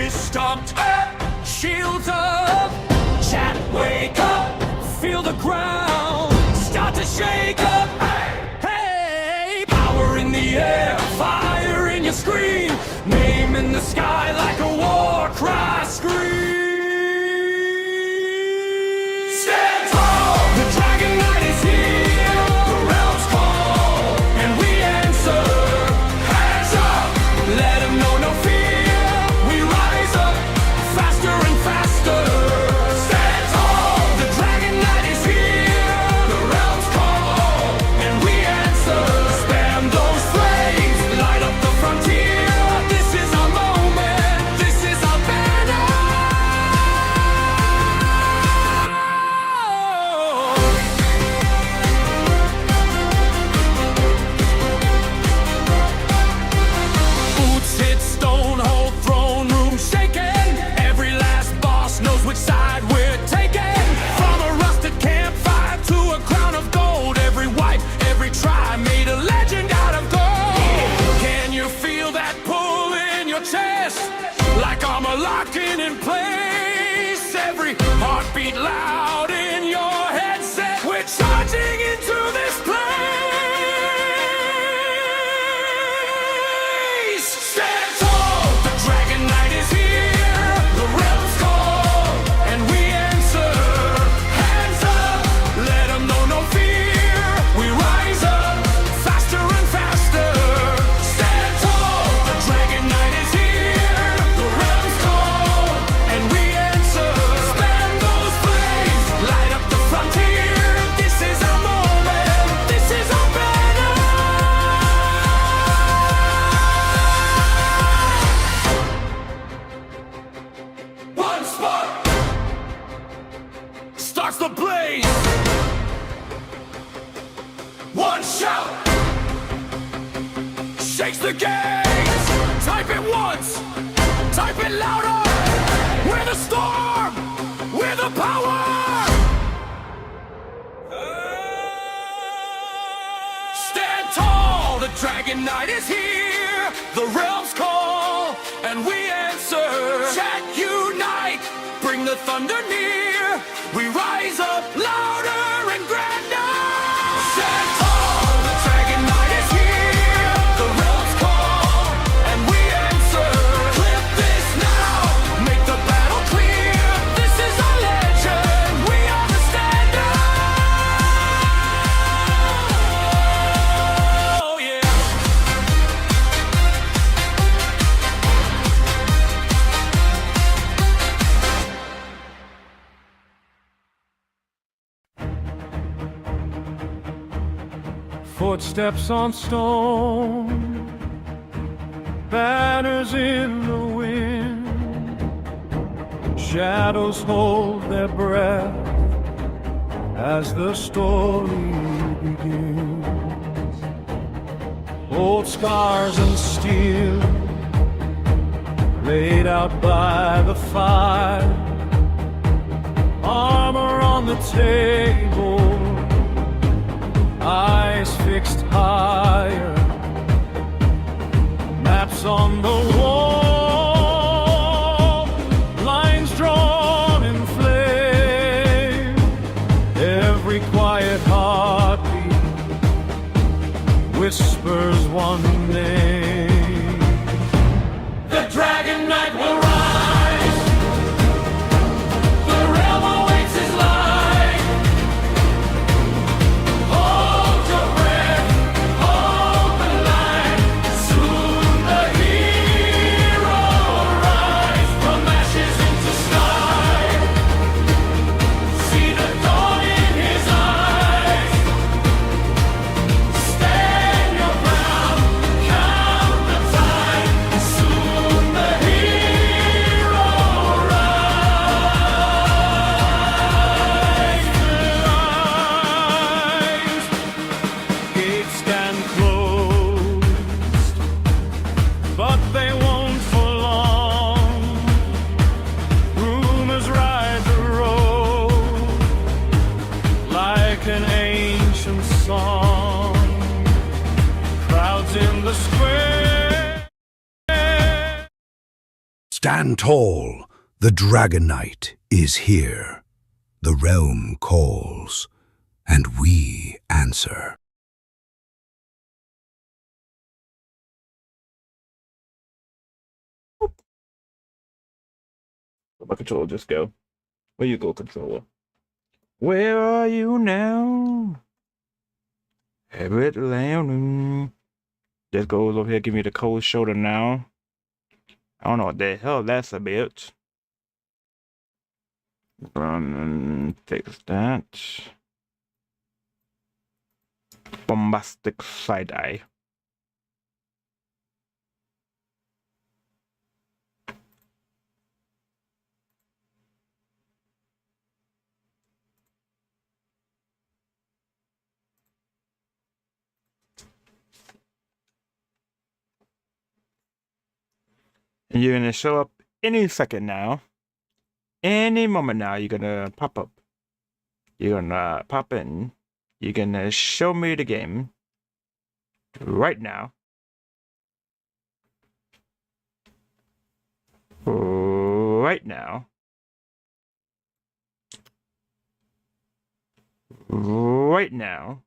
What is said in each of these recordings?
is stopped. Shields up, chat, wake up. Feel the ground start to shake up. Hey, power in the air, fire in your screen, name in the sky like a war cry scream. Stand tall, the Dragon Knight is here. The realms call, and we answer. Hands up, let them know no fear. We rise up, faster and faster. Stand tall, the Dragon Knight is here. The realms call, and we answer. Spam those flames, light up the frontier. This is our moment, this is our banner. Boots hit stone, whole throne room shaking. Every last boss knows which side we're taking. From a rusted campfire to a crown of gold, every wipe, every try made a legend out of gold. Can you feel that pull in your chest? Like armor locking in place. Every heartbeat loud in your headset. We're charging into this place. Stand tall, the Dragon Knight is here. The realms call, and we answer. Hands up, let them know no fear. We rise up, faster and faster. Stand tall, the Dragon Knight is here. The realms call, and we answer. Span those flames, light up the frontier. This is our moment, this is our banner. One spark starts the blaze. One shout shakes the gates. Type it once, type it louder. We're the storm, we're the power. Stand tall, the Dragon Knight is here. The realms call, and we answer. Chat unite, bring the thunder near. We rise up louder and grander. Stand tall, the Dragon Knight is here. The realms call, and we answer. Clip this now, make the battle clear. This is our legend, we are the standard. Oh yeah. Footsteps on stone, banners in the wind, shadows hold their breath as the story begins. Old scars and steel laid out by the fire, armor on the table, eyes fixed higher, maps on the wall, lines drawn in flame. Every quiet heartbeat whispers one name. The Dragon Knight will rise. The realm awaits his light. Hold your breath, hold the line. Soon the hero rise from ashes into sky. See the dawn in his eyes. Stand your ground, count the time. Soon the hero Rise. Gates stand closed, but they won't for long. Rumors ride the road like an ancient song. Crowds in the square Stand tall, the Dragon Knight is here. The realm calls, and we answer. Where'd my controller just go? Where you go, controller? Where are you now? Everett Lamb. Just goes over here, give me the cold shoulder now. I don't know what the hell that's about. Run and fix that. Bombastic side eye. And you're gonna show up any second now. Any moment now, you're gonna pop up. You're gonna pop in. You're gonna show me the game. Right now. Right now. Right now.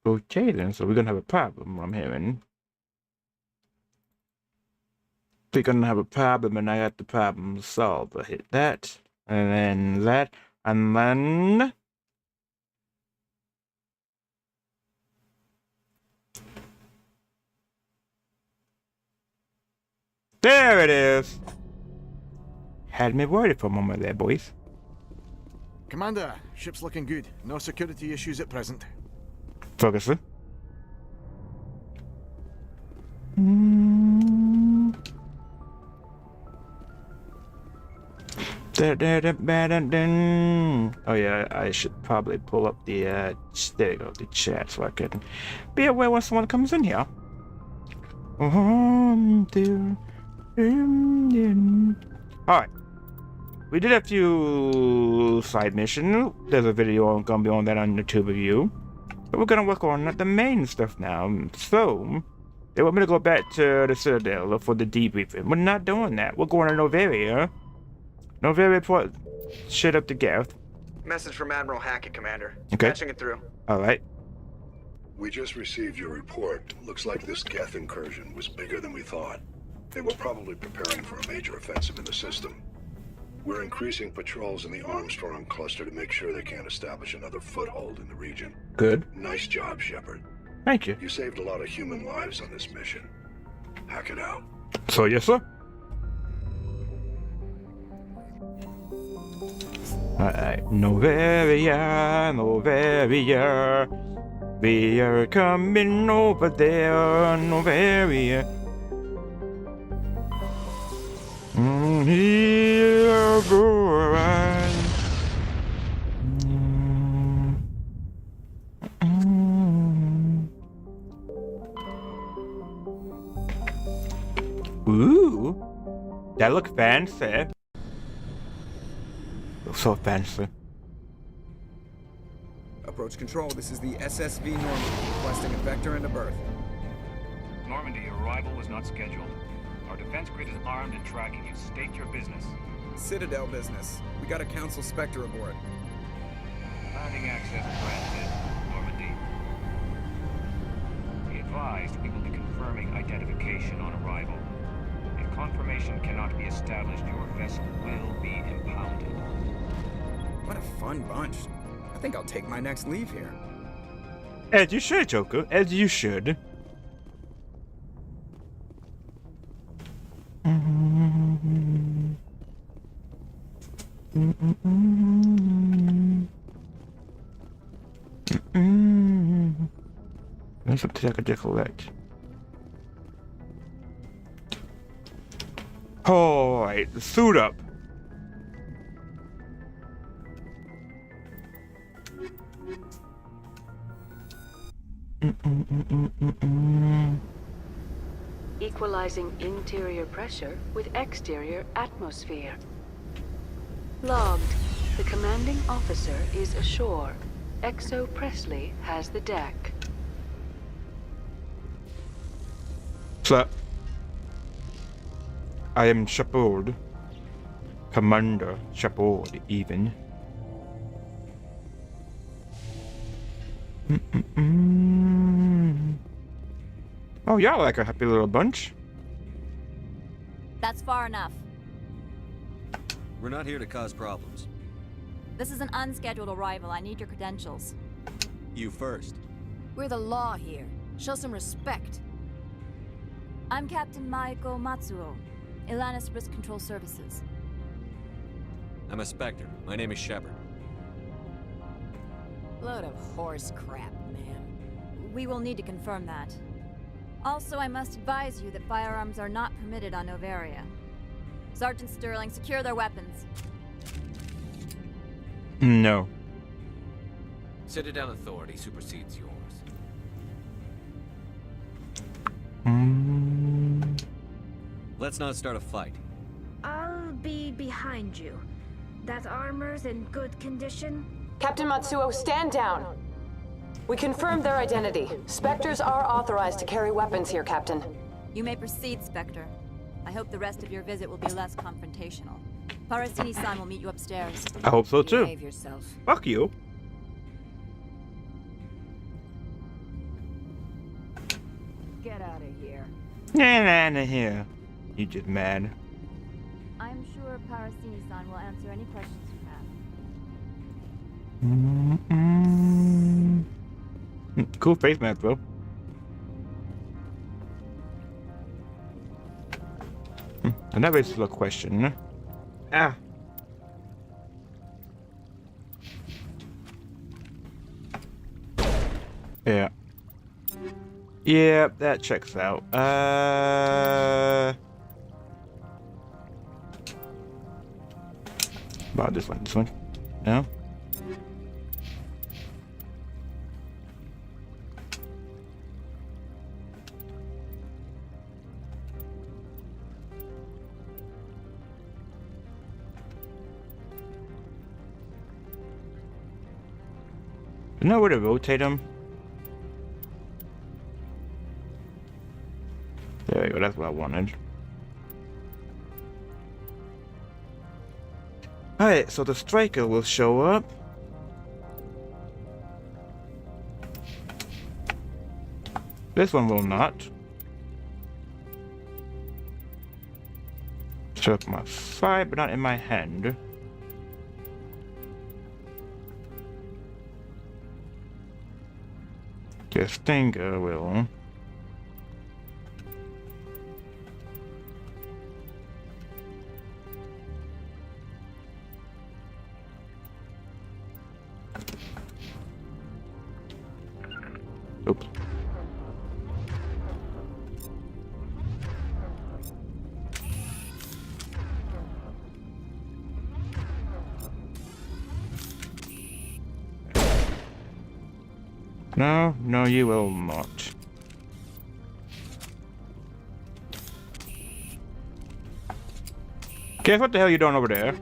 Okay then, so we're gonna have a problem, I'm hearing. We're gonna have a problem and I got the problem solved. I hit that, and then that, and then... There it is! Had me worried for a moment there, boys. Commander, ship's looking good. No security issues at present. Ferguson. Oh yeah, I should probably pull up the there you go, the chat so I can be aware when someone comes in here. Alright. We did a few side missions. There's a video gonna be on that on the tube review. But we're gonna work on the main stuff now. So they want me to go back to the Citadel for the debriefing. We're not doing that. We're going to Novaria. Novaria put shit up to Gareth. Message from Admiral Hackett, Commander. Okay. Patching it through. Alright. We just received your report. Looks like this Geth incursion was bigger than we thought. They were probably preparing for a major offensive in the system. We're increasing patrols in the Armstrong cluster to make sure they can't establish another foothold in the region. Good. Nice job, Shepard. Thank you. You saved a lot of human lives on this mission. Hack it out. So yes, sir. Alright. Novaria, Novaria. We are coming over there, Novaria. Here go I. Ooh, that looks fancy. Looks so fancy. Approach control, this is the SSV Normandy, requesting a vector and a berth. Normandy, your arrival was not scheduled. Our defense grid is armed and tracking you. State your business. Citadel business. We got a Council Spectre aboard. Landing access granted, Normandy. Be advised, we will be confirming identification on arrival. If confirmation cannot be established, your vessel will be impounded. What a fun bunch. I think I'll take my next leave here. As you should, Joker. As you should. There's something I could collect. Alright, suit up. Equalizing interior pressure with exterior atmosphere. Logged. The commanding officer is ashore. Exo Presley has the deck. Sir, I am Shepard. Commander Shepard, even. Oh, y'all like a happy little bunch. That's far enough. We're not here to cause problems. This is an unscheduled arrival. I need your credentials. You first. We're the law here. Show some respect. I'm Captain Maiko Matsuo, Ilanis Risk Control Services. I'm a Spectre. My name is Shepard. Load of horse crap, man. We will need to confirm that. Also, I must advise you that firearms are not permitted on Novaria. Sergeant Sterling, secure their weapons. No. Citadel authority supersedes yours. Let's not start a fight. I'll be behind you. That armor's in good condition? Captain Matsuo, stand down. We confirmed their identity. Spectres are authorized to carry weapons here, Captain. You may proceed, Spectre. I hope the rest of your visit will be less confrontational. Parasini-san will meet you upstairs. I hope so too. Behave yourself. Fuck you. Get out of here. Get out of here. You just mad. I'm sure Parasini-san will answer any questions you have. Cool face mask, bro. Another little question. Ah. Yeah. Yeah, that checks out. About this one. This one. No? No way to rotate them. There we go, that's what I wanted. Alright, so the striker will show up. This one will not. Took my side, but not in my hand. This Stinger will. Oops. No, you will not. Guess what the hell you doing over there?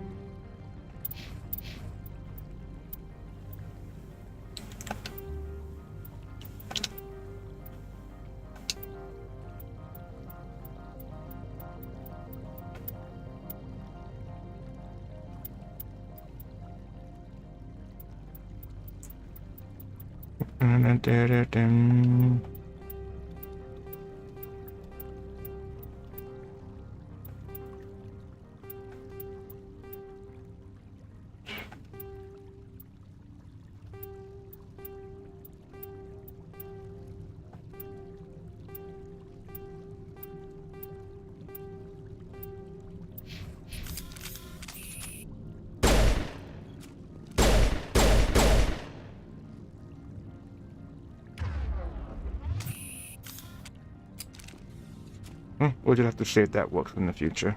We'll just have to see if that works in the future.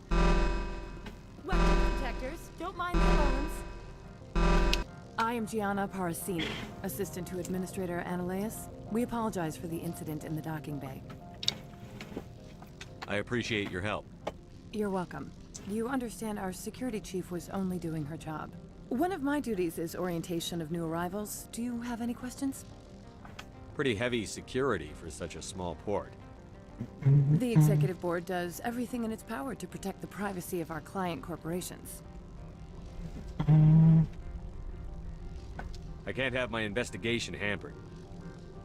Weapon protectors, don't mind the alarms. I am Gianna Parasini, assistant to Administrator Ananias. We apologize for the incident in the docking bay. I appreciate your help. You're welcome. You understand our security chief was only doing her job. One of my duties is orientation of new arrivals. Do you have any questions? Pretty heavy security for such a small port. The executive board does everything in its power to protect the privacy of our client corporations. I can't have my investigation hampered.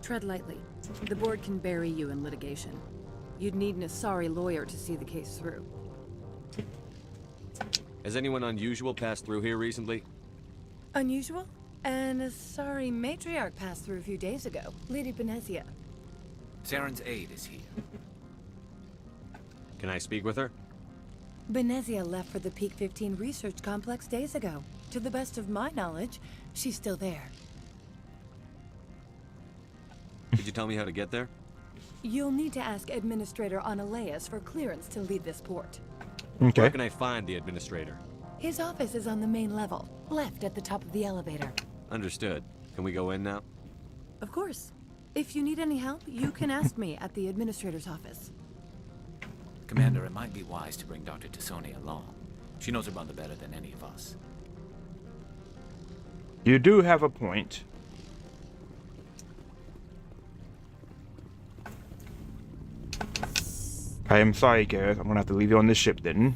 Tread lightly. The board can bury you in litigation. You'd need an Asari lawyer to see the case through. Has anyone unusual passed through here recently? Unusual? An Asari matriarch passed through a few days ago. Lady Benezia. Seren's aide is here. Can I speak with her? Benezia left for the Peak 15 research complex days ago. To the best of my knowledge, she's still there. Could you tell me how to get there? You'll need to ask Administrator Analeas for clearance to leave this port. Okay. Where can I find the administrator? His office is on the main level, left at the top of the elevator. Understood. Can we go in now? Of course. If you need any help, you can ask me at the Administrator's office. Commander, it might be wise to bring Dr. Tassoni along. She knows her mother better than any of us. You do have a point. I am sorry, Gareth. I'm gonna have to leave you on this ship then.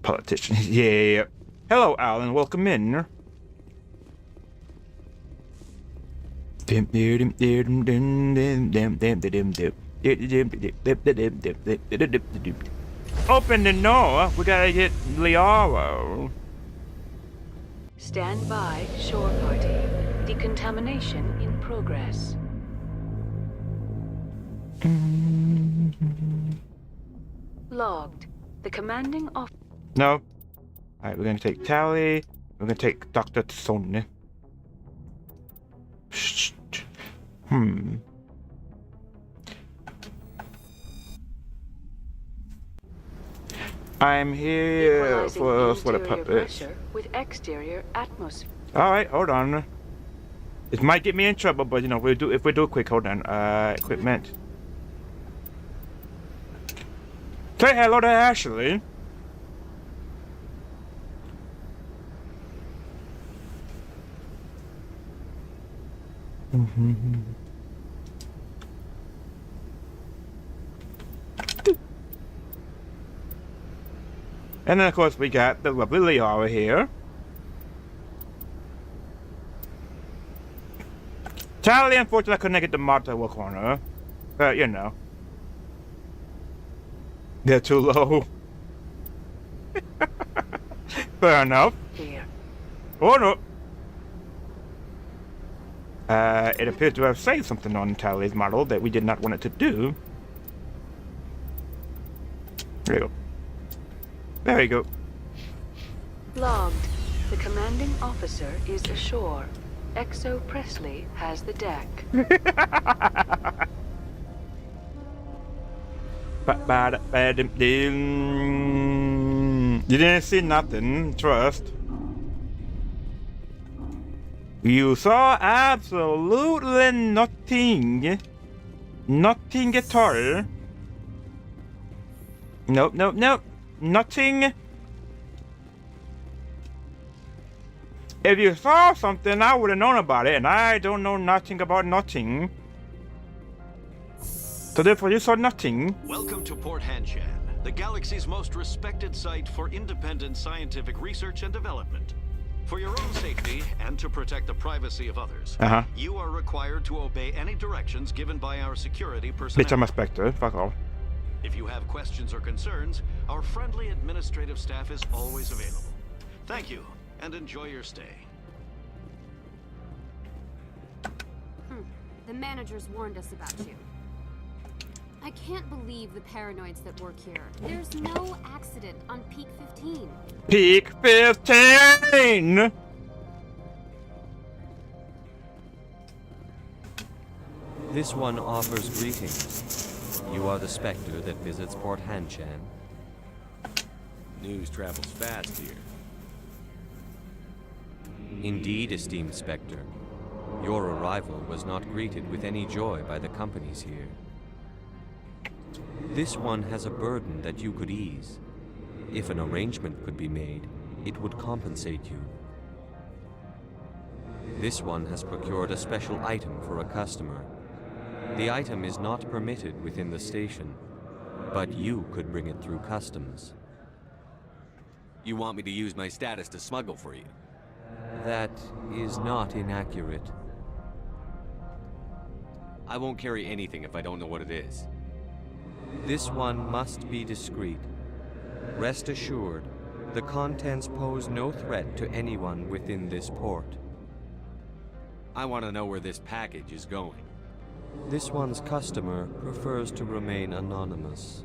Politician. Yeah. Hello, Alan. Welcome in. Open the door. We gotta get Liaro. Stand by, shore party. Decontamination in progress. Logged. The commanding officer. No. Alright, we're gonna take Tally. We're gonna take Dr. Tassoni. I'm here for the puppets. With exterior atmosphere. Alright, hold on. This might get me in trouble, but you know, if we do quick, hold on. Equipment. Say hello to Ashley. And then of course we got the lovely Liara here. Tally, unfortunately, I couldn't get the mod to work on her. But you know. They're too low. Fair enough. Here. Oh no. It appears to have saved something on Tally's model that we did not want it to do. There you go. There you go. Logged. The commanding officer is ashore. Exo Presley has the deck. You didn't see nothing, trust. You saw absolutely nothing. Nothing at all. Nope, nope, nope. Nothing. If you saw something, I would have known about it, and I don't know nothing about nothing. So therefore, you saw nothing. Welcome to Port Hanshan, the galaxy's most respected site for independent scientific research and development. For your own safety and to protect the privacy of others, you are required to obey any directions given by our security personnel. Bitch, I'm a Spectre. Fuck off. If you have questions or concerns, our friendly administrative staff is always available. Thank you, and enjoy your stay. The managers warned us about you. I can't believe the paranoids that work here. There's no accident on Peak 15. Peak 15! This one offers greetings. You are the Spectre that visits Port Hanshan. News travels fast here. Indeed, esteemed Spectre. Your arrival was not greeted with any joy by the companies here. This one has a burden that you could ease. If an arrangement could be made, it would compensate you. This one has procured a special item for a customer. The item is not permitted within the station, but you could bring it through customs. You want me to use my status to smuggle for you? That is not inaccurate. I won't carry anything if I don't know what it is. This one must be discreet. Rest assured, the contents pose no threat to anyone within this port. I want to know where this package is going. This one's customer prefers to remain anonymous.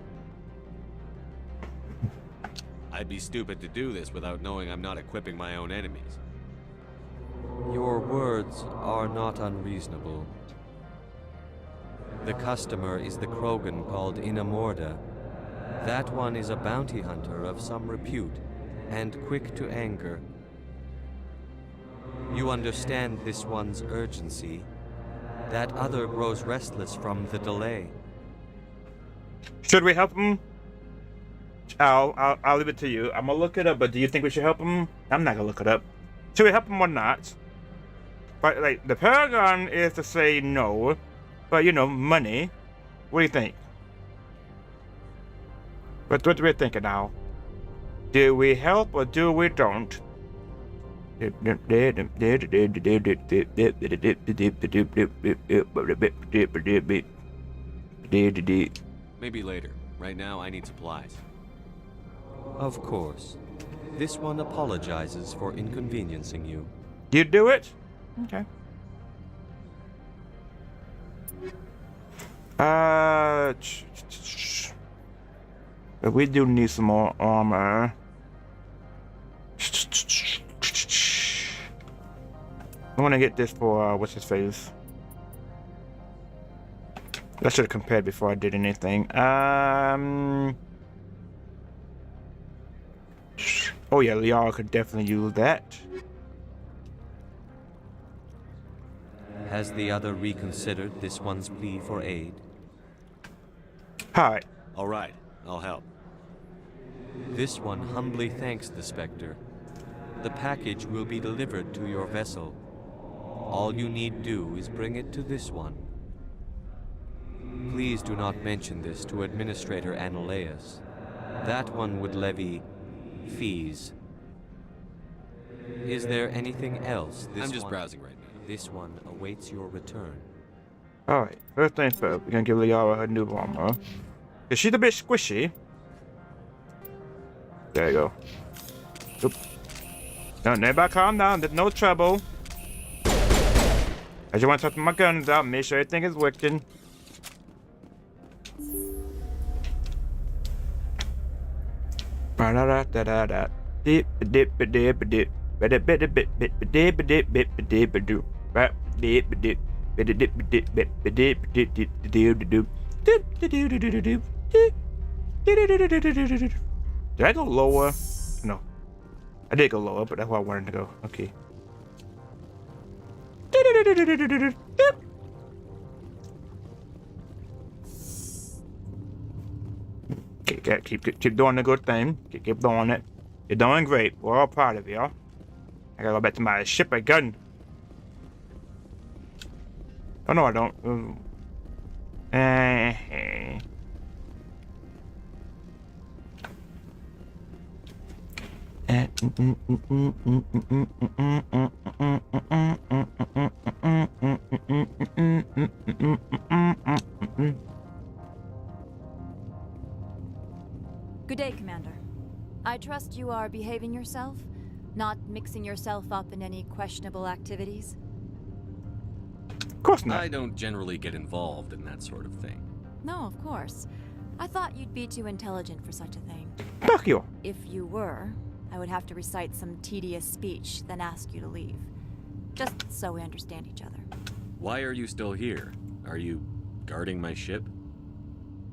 I'd be stupid to do this without knowing I'm not equipping my own enemies. Your words are not unreasonable. The customer is the Krogan called Inamorda. That one is a bounty hunter of some repute, and quick to anger. You understand this one's urgency. That other grows restless from the delay. Should we help him? I'll leave it to you. I'm gonna look it up, but do you think we should help him? I'm not gonna look it up. Should we help him or not? But like the Paragon is to say no, but you know, money. What do you think? What do we thinking now? Do we help or do we don't? Maybe later. Right now, I need supplies. Of course. This one apologizes for inconveniencing you. You do it? Okay. But we do need some more armor. I want to get this for, what's his face? I should have compared before I did anything. Oh yeah, Liara could definitely use that. Has the other reconsidered this one's plea for aid? Hi. All right, I'll help. This one humbly thanks the Spectre. The package will be delivered to your vessel. All you need do is bring it to this one. Please do not mention this to Administrator Analaeus. That one would levy fees. Is there anything else? I'm just browsing right now. This one awaits your return. Alright, first things first, we're gonna give Liara her new armor. Is she a bit squishy? There you go. Oop. No, everybody calm down, there's no trouble. I just want to take my guns out, make sure everything is working. Ba-da-da-da-da-da. Dip-a-dip-a-dip-a-dip. Ba-da-bit-a-bit-bit-a-dip-a-dip-a-dip-a-dip. Ba-dip-a-dip-bit-a-dip-a-dip-a-dip-a-dip. Did I go lower? No. I did go lower, but that's where I wanted to go. Okay. Keep doing the good thing. Keep doing it. You're doing great. We're all proud of you. I gotta go back to my ship again. Oh no, I don't. Good day, Commander. I trust you are behaving yourself, not mixing yourself up in any questionable activities? Of course not. I don't generally get involved in that sort of thing. No, of course. I thought you'd be too intelligent for such a thing. Fuck you. If you were, I would have to recite some tedious speech, then ask you to leave. Just so we understand each other. Why are you still here? Are you guarding my ship?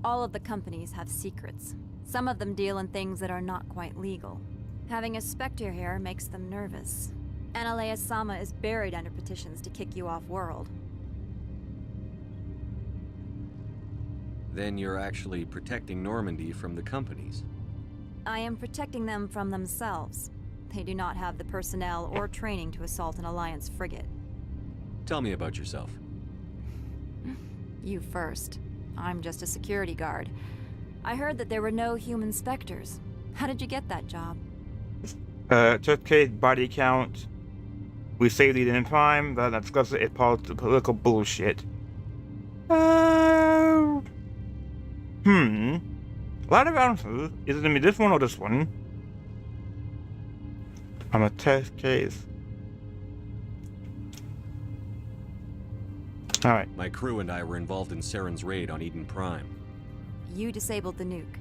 All of the companies have secrets. Some of them deal in things that are not quite legal. Having a Spectre here makes them nervous. Analaeus Sama is buried under petitions to kick you off-world. Then you're actually protecting Normandy from the companies. I am protecting them from themselves. They do not have the personnel or training to assault an Alliance frigate. Tell me about yourself. You first. I'm just a security guard. I heard that there were no human specters. How did you get that job? Just case body count. We saved it in time, but that's because it's political bullshit. A lot of answers. Is it gonna be this one or this one? I'm a test case. Alright. My crew and I were involved in Seren's raid on Eden Prime. You disabled the nuke.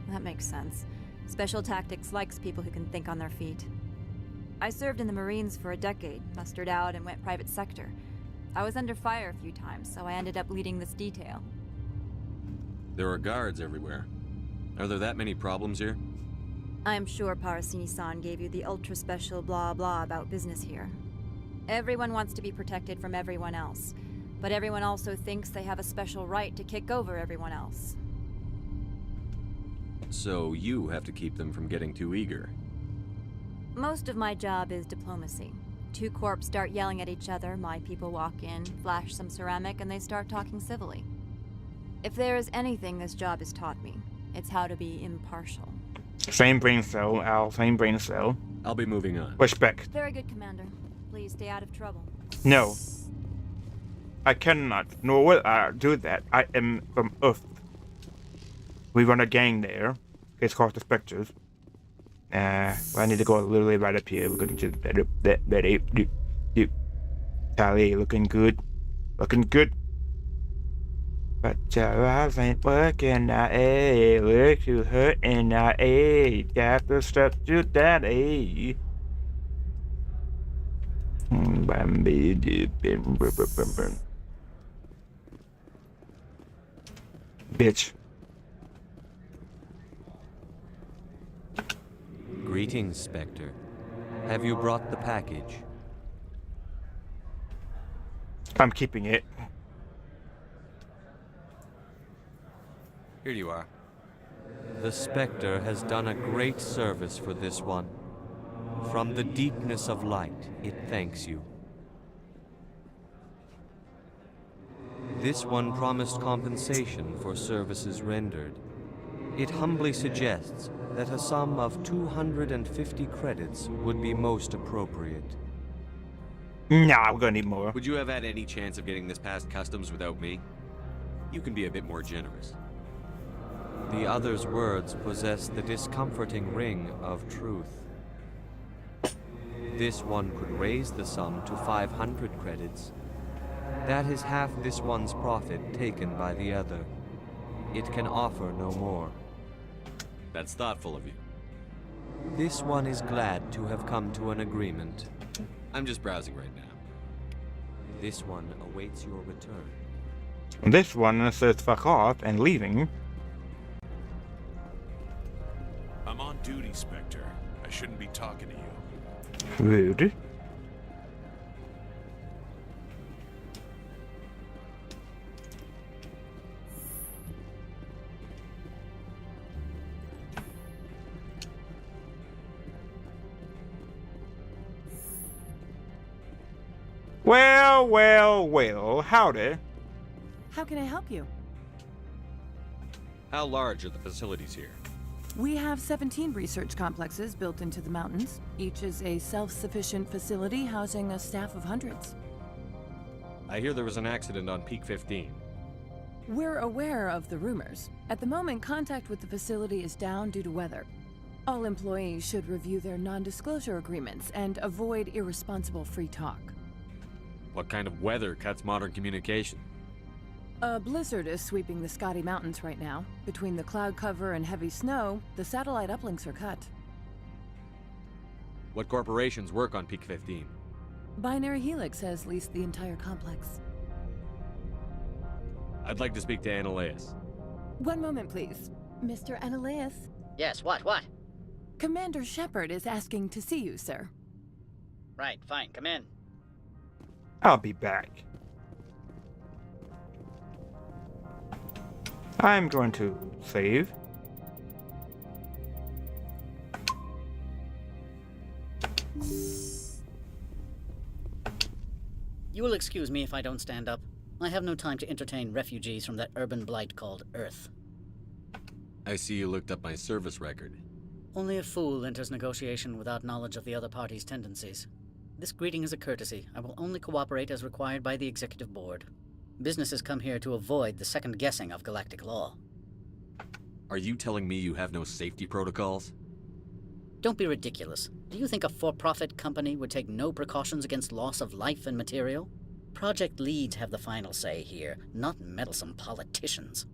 That makes sense. Special Tactics likes people who can think on their feet. I served in the Marines for a decade, mustered out, and went private sector. I was under fire a few times, so I ended up leading this detail. There are guards everywhere. Are there that many problems here? I'm sure Parasini-san gave you the ultra-special blah-blah about business here. Everyone wants to be protected from everyone else, but everyone also thinks they have a special right to kick over everyone else. So you have to keep them from getting too eager. Most of my job is diplomacy. Two corps start yelling at each other, my people walk in, flash some ceramic, and they start talking civilly. If there is anything this job has taught me, it's how to be impartial. Same brain cell, Al. Same brain cell. I'll be moving on. Respect. Very good, Commander. Please stay out of trouble. No. I cannot, nor will I do that. I am from Earth. We run a gang there. It's called the Spectres. Well, I need to go literally right up here. We're gonna just Tally, looking good. Looking good. But your eyes ain't working now, eh? Look, you hurting now, eh? Got to step to that, eh? Bitch. Greetings, Spectre. Have you brought the package? I'm keeping it. Here you are. The Spectre has done a great service for this one. From the deepness of light, it thanks you. This one promised compensation for services rendered. It humbly suggests that a sum of 250 credits would be most appropriate. Nah, we're gonna need more. Would you have had any chance of getting this past customs without me? You can be a bit more generous. The other's words possess the discomforting ring of truth. This one could raise the sum to 500 credits. That is half this one's profit taken by the other. It can offer no more. That's thoughtful of you. This one is glad to have come to an agreement. I'm just browsing right now. This one awaits your return. This one says fuck off and leaving. I'm on duty, Spectre. I shouldn't be talking to you. Rude. Well, well, well, howdy. How can I help you? How large are the facilities here? We have 17 research complexes built into the mountains. Each is a self-sufficient facility housing a staff of hundreds. I hear there was an accident on Peak 15. We're aware of the rumors. At the moment, contact with the facility is down due to weather. All employees should review their non-disclosure agreements and avoid irresponsible free talk. What kind of weather cuts modern communication? A blizzard is sweeping the Scotty Mountains right now. Between the cloud cover and heavy snow, the satellite uplinks are cut. What corporations work on Peak 15? Binary Helix has leased the entire complex. I'd like to speak to Annaleus. One moment, please. Mr. Annaleus? Yes, what? Commander Shepard is asking to see you, sir. Right, fine, come in. I'll be back. I'm going to save. You will excuse me if I don't stand up. I have no time to entertain refugees from that urban blight called Earth. I see you looked up my service record. Only a fool enters negotiation without knowledge of the other party's tendencies. This greeting is a courtesy. I will only cooperate as required by the Executive Board. Businesses come here to avoid the second guessing of galactic law. Are you telling me you have no safety protocols? Don't be ridiculous. Do you think a for-profit company would take no precautions against loss of life and material? Project leads have the final say here, not meddlesome politicians.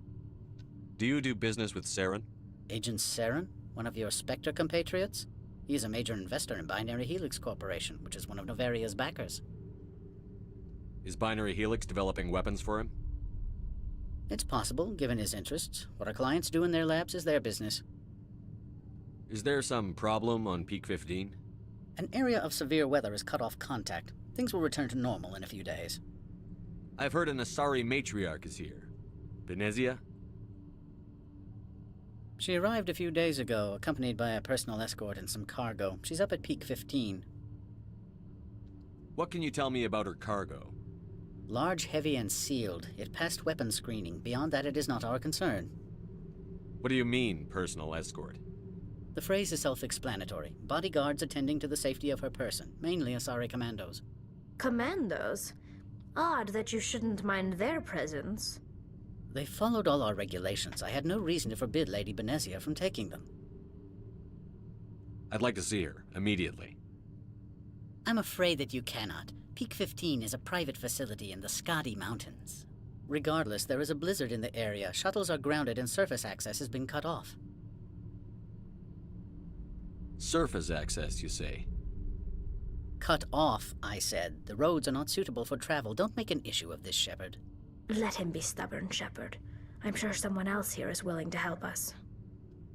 Do you do business with Seren? Agent Seren? One of your Spectre compatriots? He is a major investor in Binary Helix Corporation, which is one of Novaria's backers. Is Binary Helix developing weapons for him? It's possible, given his interests. What our clients do in their labs is their business. Is there some problem on Peak 15? An area of severe weather has cut off contact. Things will return to normal in a few days. I've heard an Asari matriarch is here. Venezia? She arrived a few days ago, accompanied by a personal escort and some cargo. She's up at Peak 15. What can you tell me about her cargo? Large, heavy, and sealed. It passed weapons screening. Beyond that, it is not our concern. What do you mean, personal escort? The phrase is self-explanatory. Bodyguards attending to the safety of her person, mainly Asari commandos. Commandos? Odd that you shouldn't mind their presence. They followed all our regulations. I had no reason to forbid Lady Benezia from taking them. I'd like to see her, immediately. I'm afraid that you cannot. Peak 15 is a private facility in the Skadi Mountains. Regardless, there is a blizzard in the area. Shuttles are grounded and surface access has been cut off. Surface access, you say? Cut off, I said. The roads are not suitable for travel. Don't make an issue of this, Shepard. Let him be stubborn, Shepard. I'm sure someone else here is willing to help us.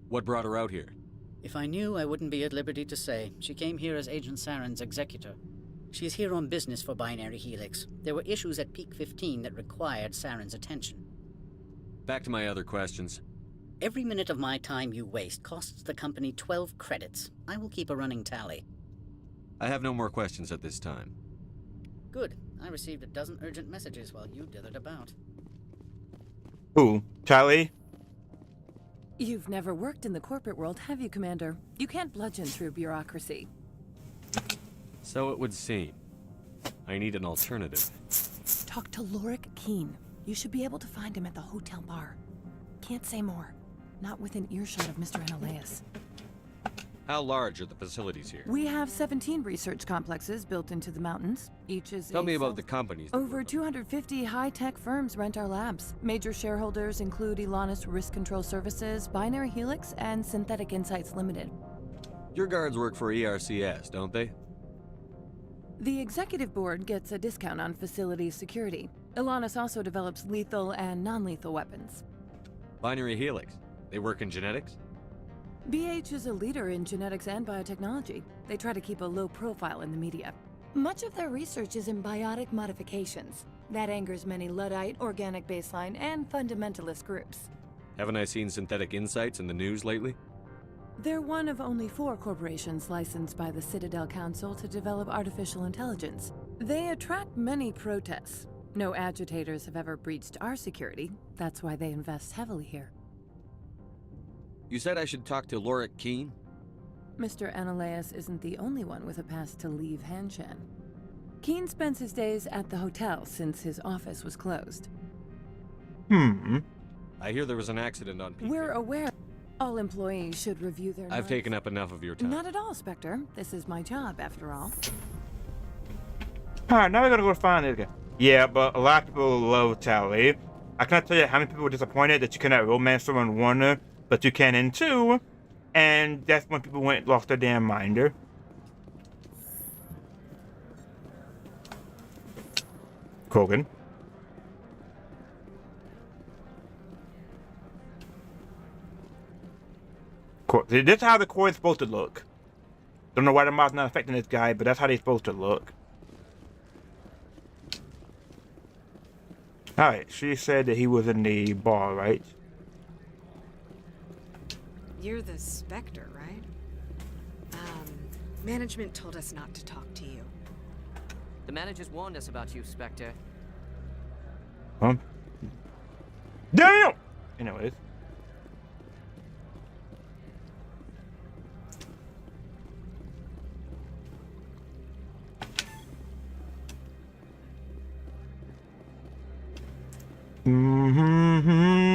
What brought her out here? If I knew, I wouldn't be at liberty to say. She came here as Agent Saren's executor. She is here on business for Binary Helix. There were issues at Peak 15 that required Saren's attention. Back to my other questions. Every minute of my time you waste costs the company 12 credits. I will keep a running tally. I have no more questions at this time. Good. I received a dozen urgent messages while you dithered about. Who? Charlie? You've never worked in the corporate world, have you, Commander? You can't bludgeon through bureaucracy. So it would seem. I need an alternative. Talk to Lorik Keen. You should be able to find him at the hotel bar. Can't say more. Not within earshot of Mr. Analaeus. How large are the facilities here? We have 17 research complexes built into the mountains. Each is Tell me about the companies. Over 250 high-tech firms rent our labs. Major shareholders include Elanus Risk Control Services, Binary Helix, and Synthetic Insights Limited. Your guards work for ERCS, don't they? The executive board gets a discount on facility security. Elanus also develops lethal and non-lethal weapons. Binary Helix. They work in genetics? BH is a leader in genetics and biotechnology. They try to keep a low profile in the media. Much of their research is in biotic modifications. That angers many Luddite, organic baseline, and fundamentalist groups. Haven't I seen Synthetic Insights in the news lately? They're one of only 4 corporations licensed by the Citadel Council to develop artificial intelligence. They attract many protests. No agitators have ever breached our security. That's why they invest heavily here. You said I should talk to Lorik Keen? Mr. Analaeus isn't the only one with a pass to leave Hanshan. Keen spends his days at the hotel since his office was closed. I hear there was an accident on Peak. We're aware. All employees should review their I've taken up enough of your time. Not at all, Spectre. This is my job, after all. Alright, now we're gonna go find it again. Yeah, but a lot of people love Tally. I cannot tell you how many people were disappointed that you cannot romance someone in 1, but you can in 2. And that's when people lost their damn minder. Krogan. This is how the core is supposed to look. Don't know why the mod's not affecting this guy, but that's how they're supposed to look. Alright, she said that he was in the bar, right? You're the Spectre, right? Management told us not to talk to you. The managers warned us about you, Spectre. Huh? Damn! Anyways. Mm-hmm.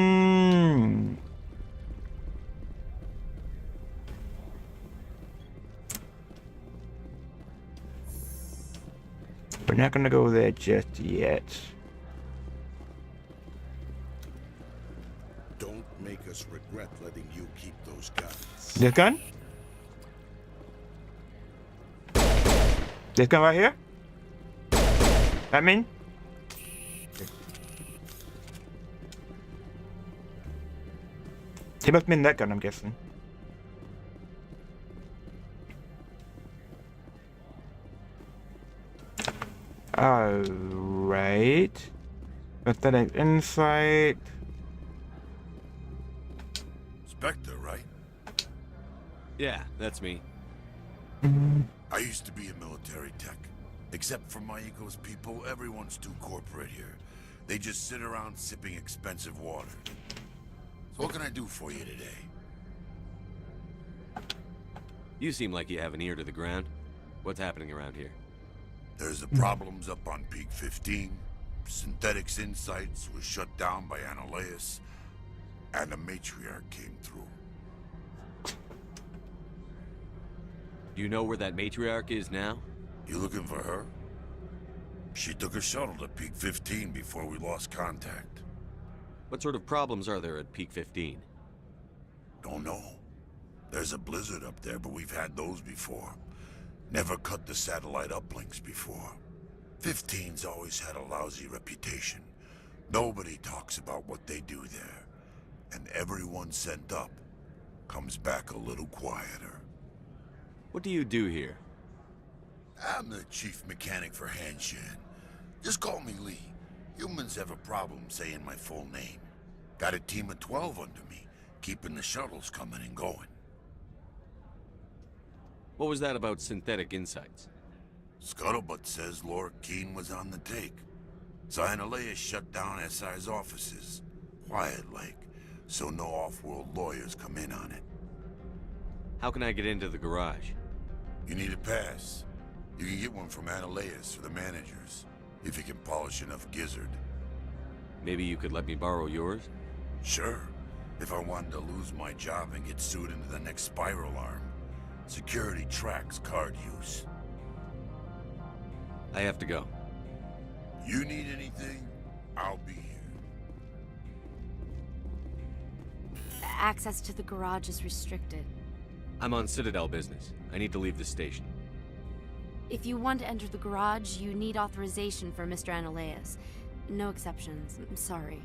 We're not gonna go there just yet. Don't make us regret letting you keep those guns. This gun? This gun right here? That mean? He must mean that gun, I'm guessing. Alright. Pathetic insight. Spectre, right? Yeah, that's me. I used to be a military tech. Except for my ego's people, everyone's too corporate here. They just sit around sipping expensive water. So what can I do for you today? You seem like you have an ear to the ground. What's happening around here? There's the problems up on Peak 15. Synthetics Insights was shut down by Analeus. And the matriarch came through. Do you know where that matriarch is now? You looking for her? She took a shuttle to Peak 15 before we lost contact. What sort of problems are there at Peak 15? Don't know. There's a blizzard up there, but we've had those before. Never cut the satellite uplinks before. 15's always had a lousy reputation. Nobody talks about what they do there. And everyone sent up comes back a little quieter. What do you do here? I'm the chief mechanic for Hanshan. Just call me Lee. Humans have a problem saying my full name. Got a team of 12 under me, keeping the shuttles coming and going. What was that about Synthetic Insights? Scuttlebutt says Lord Keene was on the take. Analeus shut down SI's offices. Quiet-like, so no off-world lawyers come in on it. How can I get into the garage? You need a pass. You can get one from Analeus or the managers, if you can polish enough gizzard. Maybe you could let me borrow yours? Sure. If I wanted to lose my job and get sued into the next spiral arm. Security tracks card use. I have to go. You need anything, I'll be here. Access to the garage is restricted. I'm on Citadel business. I need to leave the station. If you want to enter the garage, you need authorization for Mr. Analeus. No exceptions. I'm sorry.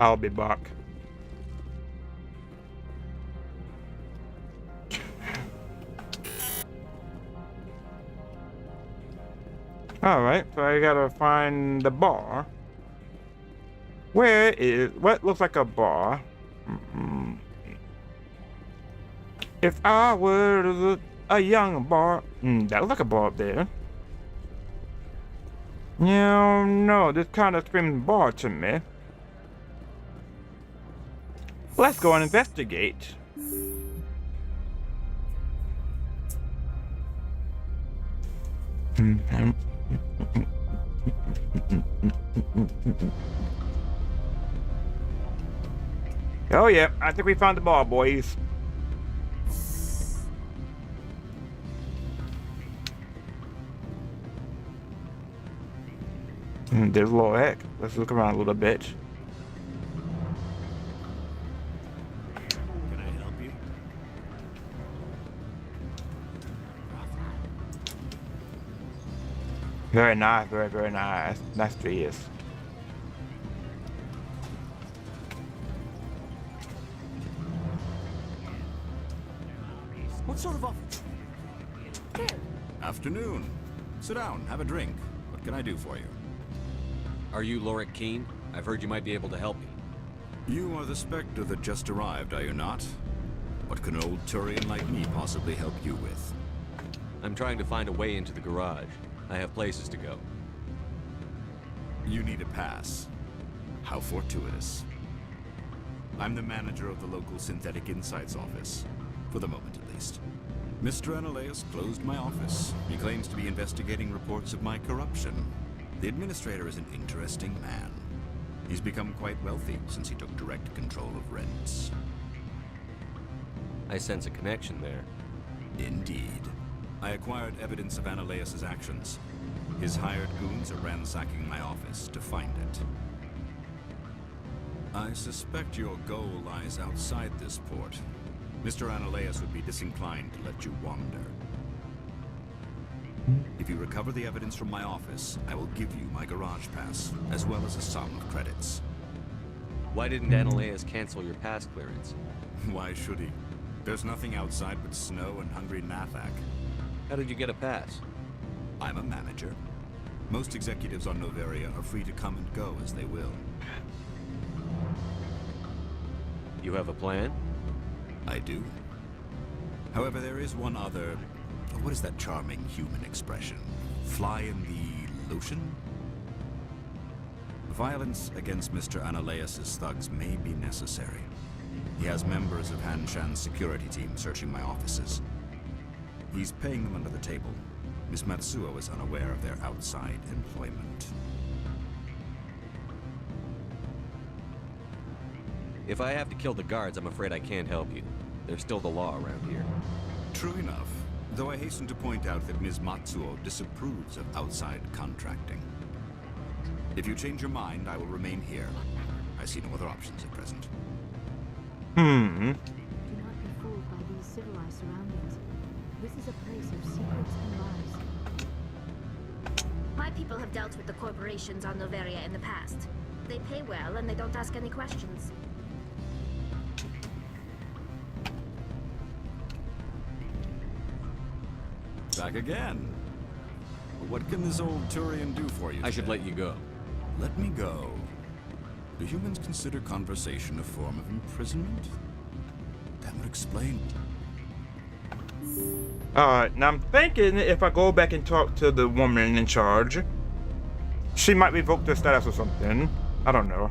I'll be back. Alright, so I gotta find the bar. Where is what looks like a bar? If I were a young bar, that looks like a bar up there. Yeah, no, this kind of screams bar to me. Let's go and investigate. Oh yeah, I think we found the bar, boys. There's a little heck. Let's look around a little bit. Can I help you? Very nice, very, very nice. Nice trees. What sort of office? Afternoon. Sit down, have a drink. What can I do for you? Are you Loric Keene? I've heard you might be able to help me. You are the Spectre that just arrived, are you not? What can an old Turian like me possibly help you with? I'm trying to find a way into the garage. I have places to go. You need a pass. How fortuitous. I'm the manager of the local Synthetic Insights office. For the moment, at least. Mr. Analeas closed my office. He claims to be investigating reports of my corruption. The administrator is an interesting man. He's become quite wealthy since he took direct control of rents. I sense a connection there. Indeed. I acquired evidence of Analeas' actions. His hired goons are ransacking my office to find it. I suspect your goal lies outside this port. Mr. Analeas would be disinclined to let you wander. If you recover the evidence from my office, I will give you my garage pass, as well as a sum of credits. Why didn't Analeas cancel your pass clearance? Why should he? There's nothing outside but snow and hungry Nathak. How did you get a pass? I'm a manager. Most executives on Noveria are free to come and go as they will. You have a plan? I do. However, there is one other... What is that charming human expression? Fly in the lotion? Violence against Mr. Analeas' thugs may be necessary. He has members of Han Shan's security team searching my offices. He's paying them under the table. Miss Matsuo is unaware of their outside employment. If I have to kill the guards, I'm afraid I can't help you. There's still the law around here. True enough, though I hasten to point out that Ms. Matsuo disapproves of outside contracting. If you change your mind, I will remain here. I see no other options at present. Do not be fooled by these civilized surroundings. This is a place of secrets and lies. My people have dealt with the corporations on Noveria in the past. They pay well and they don't ask any questions. Back again. What can this old Turian do for you today? I should let you go. Let me go. Do humans consider conversation a form of imprisonment? That would explain. Alright, now I'm thinking if I go back and talk to the woman in charge, she might revoke their status or something. I don't know.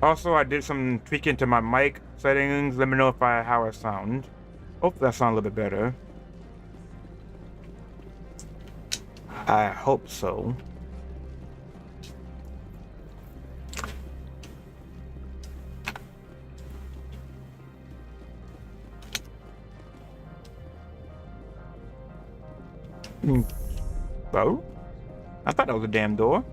Also, I did some tweaking to my mic settings. Let me know how I sound. Hopefully I sound a little bit better. I hope so. Oh? I thought that was a damn door.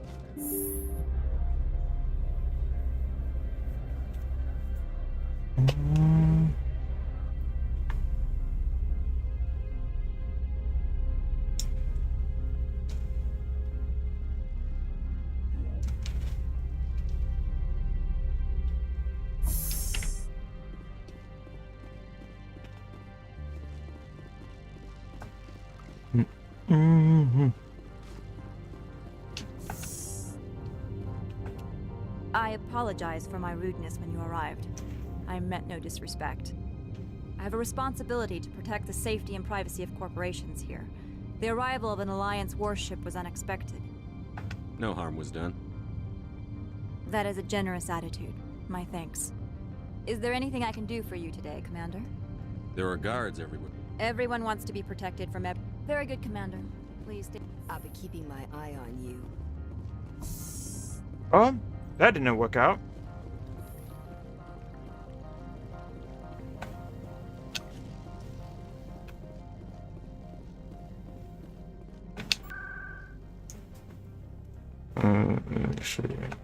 I apologize for my rudeness when you arrived. I meant no disrespect. I have a responsibility to protect the safety and privacy of corporations here. The arrival of an Alliance warship was unexpected. No harm was done. That is a generous attitude. My thanks. Is there anything I can do for you today, Commander? There are guards everywhere. Everyone wants to be protected from Very good, Commander. Please stay. I'll be keeping my eye on you. Oh, that didn't work out.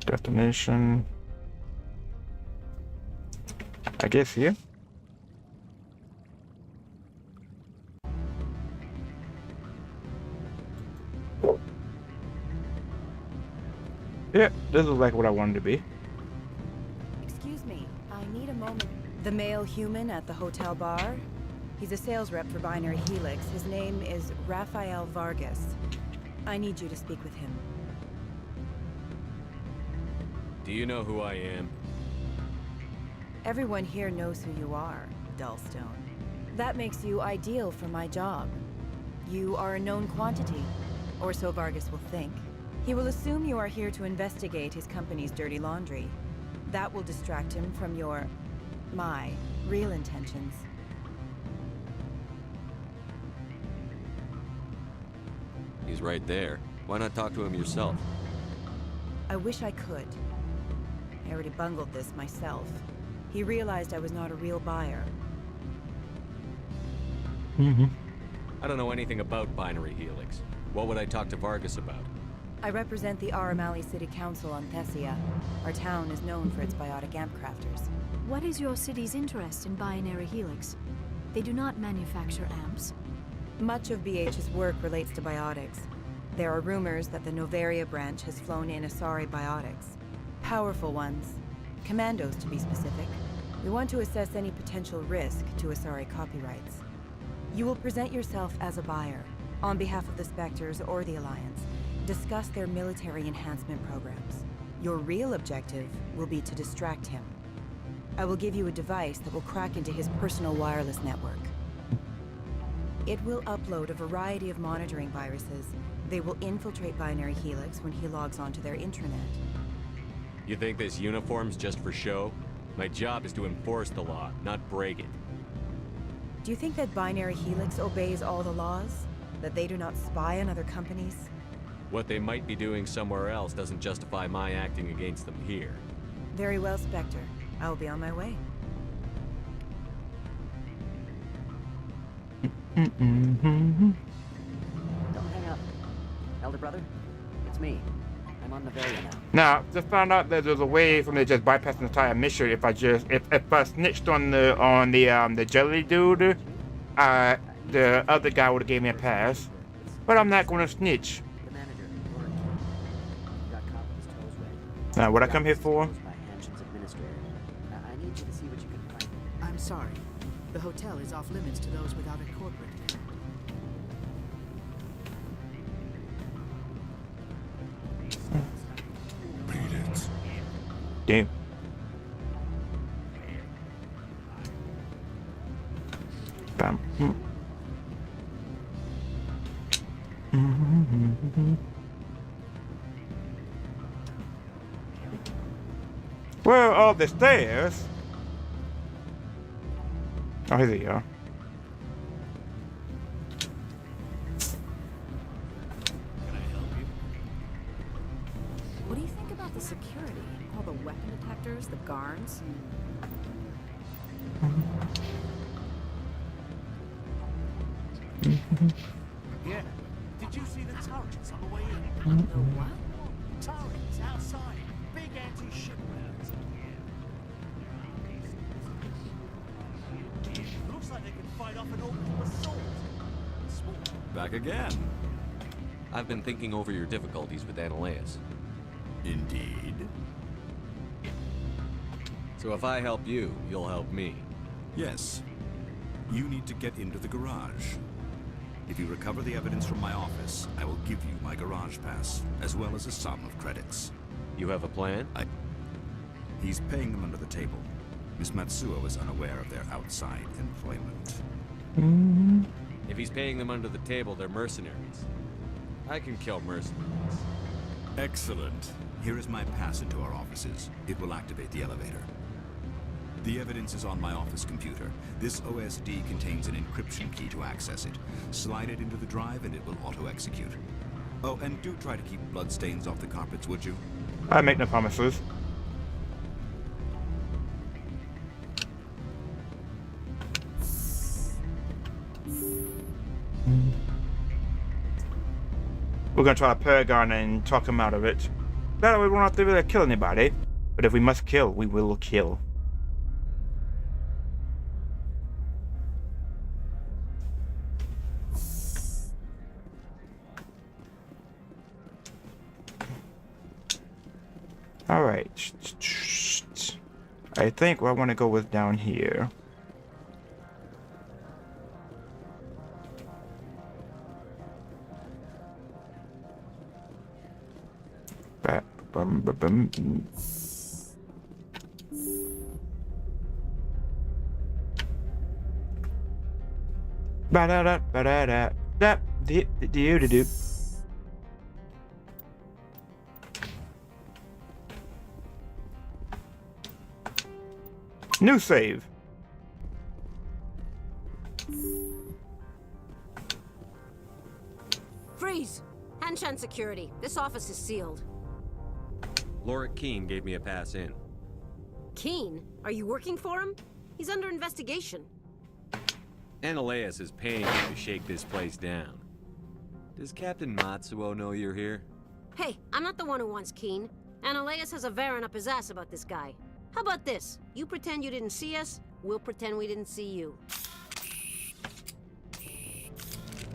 Destination. I guess here. Yeah, this is like what I wanted to be. Excuse me, I need a moment. The male human at the hotel bar? He's a sales rep for Binary Helix. His name is Rafael Vargas. I need you to speak with him. Do you know who I am? Everyone here knows who you are, Dullstone. That makes you ideal for my job. You are a known quantity, or so Vargas will think. He will assume you are here to investigate his company's dirty laundry. That will distract him from my real intentions. He's right there. Why not talk to him yourself? I wish I could. I already bungled this myself. He realized I was not a real buyer. I don't know anything about Binary Helix. What would I talk to Vargas about? I represent the Aramali City Council on Thessia. Our town is known for its biotic amp crafters. What is your city's interest in Binary Helix? They do not manufacture amps. Much of BH's work relates to biotics. There are rumors that the Noveria branch has flown in Asari biotics. Powerful ones. Commandos, to be specific. We want to assess any potential risk to Asari copyrights. You will present yourself as a buyer, on behalf of the Spectres or the Alliance. Discuss their military enhancement programs. Your real objective will be to distract him. I will give you a device that will crack into his personal wireless network. It will upload a variety of monitoring viruses. They will infiltrate Binary Helix when he logs onto their intranet. You think this uniform's just for show? My job is to enforce the law, not break it. Do you think that Binary Helix obeys all the laws? That they do not spy on other companies? What they might be doing somewhere else doesn't justify my acting against them here. Very well, Spectre. I will be on my way. Don't hang up. Elder brother, it's me. I'm on Noveria now. Now, just found out that there's a way for me to just bypass the entire mission if I snitched on the jelly dude. The other guy would have gave me a pass, but I'm not going to snitch. Now, what I come here for? I need you to see what you can find. I'm sorry. The hotel is off limits to those without a corporate. Damn. Bam. Where are the stairs? Oh, here they are. What do you think about the security? All the weapon detectors, the guards? Yeah. Did you see the turrets on the way in? The what? Turrets outside. Big anti-ship rounds. Looks like they can fight off an orbital assault. Back again. I've been thinking over your difficulties with Analeus. Indeed. So if I help you, you'll help me. Yes. You need to get into the garage. If you recover the evidence from my office, I will give you my garage pass, as well as a sum of credits. You have a plan? He's paying them under the table. Miss Matsuo is unaware of their outside employment. If he's paying them under the table, they're mercenaries. I can kill mercenaries. Excellent. Here is my pass into our offices. It will activate the elevator. The evidence is on my office computer. This OSD contains an encryption key to access it. Slide it into the drive and it will auto-execute. Oh, and do try to keep bloodstains off the carpets, would you? I make no promises. We're gonna try to Paragon and talk him out of it. That way we won't have to really kill anybody. But if we must kill, we will kill. Alright. I think what I want to go with down here. New save. Freeze! Hanshan security. This office is sealed. Lorik Keene gave me a pass in. Keene? Are you working for him? He's under investigation. Ananias is paying you to shake this place down. Does Captain Matsuo know you're here? Hey, I'm not the one who wants Keene. Ananias has a Varen up his ass about this guy. How about this? You pretend you didn't see us, we'll pretend we didn't see you.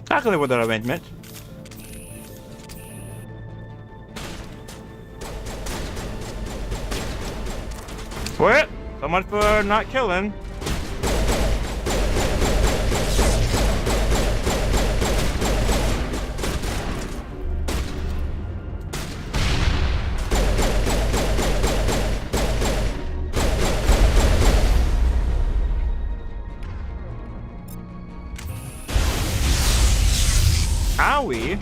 I can live with that arrangement. What? So much for not killing. Owie.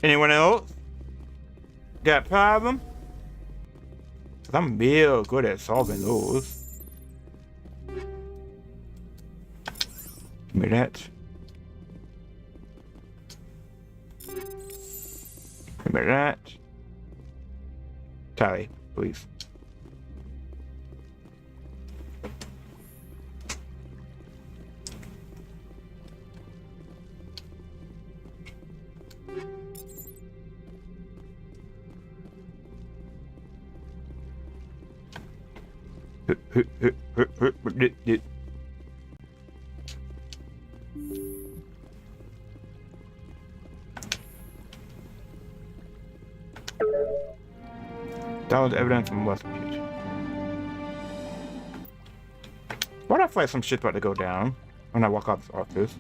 Anyone else got a problem? 'Cause I'm real good at solving those. Give me that. Give me that. Tally, please. That was evidence from Westgate. Why do I feel like some shit's about to go down when I walk out this office?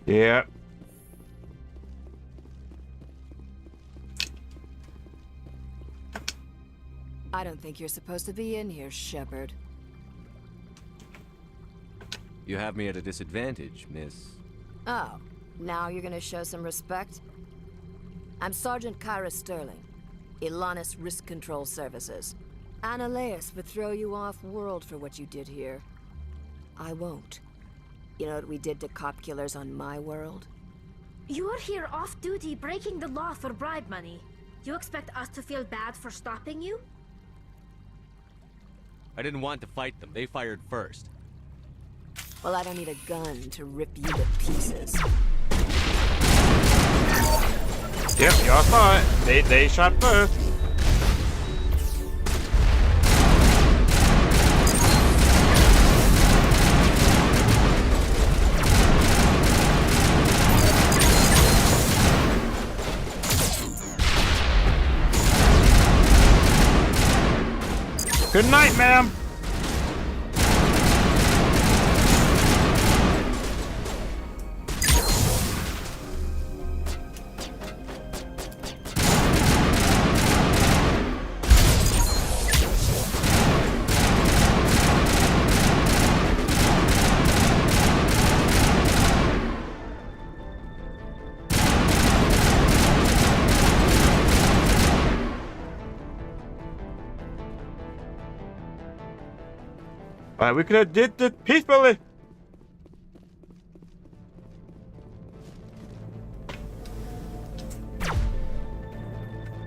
Yeah. I don't think you're supposed to be in here, Shepard. You have me at a disadvantage, miss. Oh, now you're gonna show some respect? I'm Sergeant Kyra Sterling, Ilanis Risk Control Services. Ananias would throw you off world for what you did here. I won't. You know what we did to cop killers on my world? You're here off-duty breaking the law for bribe money. You expect us to feel bad for stopping you? I didn't want to fight them. They fired first. Well, I don't need a gun to rip you to pieces. Yep, y'all saw it. They shot first. Good night, ma'am. Alright, we could have did this peacefully.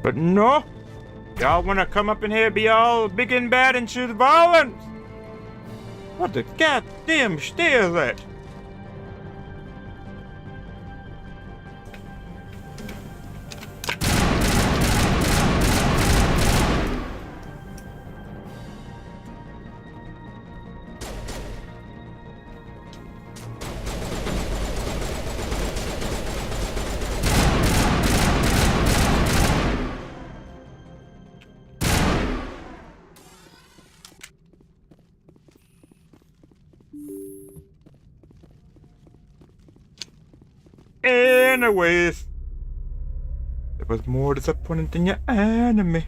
But no. Y'all wanna come up in here, be all big and bad and choose violence? What the goddamn stare is that? Anyways, it was more disappointing than your enemy.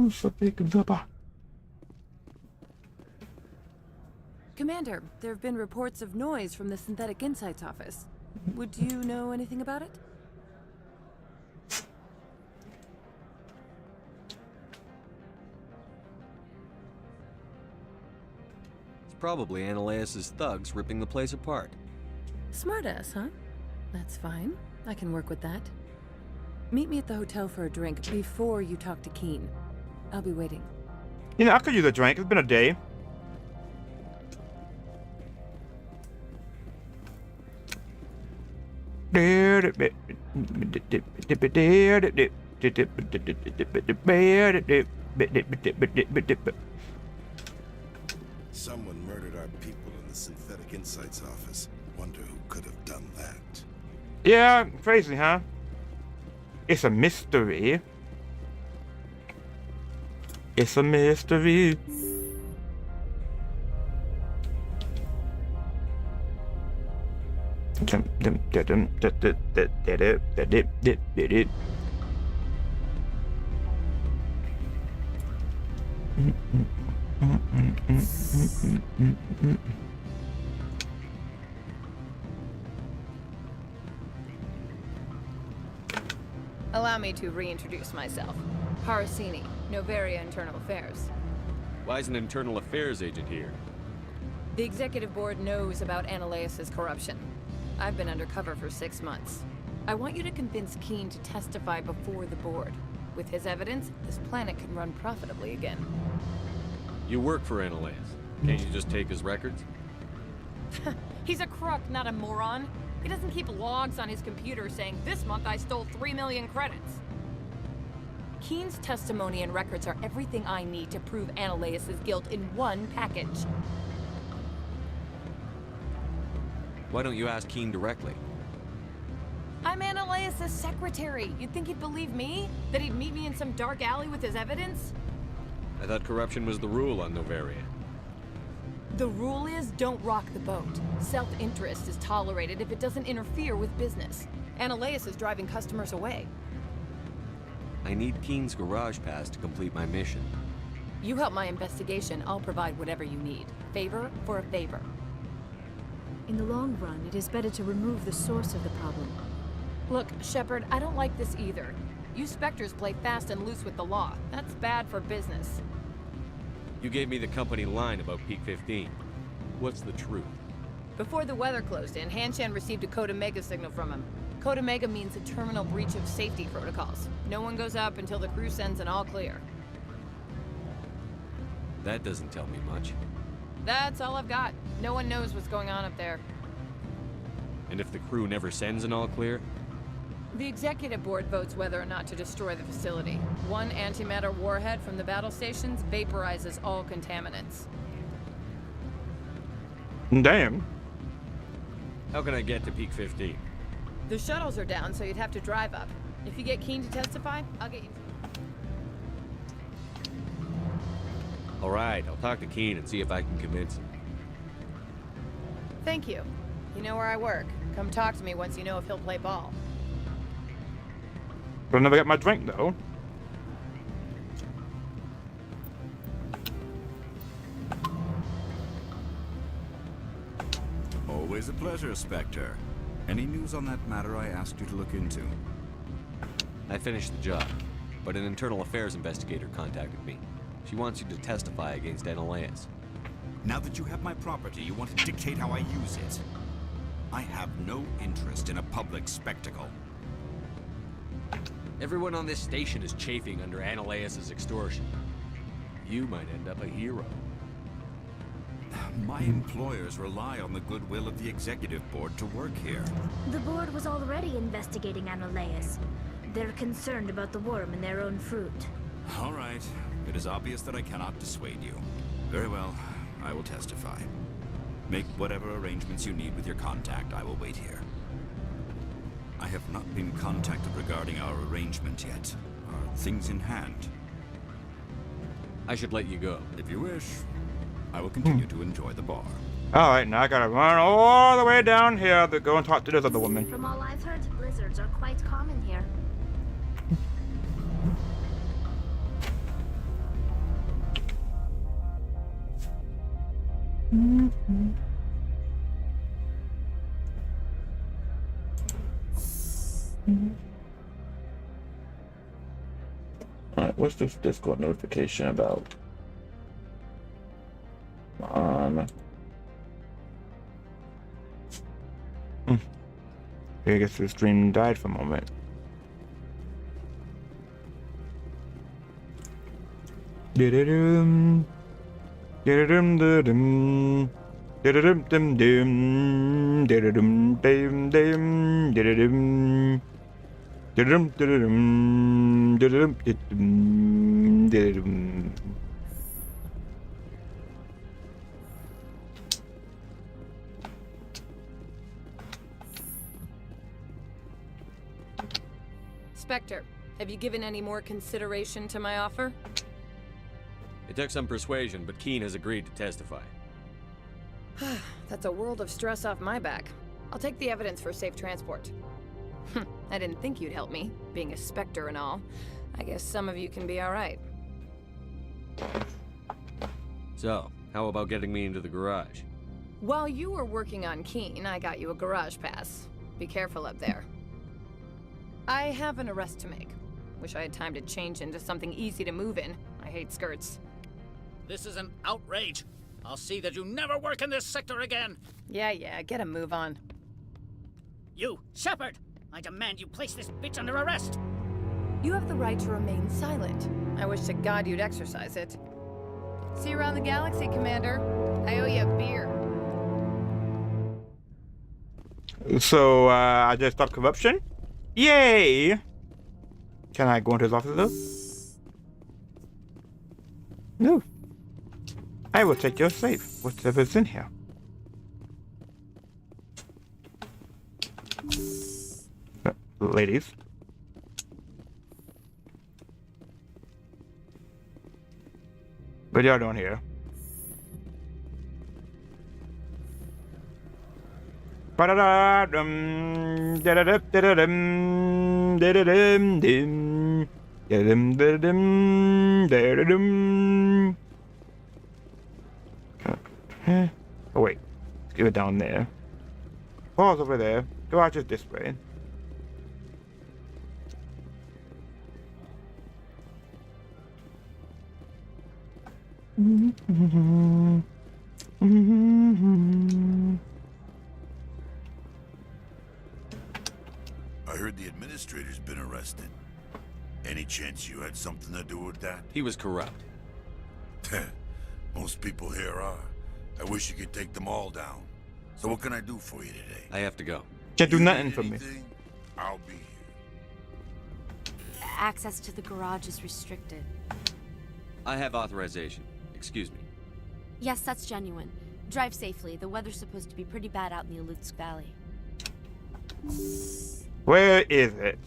So big rubber. Commander, there have been reports of noise from the Synthetic Insights office. Would you know anything about it? Probably Ananias' thugs ripping the place apart. Smartass, huh? That's fine. I can work with that. Meet me at the hotel for a drink before you talk to Keen. I'll be waiting. You know, I could use a drink. It's been a day. Someone murdered our people in the Synthetic Insights office. Wonder who could have done that. Yeah, crazy, huh? It's a mystery. It's a mystery. Allow me to reintroduce myself. Harasini, Novaria Internal Affairs. Why is an internal affairs agent here? The executive board knows about Ananias' corruption. I've been undercover for 6 months. I want you to convince Keen to testify before the board. With his evidence, this planet can run profitably again. You work for Ananias. Can't you just take his records? He's a crook, not a moron. He doesn't keep logs on his computer saying, this month I stole 3 million credits. Keen's testimony and records are everything I need to prove Ananias' guilt in one package. Why don't you ask Keen directly? I'm Ananias' secretary. You'd think he'd believe me? That he'd meet me in some dark alley with his evidence? I thought corruption was the rule on Novaria. The rule is, don't rock the boat. Self-interest is tolerated if it doesn't interfere with business. Ananias is driving customers away. I need Keen's garage pass to complete my mission. You help my investigation, I'll provide whatever you need. Favor for a favor. In the long run, it is better to remove the source of the problem. Look, Shepard, I don't like this either. You Spectres play fast and loose with the law. That's bad for business. You gave me the company line about Peak 15. What's the truth? Before the weather closed in, Hanshan received a Code Omega signal from him. Code Omega means a terminal breach of safety protocols. No one goes up until the crew sends an all clear. That doesn't tell me much. That's all I've got. No one knows what's going on up there. And if the crew never sends an all clear? The executive board votes whether or not to destroy the facility. One antimatter warhead from the battle stations vaporizes all contaminants. Damn. How can I get to Peak 15? The shuttles are down, so you'd have to drive up. If you get Keen to testify, I'll get you. All right, I'll talk to Keen and see if I can convince him. Thank you. You know where I work. Come talk to me once you know if he'll play ball. I'll never get my drink though. Always a pleasure, Spectre. Any news on that matter I asked you to look into? I finished the job. but an internal affairs investigator contacted me. She wants you to testify against Analeas. Now that you have my property, you want to dictate how I use it. I have no interest in a public spectacle. Everyone on this station is chafing under Analeas' extortion. You might end up a hero. My employers rely on the goodwill of the executive board to work here. The board was already investigating Analeas. They're concerned about the worm in their own fruit. All right. It is obvious that I cannot dissuade you. Very well. I will testify. Make whatever arrangements you need with your contact. I will wait here. I have not been contacted regarding our arrangement yet. Are things in hand? I should let you go. If you wish, I will continue to enjoy the bar. Alright, now I gotta run all the way down here to go and talk to this other woman. From all I've heard, blizzards are quite common here. Alright, what's this Discord notification about? I guess the stream died for a moment. Dum dum dum dum dum dum dum dum. Spectre, have you given any more consideration to my offer? It took some persuasion, but Keen has agreed to testify. That's a world of stress off my back. I'll take the evidence for safe transport. I didn't think you'd help me, being a Spectre and all. I guess some of you can be alright. So, how about getting me into the garage? While you were working on Keen, I got you a garage pass. Be careful up there. I have an arrest to make. Wish I had time to change into something easy to move in. I hate skirts. This is an outrage. I'll see that you never work in this sector again. Yeah, get a move on. You, Shepard! I demand you place this bitch under arrest! You have the right to remain silent. I wish to God you'd exercise it. See you around the galaxy, Commander. I owe you a beer. So, I just stopped corruption? Yay! Can I go into his office though? No. I will take your safe, whatever's in here. Ladies. What y'all doing here? Ba-da-da-dum, da-da-da-da-da-dum, da-da-dum-dum, da-dum-da-dum, da-da-dum. Oh wait, let's give it down there. Pause over there. Garage is this way. I heard the administrator's been arrested. Any chance you had something to do with that? He was corrupt. Most people here are. I wish you could take them all down. So what can I do for you today? I have to go. Can't do nothing for me. I'll be here. Access to the garage is restricted. I have authorization. Excuse me. Yes, that's genuine. Drive safely. The weather's supposed to be pretty bad out in the Alutsk Valley. Where is it?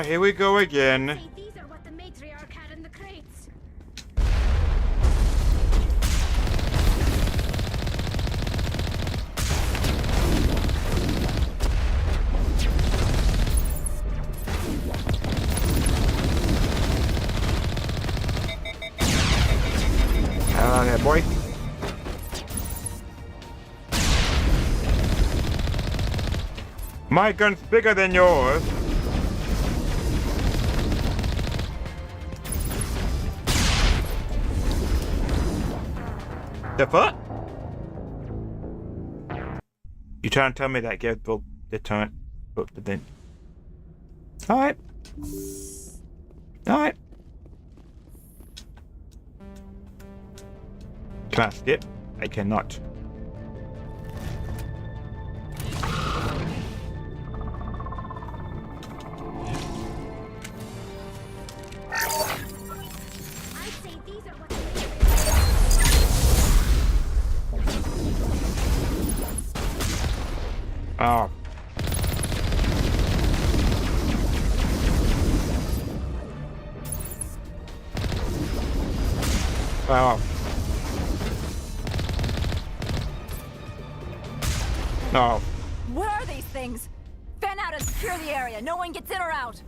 Here we go again. These are what the matriarch had in the crates. My gun's bigger than yours. The fuck? You trying to tell me that Geth broke the turret? Broke the thing. Alright. Alright. Can I skip? I cannot. Oh. Oh. No. What are these things? Fan out and secure the area. No one gets in or out.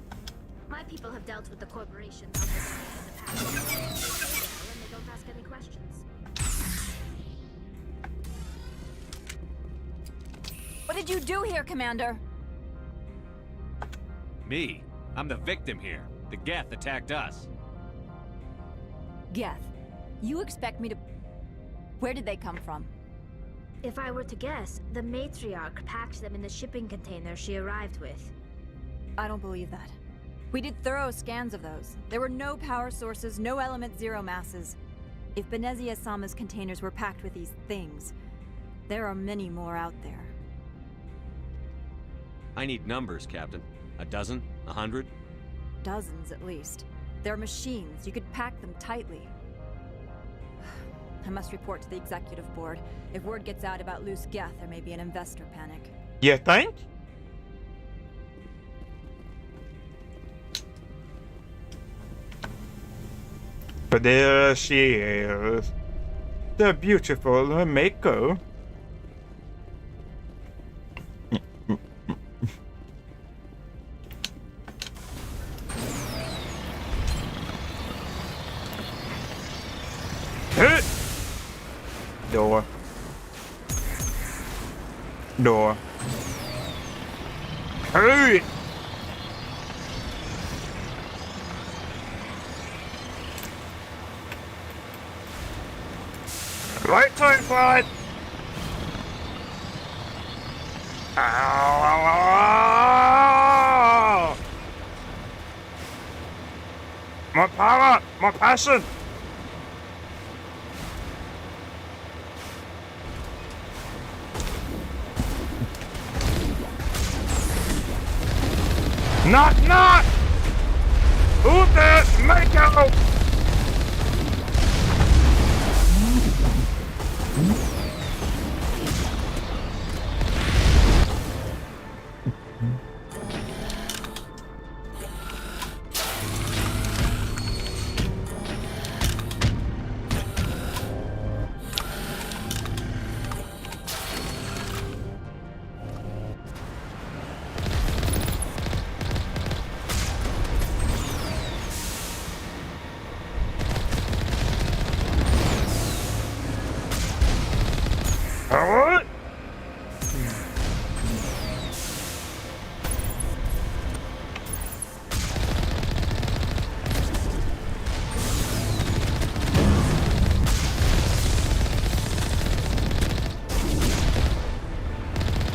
My people have dealt with the corporations on this area in the past. They stay there and they don't ask any questions. What did you do here, Commander? Me? I'm the victim here. The Geth attacked us. Geth, you expect me to... Where did they come from? If I were to guess, the matriarch packed them in the shipping container she arrived with. I don't believe that. We did thorough scans of those. There were no power sources, no element zero masses. If Benezia-sama's containers were packed with these things, there are many more out there. I need numbers, Captain. A dozen? 100? Dozens, at least. They're machines. You could pack them tightly. I must report to the executive board. If word gets out about loose Geth, there may be an investor panic. You think? But there she is. The beautiful Mako. Door. Door. Hurry! Right side side! Ow! My power! My passion! Knock, knock! Who's there? Make out! Alright.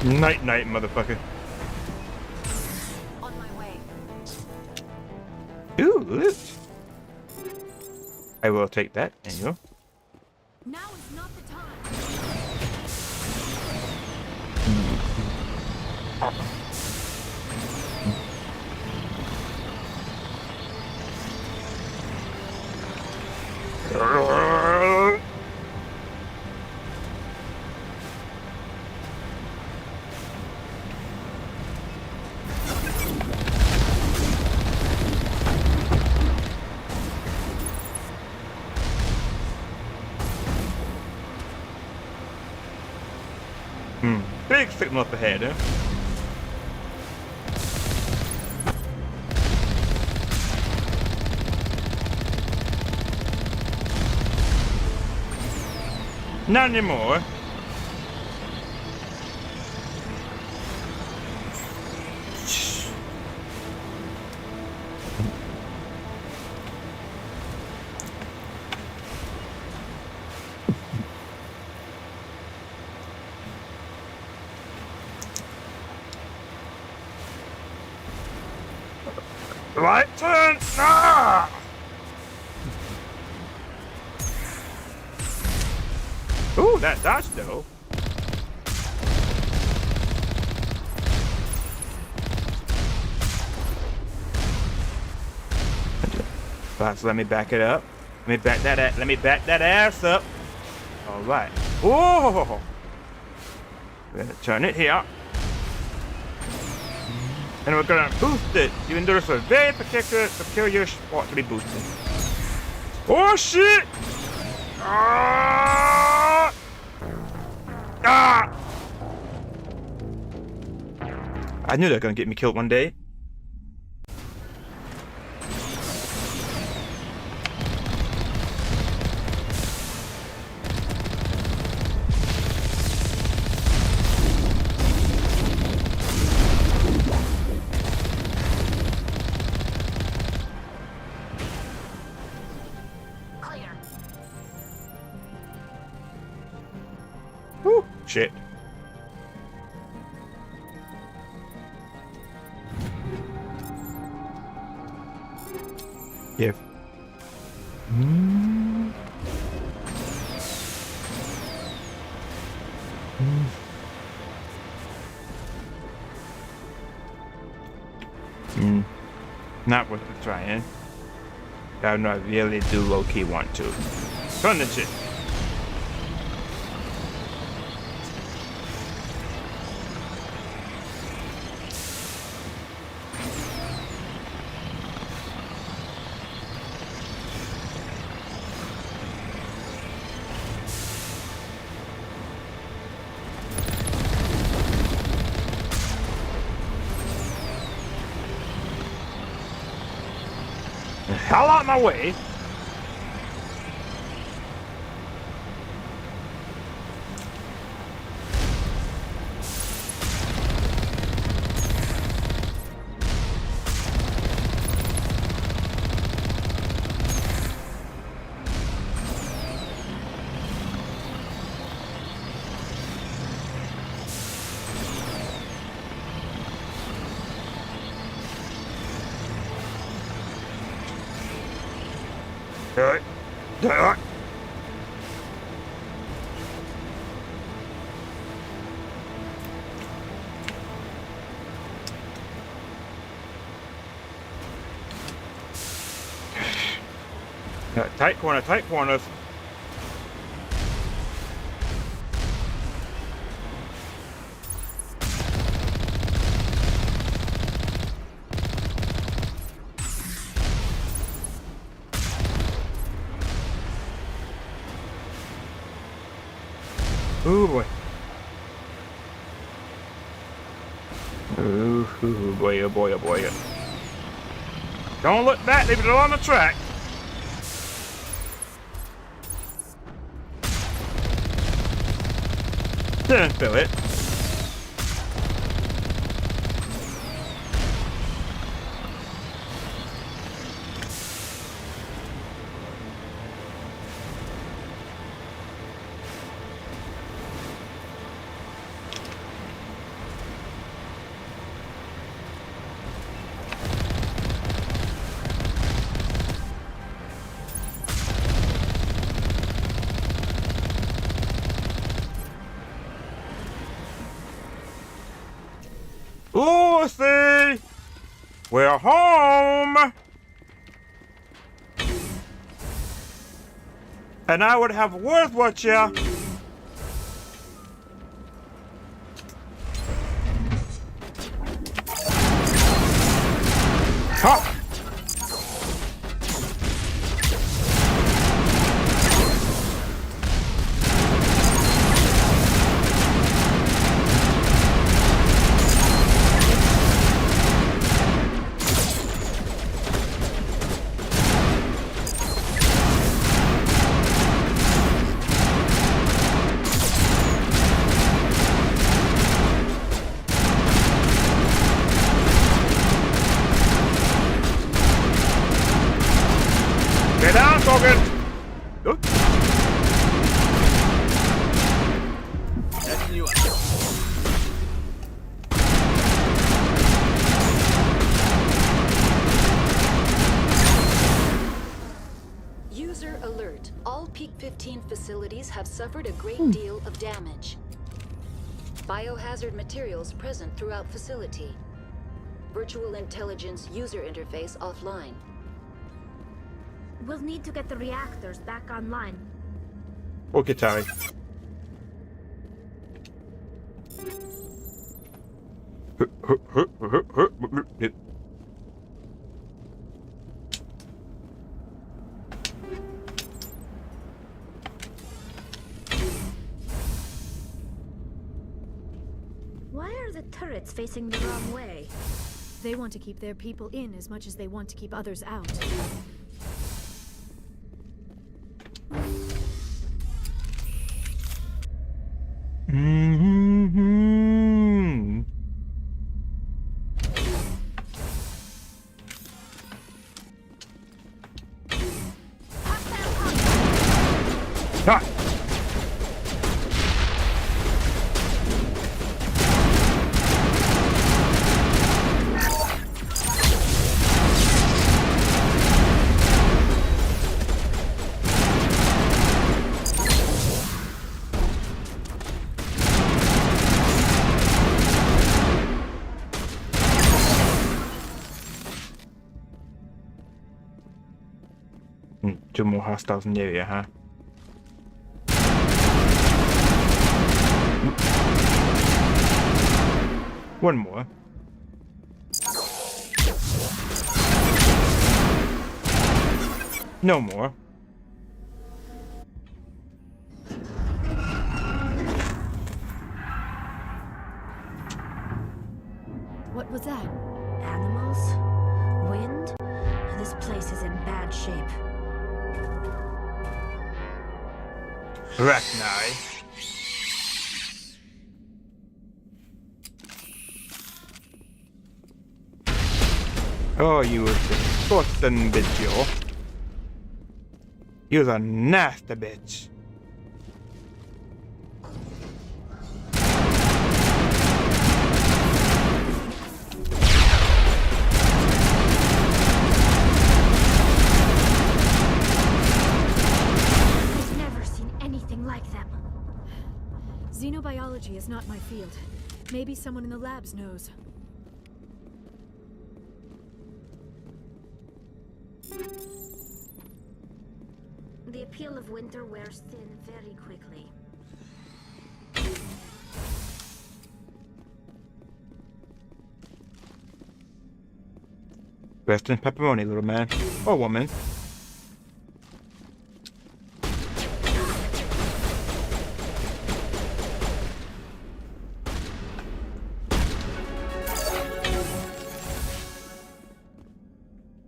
Night night, motherfucker. On my way. Ooh, loot. I will take that, Daniel. Now is not the time. Big signal up ahead, huh? Not anymore. Right turn! Ah! Ooh, that dodge though. Right, so let me back it up. Let me back that ass up. Alright. Whoa! We're gonna turn it here. And we're gonna boost it, even though it's a very peculiar spot to be boosted. Oh shit! Ah! Ah! I knew they were gonna get me killed one day. Whew, shit. If. Not worth the trying. I know I really do low-key want to. Turn the shit. Hell out of my way. Tight corner, tight corners. Ooh boy. Ooh boy, oh boy, oh boy. Don't look back, leave it all on the track. Didn't fill it. Lucy! We're home! And I would have words with you. Huh. suffered a great deal of damage. Biohazard materials present throughout facility. Virtual intelligence user interface offline. We'll need to get the reactors back online. Okay, Tally. Why are the turrets facing the wrong way? They want to keep their people in as much as they want to keep others out. Ah! Two more hostiles in the area, huh? One more. No more. What was that? Animals? Wind? This place is in bad shape. Arachni. Oh, you was disgusting bitch, yo. You was a nasty bitch. I've never seen anything like them. Xenobiology is not my field. Maybe someone in the labs knows. The appeal of winter wears thin very quickly. Rest in pepperoni, little man. Or woman.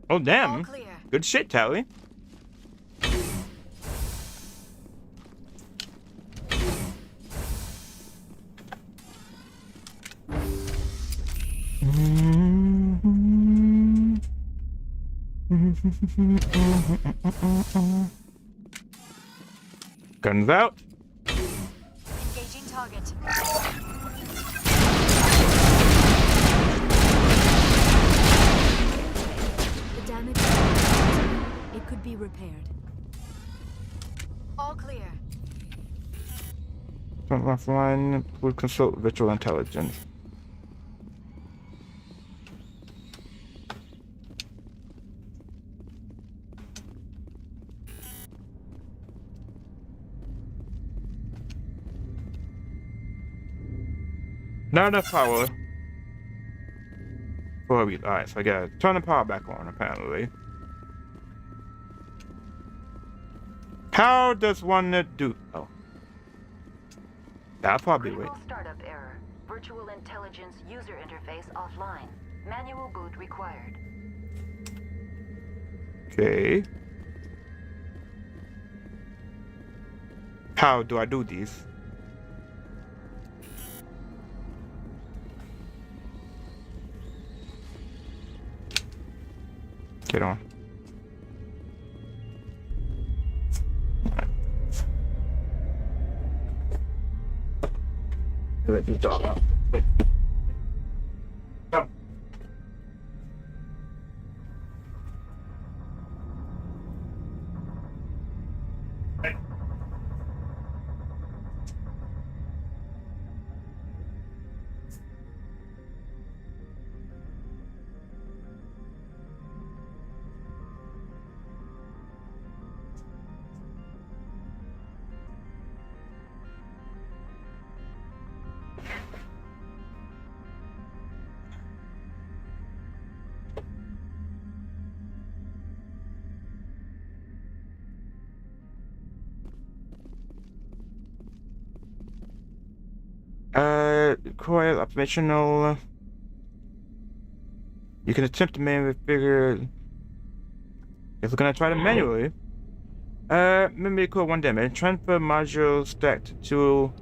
Oh, damn. Good shit, Tally. Guns out. Engaging target. The damage. It could be repaired. All clear. Front offline would consult virtual intelligence. Not enough power. Alright, so I gotta turn the power back on, apparently. How does one do? Oh. That'll probably wait. Startup error. Virtual intelligence user interface offline. Manual boot required. Okay. How do I do these? Get on. Let me dog out. Wait. Come. Hey. requires operational. You can attempt to manually figure. If we're gonna try to manually. Memory core 1 damage. Transfer module stacked to.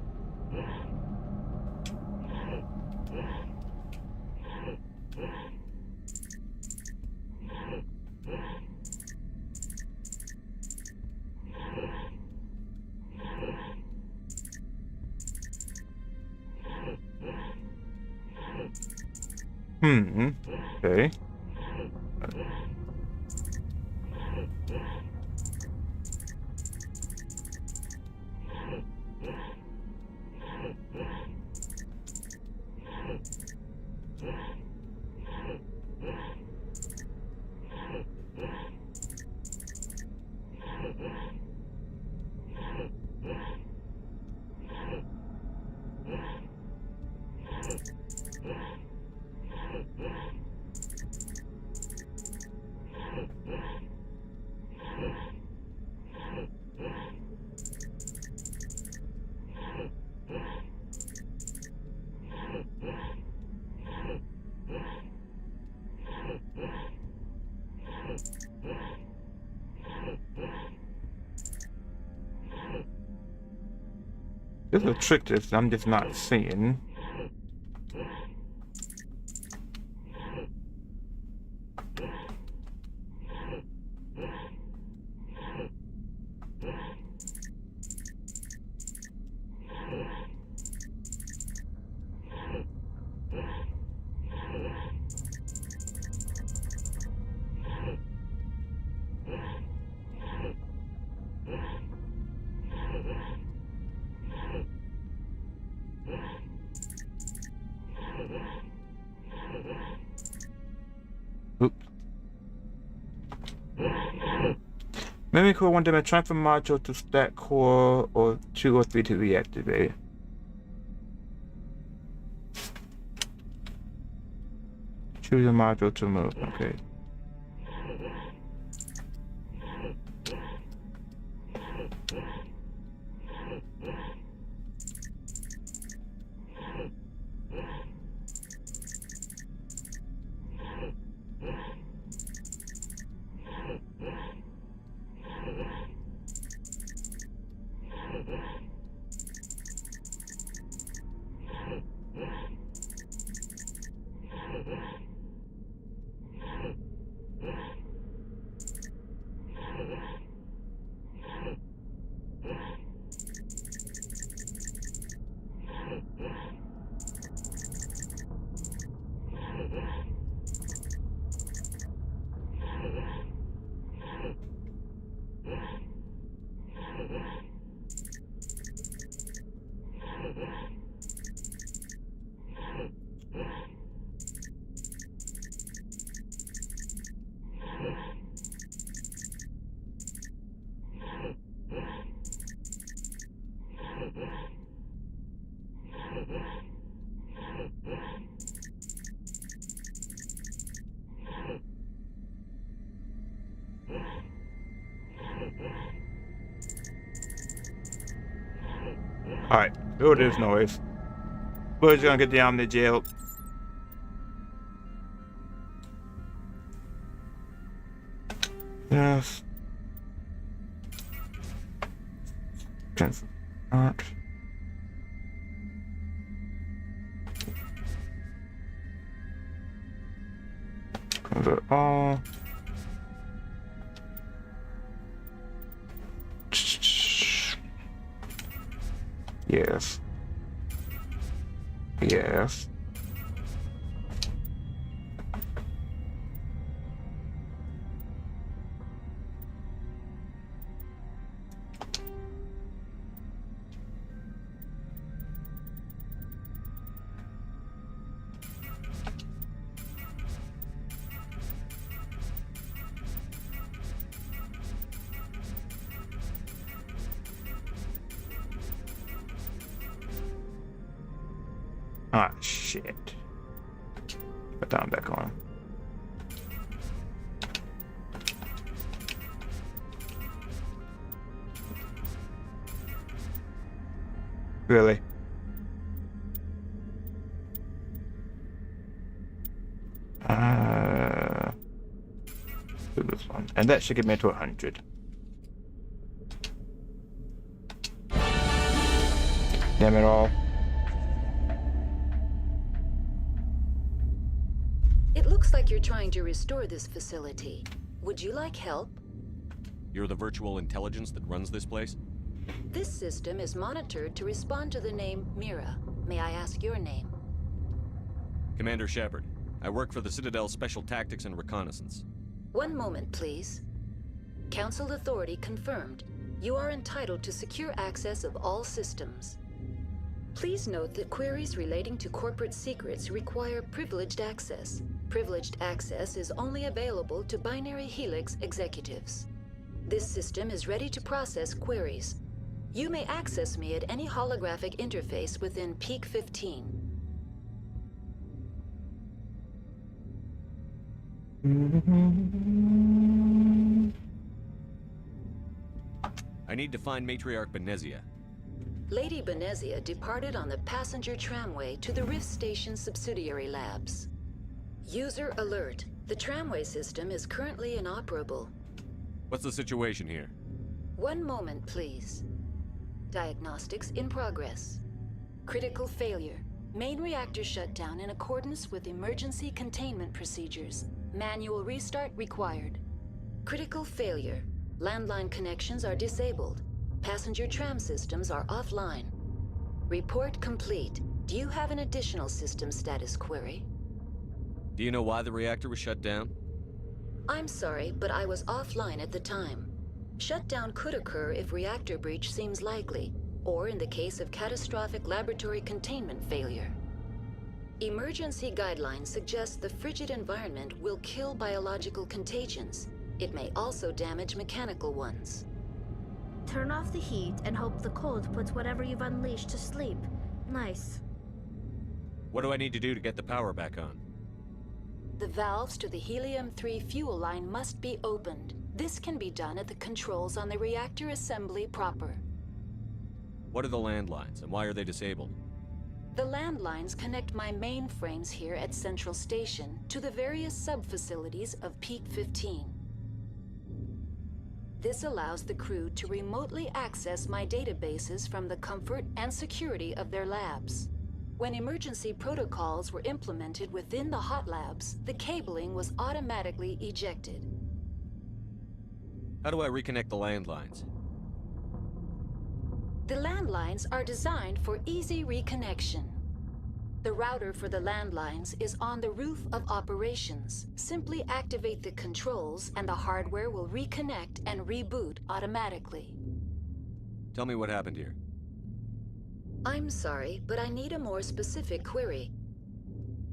Okay. There's a trick to this I'm just not seeing. Memory core 1 damage. Transfer module to stack core or 2 or 3 to reactivate. Choose a module to move. Okay. Alright, oh, there's noise. We're just gonna get down to jail. Yes. Not. Cover all. Yes. Yes. Ah, shit. Put that one back on. Really? Do this one, and that should get me to 100. Damn it all. It looks like you're trying to restore this facility. Would you like help? You're the virtual intelligence that runs this place? This system is monitored to respond to the name Mira. May I ask your name? Commander Shepard. I work for the Citadel's Special Tactics and Reconnaissance. One moment, please. Council authority confirmed. You are entitled to secure access of all systems. Please note that queries relating to corporate secrets require privileged access. Privileged access is only available to Binary Helix executives. This system is ready to process queries. You may access me at any holographic interface within Peak 15. I need to find Matriarch Benezia. Lady Benezia departed on the passenger tramway to the Rift Station subsidiary labs. User alert. The tramway system is currently inoperable. What's the situation here? One moment, please. Diagnostics in progress. Critical failure. Main reactor shut down in accordance with emergency containment procedures. Manual restart required. Critical failure. Landline connections are disabled. Passenger tram systems are offline. Report complete. Do you have an additional system status query? Do you know why the reactor was shut down? I'm sorry, but I was offline at the time. Shutdown could occur if reactor breach seems likely, or in the case of catastrophic laboratory containment failure. Emergency guidelines suggest the frigid environment will kill biological contagions. It may also damage mechanical ones. Turn off the heat and hope the cold puts whatever you've unleashed to sleep. Nice. What do I need to do to get the power back on? The valves to the helium-3 fuel line must be opened. This can be done at the controls on the reactor assembly proper. What are the landlines, and why are they disabled? The landlines connect my mainframes here at Central Station to the various sub-facilities of Peak 15. This allows the crew to remotely access my databases from the comfort and security of their labs. When emergency protocols were implemented within the hot labs, the cabling was automatically ejected. How do I reconnect the landlines? The landlines are designed for easy reconnection. The router for the landlines is on the roof of operations. Simply activate the controls and the hardware will reconnect and reboot automatically. Tell me what happened here. I'm sorry, but I need a more specific query.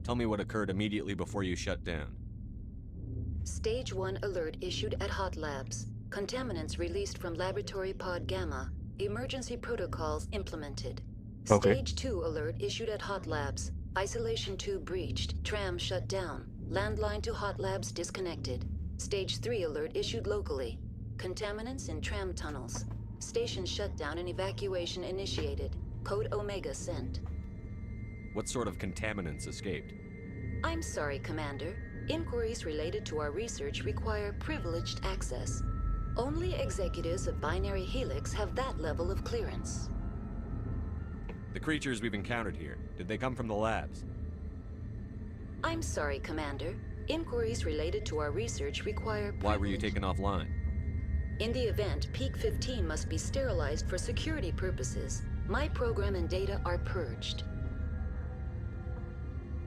Tell me what occurred immediately before you shut down. Stage 1 alert issued at Hot Labs. Contaminants released from Laboratory Pod Gamma. Emergency protocols implemented. Okay. Stage 2 alert issued at Hot Labs. Isolation tube breached. Tram shut down. Landline to Hot Labs disconnected. Stage 3 alert issued locally. Contaminants in tram tunnels. Station shutdown and evacuation initiated. Code Omega sent. What sort of contaminants escaped? I'm sorry, Commander. Inquiries related to our research require privileged access. Only executives of Binary Helix have that level of clearance. The creatures we've encountered here, did they come from the labs? I'm sorry, Commander. Inquiries related to our research require privileged... Why were you taken offline? In the event, Peak 15 must be sterilized for security purposes. My program and data are purged.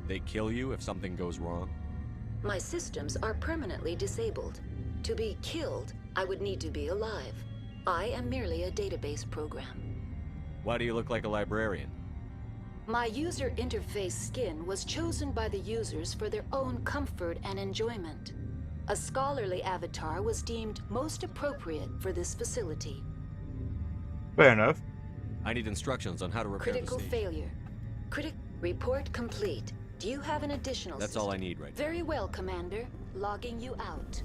They kill you if something goes wrong? My systems are permanently disabled. To be killed, I would need to be alive. I am merely a database program. Why do you look like a librarian? My user interface skin was chosen by the users for their own comfort and enjoyment. A scholarly avatar was deemed most appropriate for this facility. Fair enough. I need instructions on how to repair Critical the station. failure. Report complete. Do you have an additional That's system? all I need right now. Very well, Commander. Logging you out.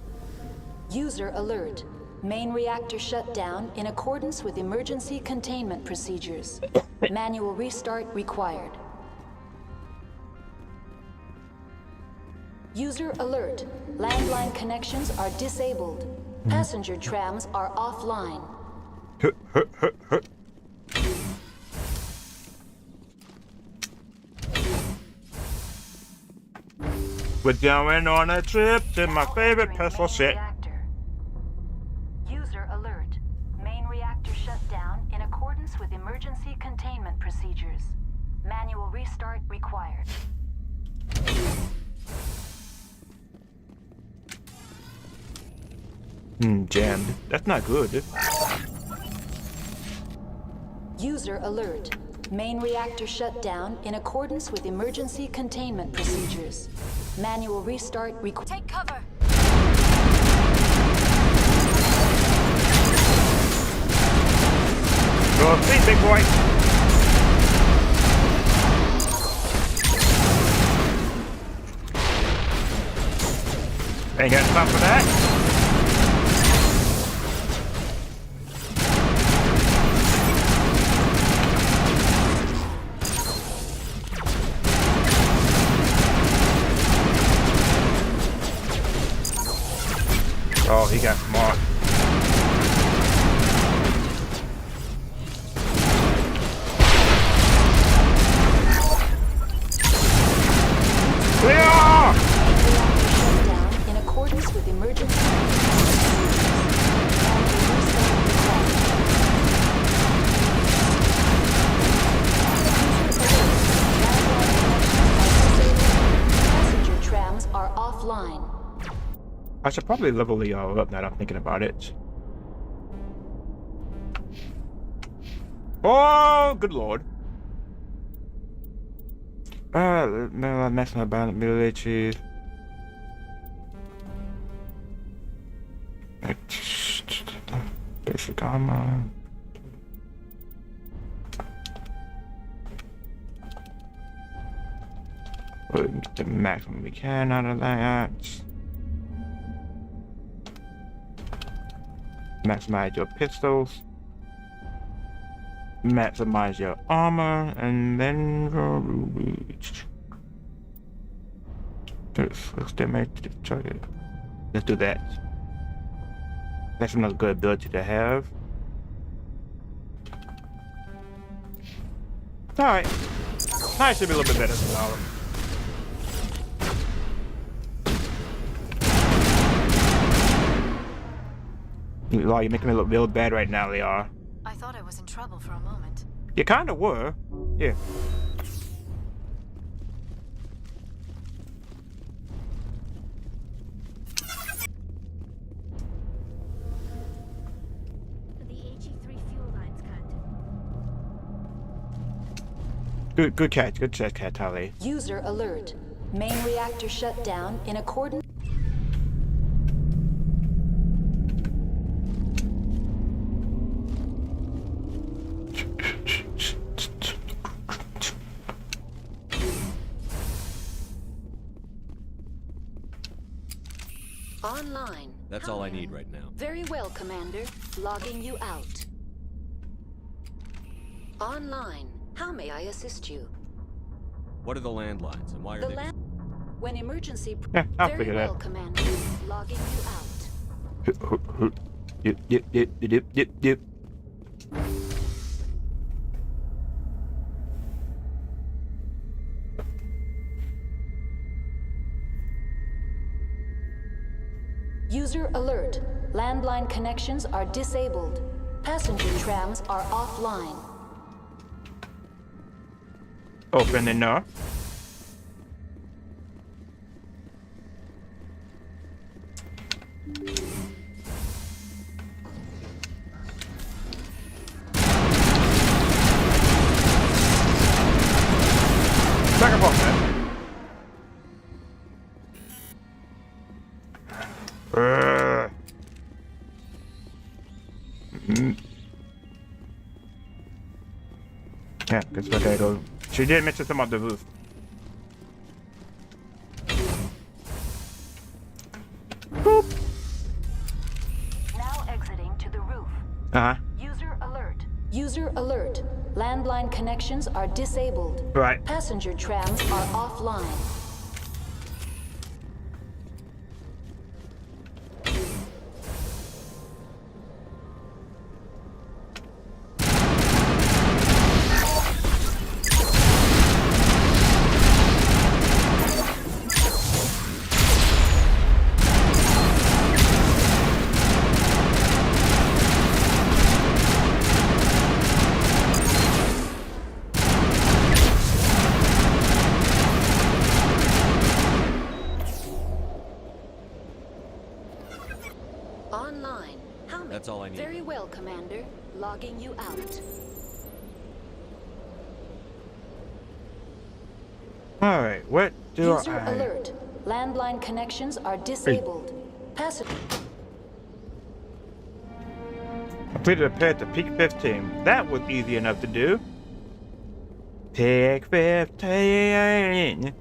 User alert. Main reactor shut down in accordance with emergency containment procedures. Manual restart required. User alert. Landline connections are disabled. Passenger trams are offline. We're going on a trip to my favorite pistol shit. User alert. Main reactor shut down in accordance with emergency containment procedures. Manual restart required. Jammed. That's not good. User alert. Main reactor shut down in accordance with emergency containment procedures. Manual restart required. Take cover. Go sleep, big boy. Ain't got time for that. Oh, he got smart. Clear! In accordance with emergency. Passenger trams are offline. I should probably level y'all up now that I'm thinking about it. Oh, good lord. Messing about the middle edges. Basic armor. We'll get the maximum we can out of that. Maximize your pistols. Maximize your armor, and then reach. Let's damage to the target. Let's do that. That's another good ability to have. Alright. I should be a little bit better than Lala. You're making me look real bad right now, Liara. I thought I was in trouble for a moment. You kinda were. Yeah. The HE3 fuel line's cut. Good catch. Good catch, Tali. User alert. Main reactor shut down in accordance. Online. That's all I need right now. Very well, Commander. Logging you out. Online. How may I assist you? What are the landlines and why are they? When emergency. Yeah, I'll Very figure well, that. Commander. Logging you out. Yep. User alert. Landline connections are disabled. Passenger trams are offline. Open enough. Back up off, man. Yeah, because potato. She did mention something about the roof. Boop. Now exiting to the roof. Uh-huh. User alert. User alert. Landline connections are disabled. Right. Passenger trams are offline. That's all I need. Very well, Commander. Logging you out. Alright, what do User I... alert. Landline connections are disabled. Passenger. Completed a path to Peak 15. That was easy enough to do. Peak 15.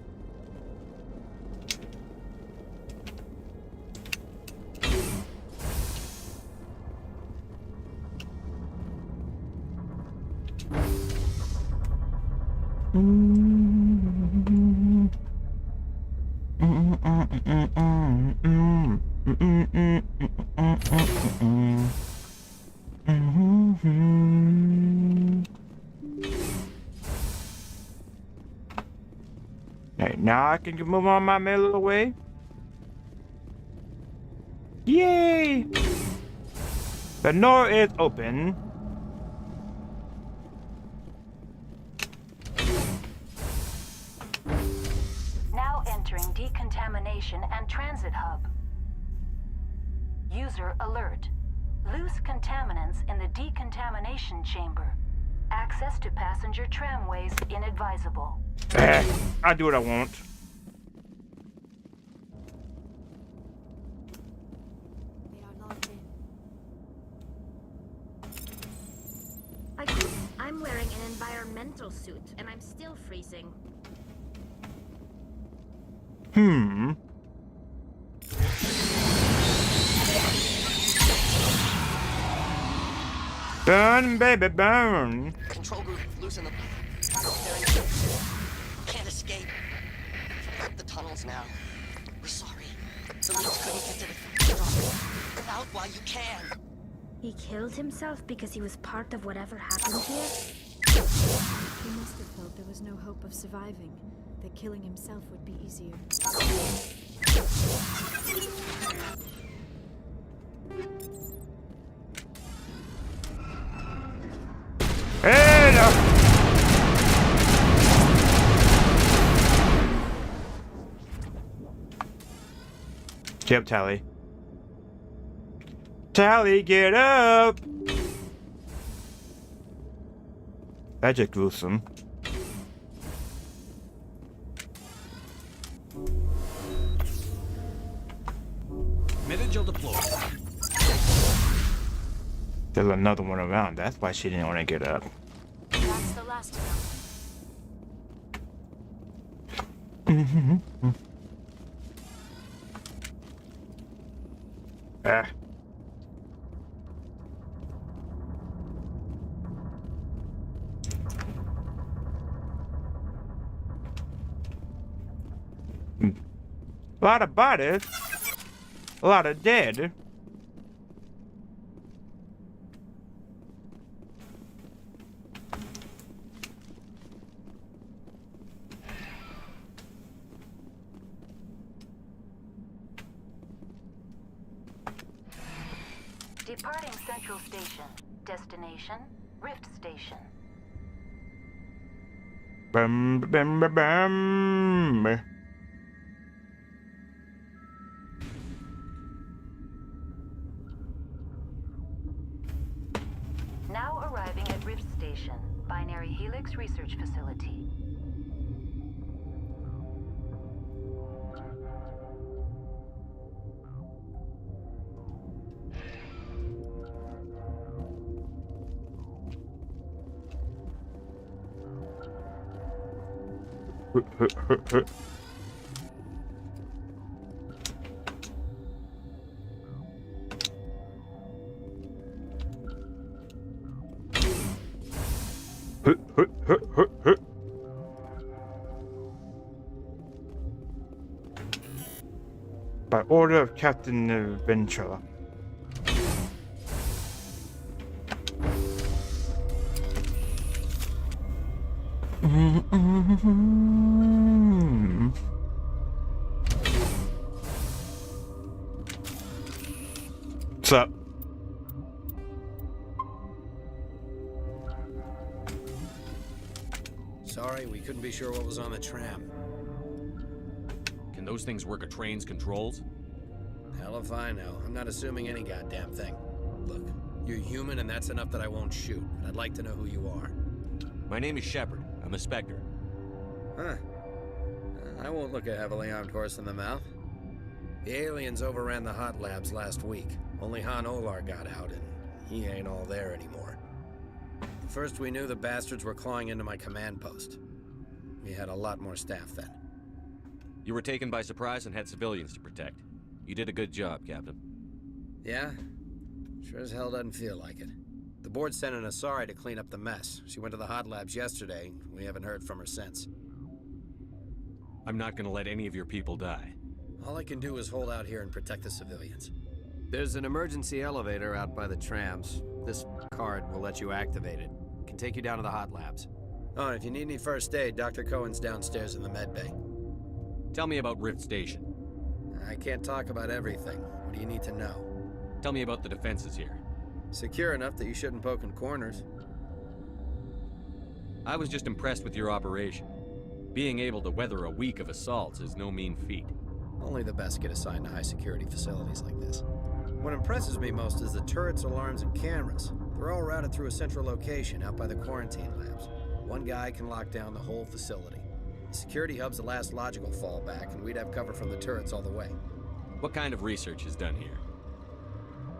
Right, now I can move on my little way. Yay! The door is open. Now entering decontamination and transit hub. User alert. Loose contaminants in the decontamination chamber. Access to passenger tramways inadvisable. I do what I want. They are logged in. I'm wearing an environmental suit, and I'm still freezing. Burn, baby, burn. Control group, loosen them. Can't escape. The tunnels now. We're sorry. The leaks couldn't get to the drop. Out while you can. He killed himself because he was part of whatever happened here? He must have felt there was no hope of surviving, that killing himself would be easier. Hey, no. Get up, Tally. Tally, get up! That's just gruesome. Mitigal deployed. There's another one around. That's why she didn't want to get up. That's the last of Mm-hmm. Ah. A lot of bodies. A lot of dead. Departing Central Station. Destination, Rift Station. Bum, bum, bum, bum. Now arriving at Rift Station, Binary Helix Research Facility. By order of Captain Ventura. What's up? Sorry, we couldn't be sure what was on the tram. Can those things work a train's controls? Hell if I know. I'm not assuming any goddamn thing. Look, you're human and that's enough that I won't shoot. But I'd like to know who you are. My name is Shepard. I'm a Spectre. Huh. I won't look a heavily armed horse in the mouth. The aliens overran the hot labs last week. Only Han Olar got out, and he ain't all there anymore. First we knew the bastards were clawing into my command post. We had a lot more staff then. You were taken by surprise and had civilians to protect. You did a good job, Captain. Yeah? Sure as hell doesn't feel like it. The board sent an Asari to clean up the mess. She went to the hot labs yesterday. We haven't heard from her since. I'm not gonna let any of your people die. All I can do is hold out here and protect the civilians. There's an emergency elevator out by the trams. This card will let you activate it. Can take you down to the hot labs. Oh, and if you need any first aid, Dr. Cohen's downstairs in the med bay. Tell me about Rift Station. I can't talk about everything. What do you need to know? Tell me about the defenses here. Secure enough that you shouldn't poke in corners. I was just impressed with your operation. Being able to weather a week of assaults is no mean feat. Only the best get assigned to high-security facilities like this. What impresses me most is the turrets, alarms, and cameras. They're all routed through a central location out by the quarantine labs. One guy can lock down the whole facility. The security hub's the last logical fallback, and we'd have cover from the turrets all the way. What kind of research is done here?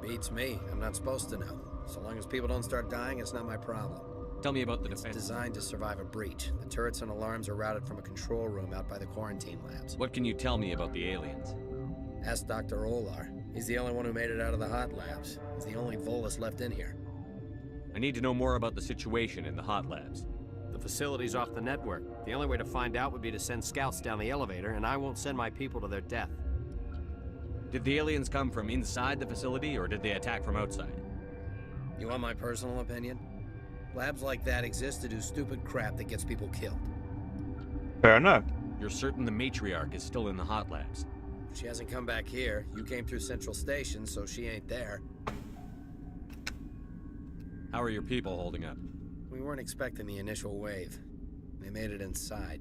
Beats me. I'm not supposed to know. So long as people don't start dying, it's not my problem. Tell me about the defense. It's designed to survive a breach. The turrets and alarms are routed from a control room out by the quarantine labs. What can you tell me about the aliens? Ask Dr. Olar. He's the only one who made it out of the hot labs. He's the only Volus left in here. I need to know more about the situation in the hot labs. The facility's off the network. The only way to find out would be to send scouts down the elevator, and I won't send my people to their death. Did the aliens come from inside the facility, or did they attack from outside? You want my personal opinion? Labs like that exist to do stupid crap that gets people killed. Fair enough. You're certain the matriarch is still in the hot labs? She hasn't come back here. You came through Central Station, so she ain't there. How are your people holding up? We weren't expecting the initial wave. They made it inside.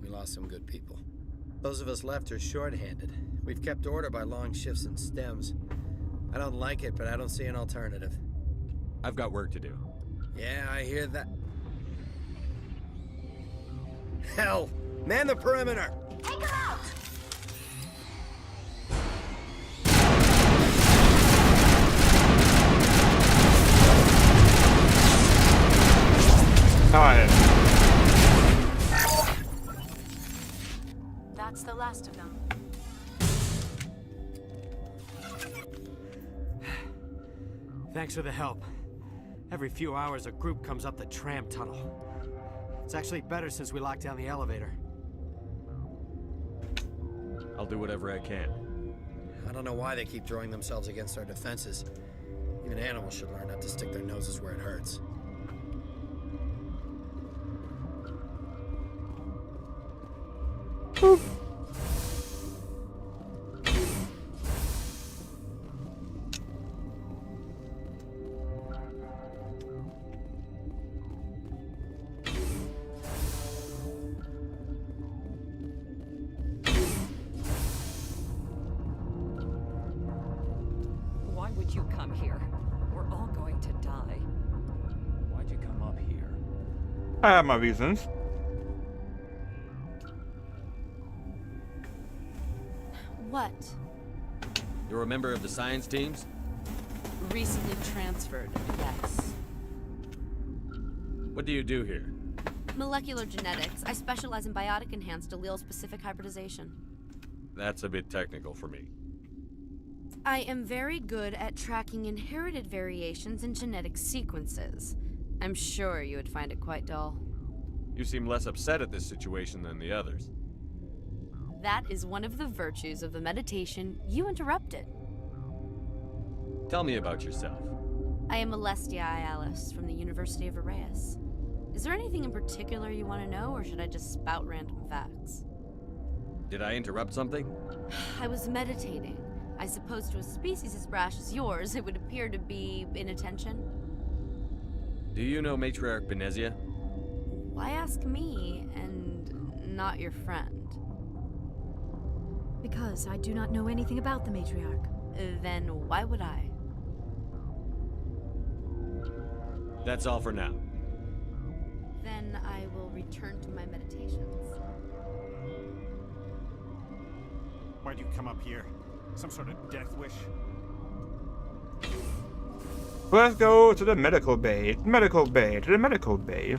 We lost some good people. Those of us left are short-handed. We've kept order by long shifts and stems. I don't like it, but I don't see an alternative. I've got work to do. Yeah, I hear that. Hell! Man the perimeter! Take her out! Alright. That's the last of them. Thanks for the help. Every few hours, a group comes up the tram tunnel. It's actually better since we locked down the elevator. I'll do whatever I can. I don't know why they keep throwing themselves against our defenses. Even animals should learn not to stick their noses where it hurts. Why would you come here? We're all going to die. Why'd you come up here? I have my reasons. What? You're a member of the science teams? Recently transferred, yes. What do you do here? Molecular genetics. I specialize in biotic-enhanced allele-specific hybridization. That's a bit technical for me. I am very good at tracking inherited variations in genetic sequences. I'm sure you would find it quite dull. You seem less upset at this situation than the others. That is one of the virtues of the meditation you interrupted. Tell me about yourself. I am Alestia Alice from the University of Arraeus. Is there anything in particular you want to know, or should I just spout random facts? Did I interrupt something? I was meditating. I suppose to a species as brash as yours, it would appear to be inattention. Do you know Matriarch Benezia? Why ask me, and not your friend? Because I do not know anything about the matriarch. Then why would I? That's all for now. Then I will return to my meditations. Why'd you come up here? Some sort of death wish? Let's go to the medical bay. Medical bay. To the medical bay.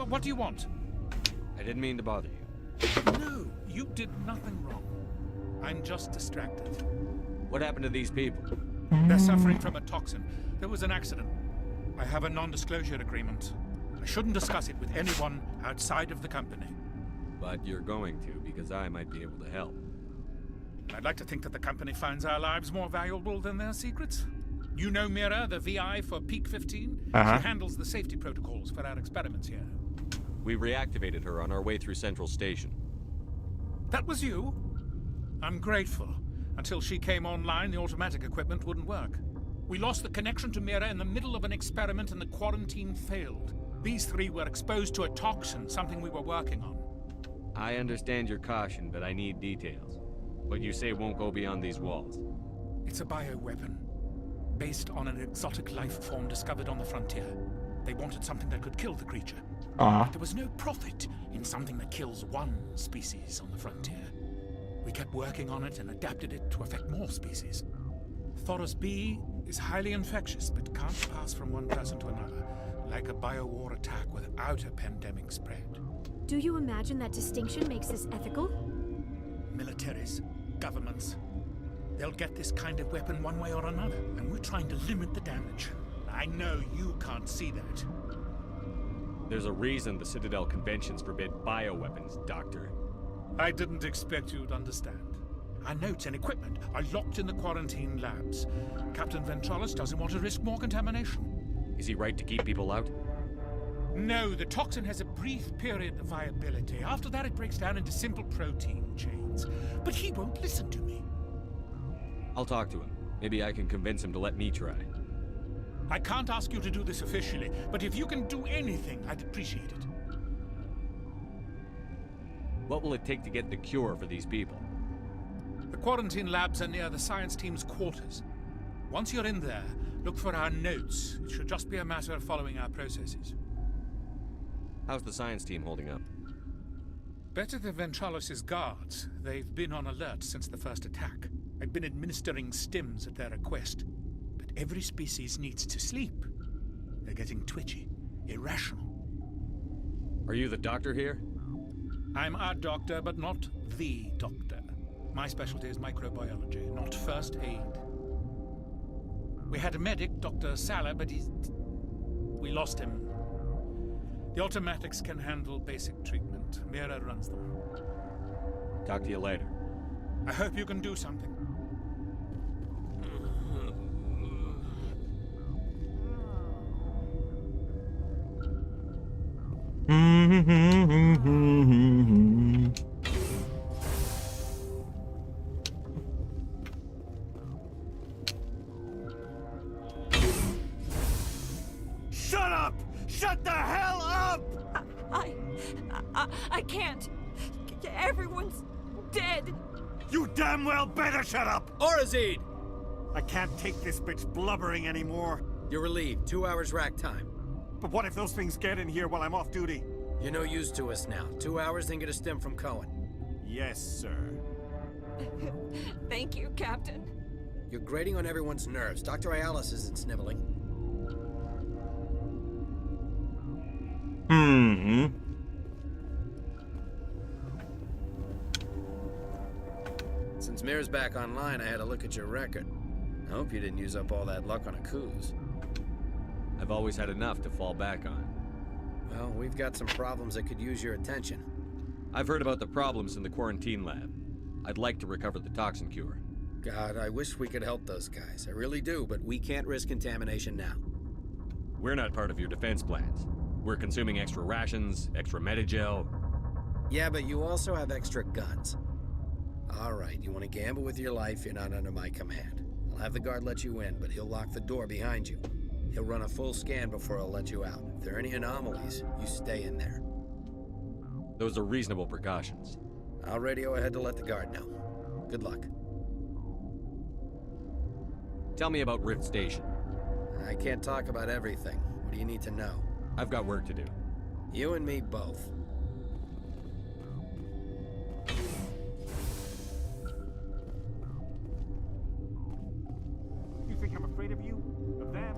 What do you want? I didn't mean to bother you. No, you did nothing wrong. I'm just distracted. What happened to these people? They're suffering from a toxin. There was an accident. I have a non-disclosure agreement. I shouldn't discuss it with anyone outside of the company. But you're going to, because I might be able to help. I'd like to think that the company finds our lives more valuable than their secrets. You know Mira, the VI for Peak 15? She handles the safety protocols for our experiments here. We reactivated her on our way through Central Station. That was you? I'm grateful. Until she came online, the automatic equipment wouldn't work. We lost the connection to Mira in the middle of an experiment and the quarantine failed. These three were exposed to a toxin, something we were working on. I understand your caution, but I need details. What you say won't go beyond these walls. It's a bioweapon, based on an exotic life form discovered on the frontier. They wanted something that could kill the creature. But there was no profit in something that kills one species on the frontier. We kept working on it and adapted it to affect more species. Thoros B is highly infectious, but can't pass from one person to another, like a biowar attack without a pandemic spread. Do you imagine that distinction makes this ethical? Militaries, governments, they'll get this kind of weapon one way or another, and we're trying to limit the damage. I know you can't see that. There's a reason the Citadel conventions forbid bioweapons, Doctor. I didn't expect you'd understand. Our notes and equipment are locked in the quarantine labs. Captain Ventralis doesn't want to risk more contamination. Is he right to keep people out? No, the toxin has a brief period of viability. After that, it breaks down into simple protein chains. But he won't listen to me. I'll talk to him. Maybe I can convince him to let me try. I can't ask you to do this officially, but if you can do anything, I'd appreciate it. What will it take to get the cure for these people? The quarantine labs are near the science team's quarters. Once you're in there, look for our notes. It should just be a matter of following our processes. How's the science team holding up? Better than Ventralis' guards. They've been on alert since the first attack. I've been administering stims at their request. But every species needs to sleep. They're getting twitchy, irrational. Are you the doctor here? I'm a doctor, but not the doctor. My specialty is microbiology, not first aid. We had a medic, Dr. Sala, but we lost him. The automatics can handle basic treatment. Mira runs them. Talk to you later. I hope you can do something. Shut up! Shut the hell up! I can't. Everyone's dead. You damn well better shut up! Orazid! I can't take this bitch blubbering anymore. You're relieved. 2 hours rack time. But what if those things get in here while I'm off duty? You're no use to us now. 2 hours, then get a stim from Cohen. Yes, sir. Thank you, Captain. You're grating on everyone's nerves. Dr. Ayalis isn't sniveling. Since Mira's back online, I had a look at your record. I hope you didn't use up all that luck on a cruise. I've always had enough to fall back on. Well, we've got some problems that could use your attention. I've heard about the problems in the quarantine lab. I'd like to recover the toxin cure. God, I wish we could help those guys. I really do, but we can't risk contamination now. We're not part of your defense plans. We're consuming extra rations, extra Medigel. Yeah, but you also have extra guns. All right, you want to gamble with your life, you're not under my command. I'll have the guard let you in, but he'll lock the door behind you. He'll run a full scan before he'll let you out. If there are any anomalies, you stay in there. Those are reasonable precautions. I'll radio ahead to let the guard know. Good luck. Tell me about Rift Station. I can't talk about everything. What do you need to know? I've got work to do. You and me both. You think I'm afraid of you? Of them?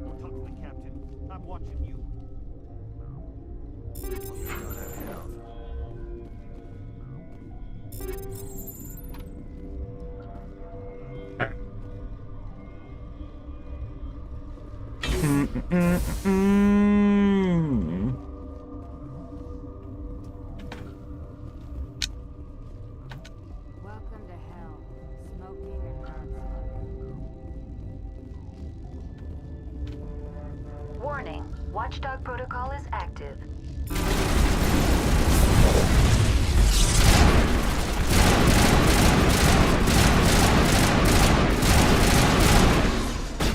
Go talk to the captain. I'm watching you. Welcome to hell. Smoking and non-smoking. Warning. Watchdog protocol is active.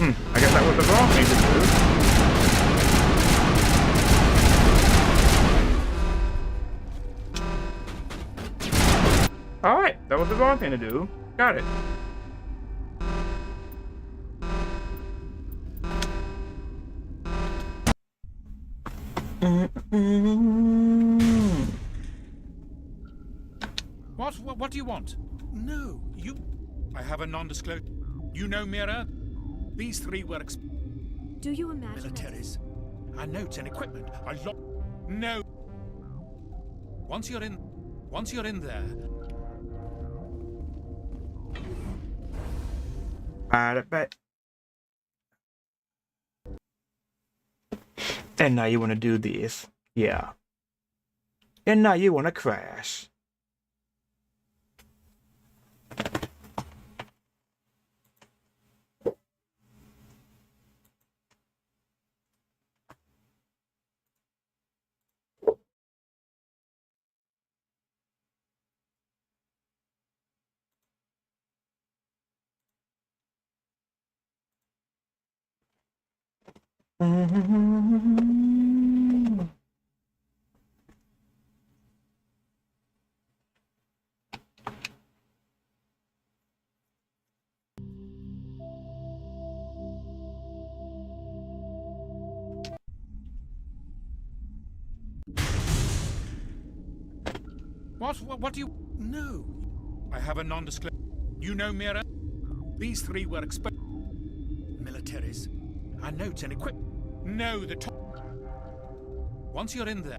I guess that was the wrong thing to do. Alright, that was the wrong thing to do. Got it. What do you want? No, you... I have a non-disclosure. You know Mira? These three were Do you imagine militaries. Our notes and equipment are No. Once you're in there... I bet. And now you want to do this. Yeah. And now you want to crash. What do you... No. I have a non-disclosure. You know Mira? These three were militaries. Our notes and equipment. No, the top... Once you're in there...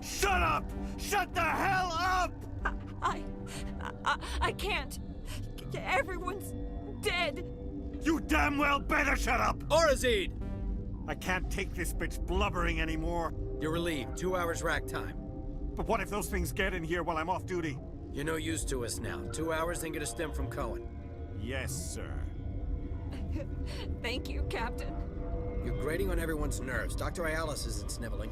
Shut up! Shut the hell up! I can't. Everyone's dead. You damn well better shut up! Orazid! I can't take this bitch blubbering anymore. You're relieved. 2 hours rack time. But what if those things get in here while I'm off duty? You're no use to us now. 2 hours, then get a stem from Cohen. Yes, sir. Thank you, Captain. You're grating on everyone's nerves. Dr. Ayalis isn't sniveling.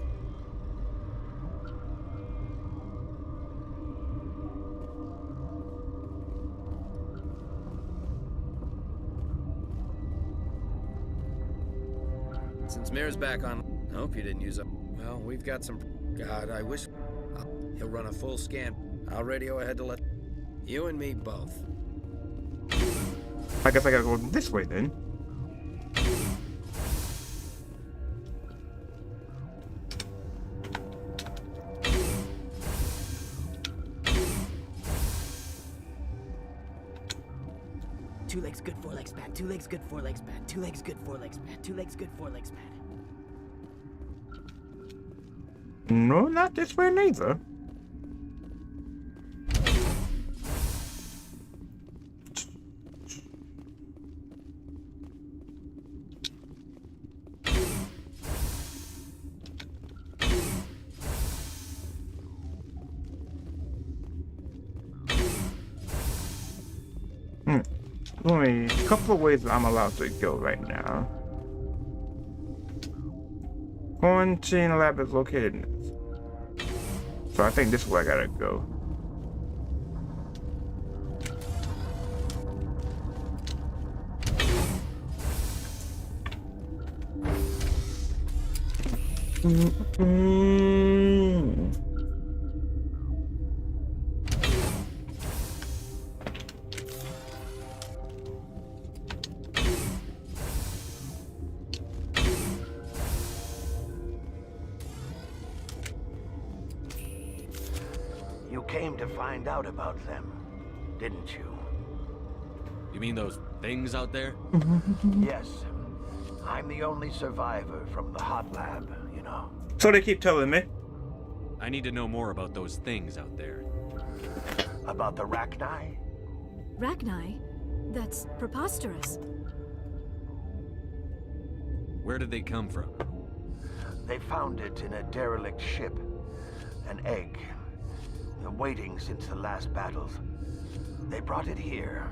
Since Mir's back on, I hope you didn't use up. Well, we've got some... God, I wish... He'll run a full scan. I'll radio ahead to let... You and me both. I guess I gotta go this way then. Two legs good, 4 legs bad. 2 legs good, 4 legs bad. 2 legs good, 4 legs bad. 2 legs good, 4 legs bad. No, not this way neither. Only a couple of ways I'm allowed to go right now. Quarantine lab is located in this. So I think this is where I gotta go. You came to find out about them, didn't you? You mean those things out there? Yes. I'm the only survivor from the hot lab, you know. So they keep telling me. I need to know more about those things out there. About the Rachni? Rachni? That's preposterous. Where did they come from? They found it in a derelict ship. An egg. Waiting since the last battles. They brought it here.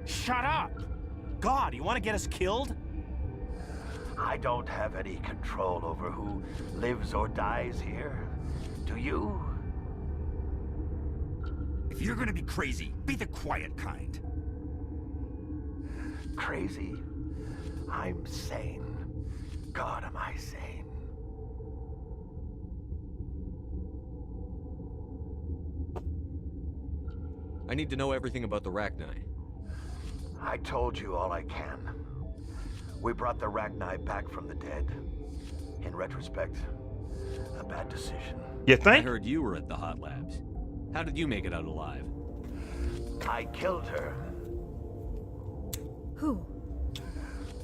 Shut up! God, you want to get us killed? I don't have any control over who lives or dies here. Do you? If you're gonna be crazy, be the quiet kind. Crazy? I'm sane. God, am I sane. I need to know everything about the Rachni. I told you all I can. We brought the Rachni back from the dead. In retrospect, a bad decision. You think? I heard you were at the hot labs. How did you make it out alive? I killed her. Who?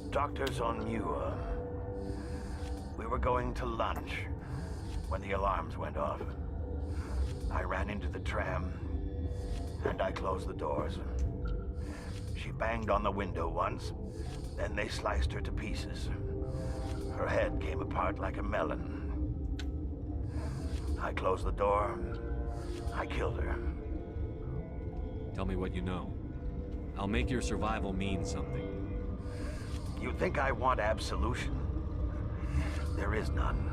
Doctors on Muir. We were going to lunch when the alarms went off. I ran into the tram, and I closed the doors. She banged on the window once, then they sliced her to pieces. Her head came apart like a melon. I closed the door. I killed her. Tell me what you know. I'll make your survival mean something. You think I want absolution? There is none.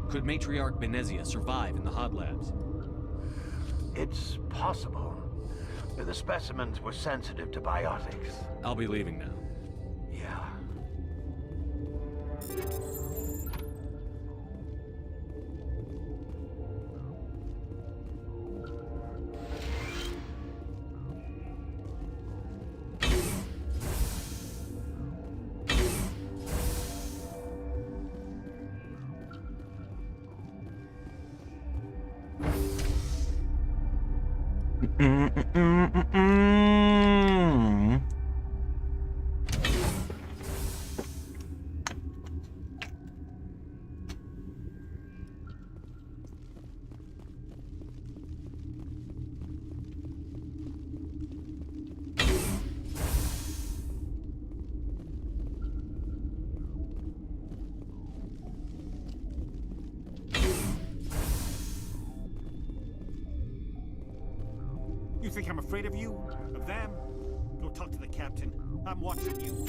Could Matriarch Benezia survive in the hot labs? It's possible. The specimens were sensitive to biotics. I'll be leaving now. Yeah. You think I'm afraid of you? Of them? Go talk to the captain. I'm watching you.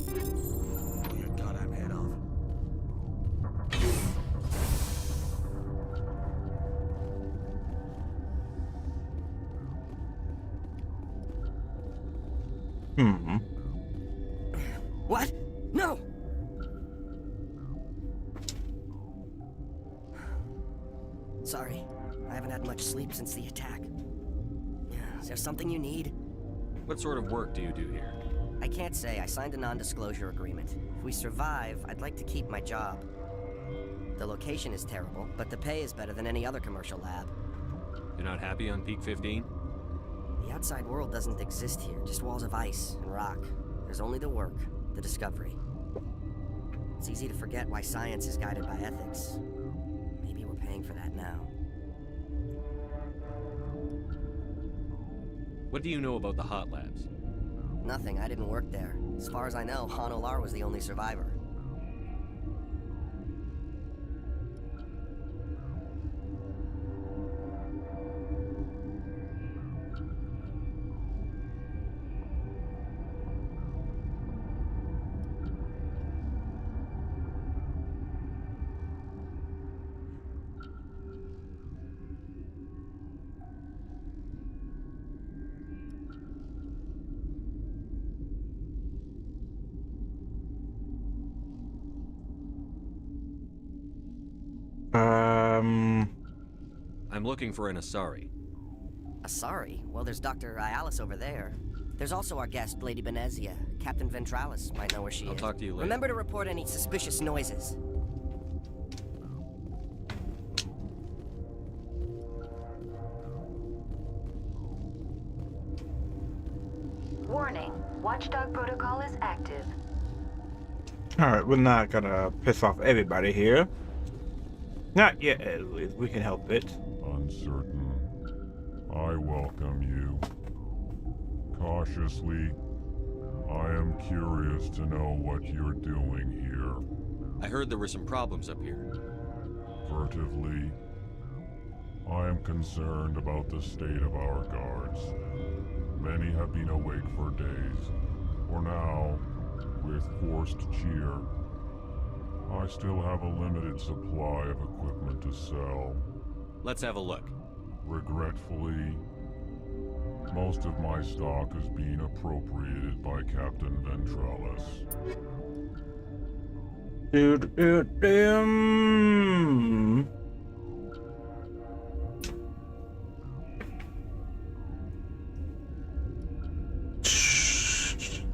Oh, your goddamn head off. What? No! Sorry. I haven't had much sleep since the attack. Is there something you need? What sort of work do you do here? I can't say. I signed a non-disclosure agreement. If we survive, I'd like to keep my job. The location is terrible, but the pay is better than any other commercial lab. You're not happy on Peak 15? The outside world doesn't exist here, just walls of ice and rock. There's only the work, the discovery. It's easy to forget why science is guided by ethics. Maybe we're paying for that now. What do you know about the hot labs? Nothing. I didn't work there. As far as I know, Han Olar was the only survivor. I'm looking for an Asari. Asari? Well, there's Dr. Ayalis over there. There's also our guest, Lady Benezia. Captain Ventralis might know where she is. I'll talk to you later. Remember to report any suspicious noises. Warning, Watchdog protocol is active. Alright, we're not gonna piss off everybody here. Not yet, at least. We can help it. Uncertain. I welcome you. Cautiously, I am curious to know what you're doing here. I heard there were some problems up here. Furtively, I am concerned about the state of our guards. Many have been awake for days. For now, with forced cheer, I still have a limited supply of equipment to sell. Let's have a look. Regretfully, most of my stock is being appropriated by Captain Ventralis.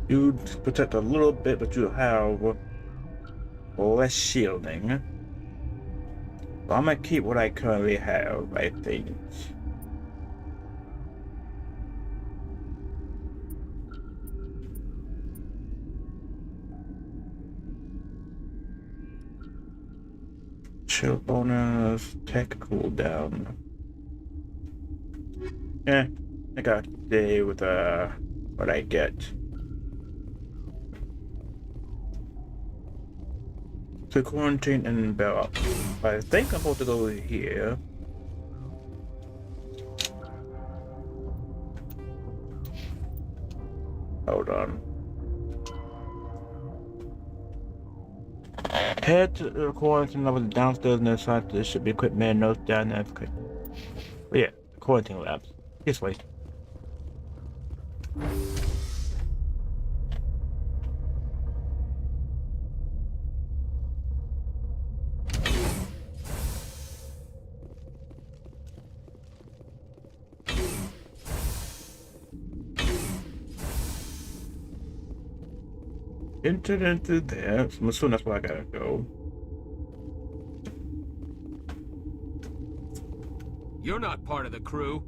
You protect a little bit, but you have less shielding. So I'm gonna keep what I currently have, I think. Chill bonus, tech cooldown. Yeah, I got to stay with what I get. So quarantine and bell up. I think I'm supposed to go here. Hold on. Head to the quarantine level downstairs and inside. There should be equipment and notes down there. Okay. But yeah, quarantine labs. This way. Into there. I'm assuming that's where I gotta go. You're not part of the crew.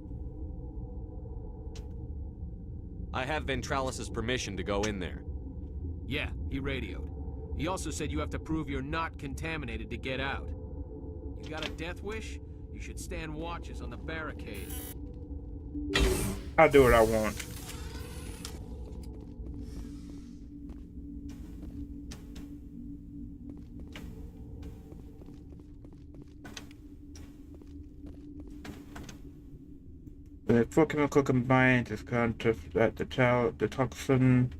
I have Ventralis' permission to go in there. Yeah, he radioed. He also said you have to prove you're not contaminated to get out. You got a death wish? You should stand watches on the barricade. I'll do what I want. The full chemical combined is counted at the toxin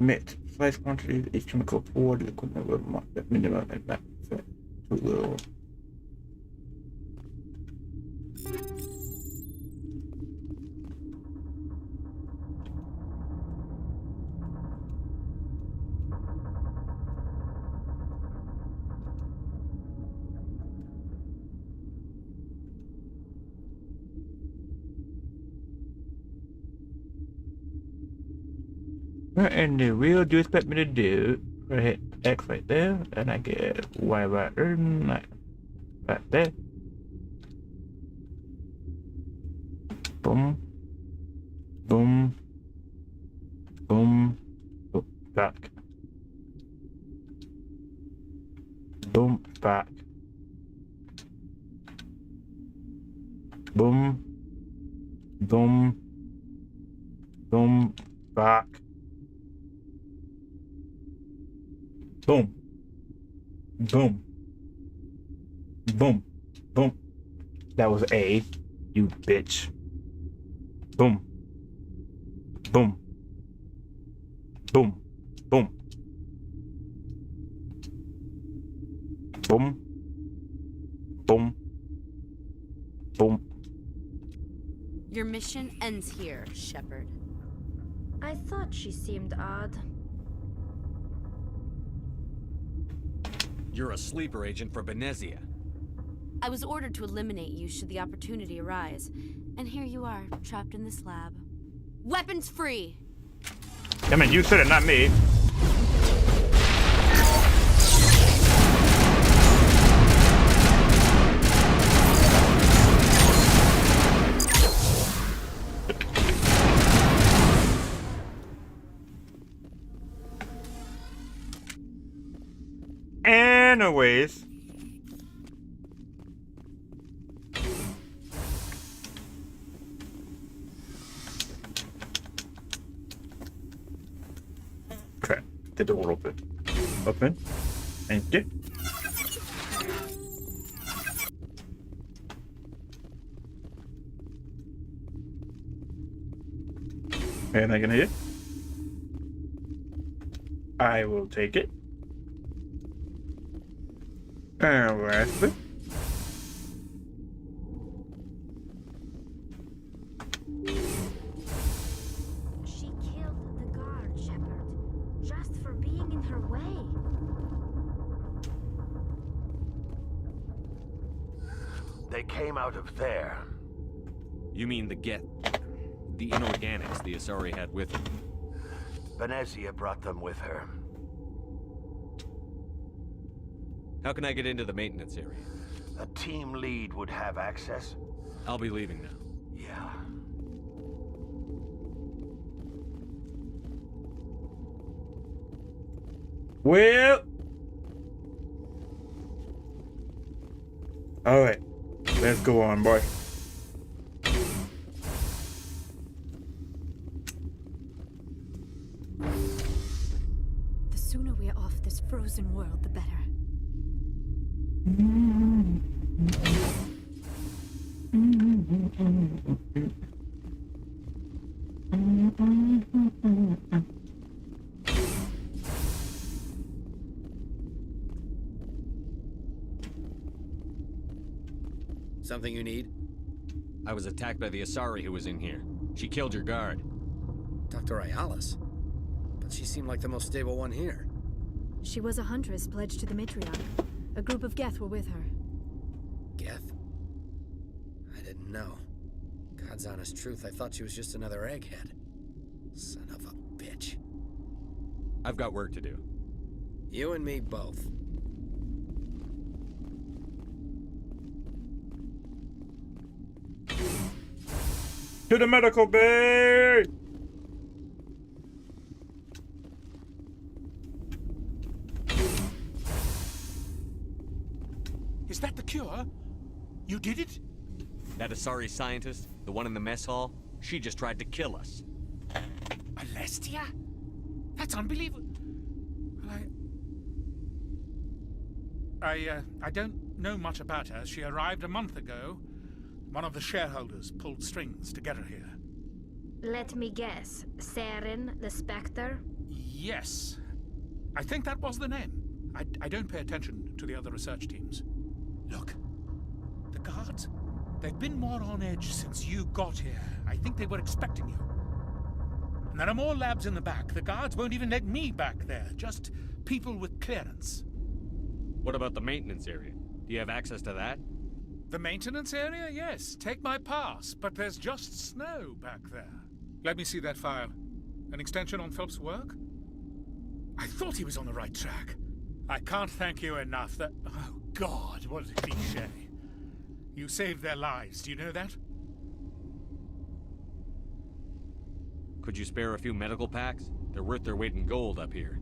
emit size quantity of each chemical for the equipment will mark that minimum and max too little. And the real do you expect me to do? I hit X right there, and I get Y right there. Boom. Boom. Boom. Oh, back. Boom, back. Boom. Boom. Boom, back. Boom. Boom. Boom. Boom. That was A, you bitch. Boom. Boom. Boom. Boom. Boom. Boom. Boom. Your mission ends here, Shepard. I thought she seemed odd. You're a sleeper agent for Benezia. I was ordered to eliminate you should the opportunity arise. And here you are, trapped in this lab. Weapons free! I mean, you said it, not me. Anyways. Crap. The door open. Open. Thank you. Anything in here? I will take it. And lastly, She killed the guard, Shepard, just for being in her way. They came out of there. You mean the inorganics the Asari had with them? Venezia brought them with her. How can I get into the maintenance area? A team lead would have access. I'll be leaving now. Yeah. well. All right, let's go on, boy. The sooner we are off this frozen world, the better. Something you need? I was attacked by the Asari who was in here. She killed your guard. Dr. Ayala's? But she seemed like the most stable one here. She was a huntress pledged to the matriarch. A group of Geth were with her. Geth? I didn't know. God's honest truth, I thought she was just another egghead. Son of a bitch. I've got work to do. You and me both. To the medical bay! Is that the cure? You did it? That Asari scientist, the one in the mess hall, she just tried to kill us. Alestia? That's unbelievable. I don't know much about her. She arrived a month ago. One of the shareholders pulled strings to get her here. Let me guess. Seren, the Spectre? Yes. I think that was the name. I don't pay attention to the other research teams. Look, the guards, they've been more on edge since you got here. I think they were expecting you. And there are more labs in the back. The guards won't even let me back there. Just people with clearance. What about the maintenance area? Do you have access to that? The maintenance area? Yes. Take my pass. But there's just snow back there. Let me see that file. An extension on Phelps' work? I thought he was on the right track. I can't thank you enough. That... Oh, God, what a cliché. You saved their lives. Do you know that? Could you spare a few medical packs? They're worth their weight in gold up here.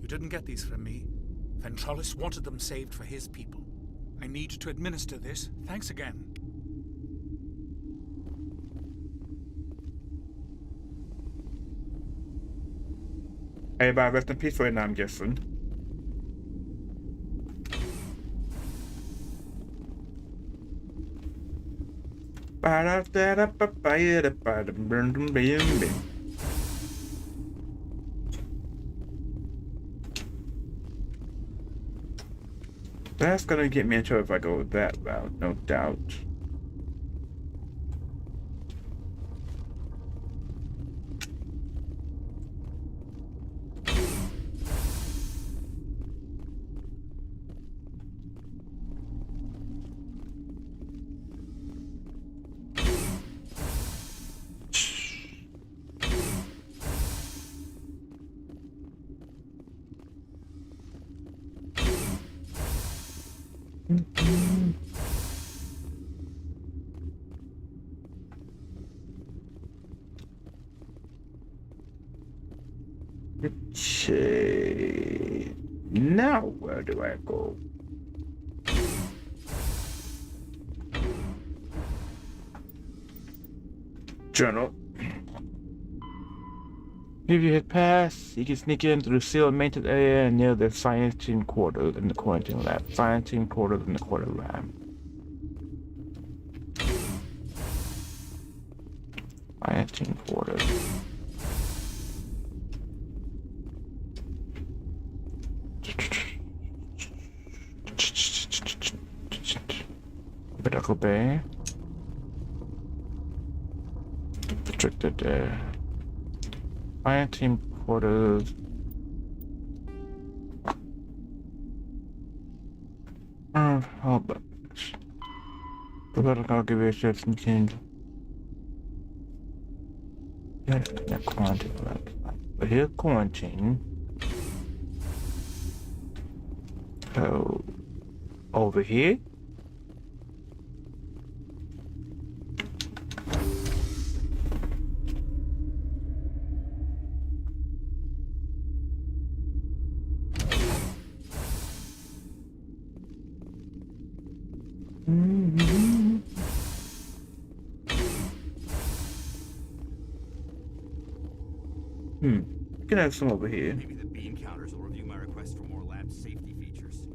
You didn't get these from me. Ventrolis wanted them saved for his people. I need to administer this. Thanks again. Everybody rest in peace right now, I'm guessing. That's gonna get me in trouble if I go that route, no doubt. Okay. Now where do I go? Journal. If you hit pass, you can sneak in through the sealed maintenance area near the science team quarters in the quarantine lab. Science team quarters in the quarter lab. Science team quarters. Medical bay. Restricted there. Fire team quarters. Oh, but I'll give you a shot and change. Yeah, quarantine. But here's quarantine. So over here. You can have some over here. Maybe the beam counters will review my request for more lab safety features.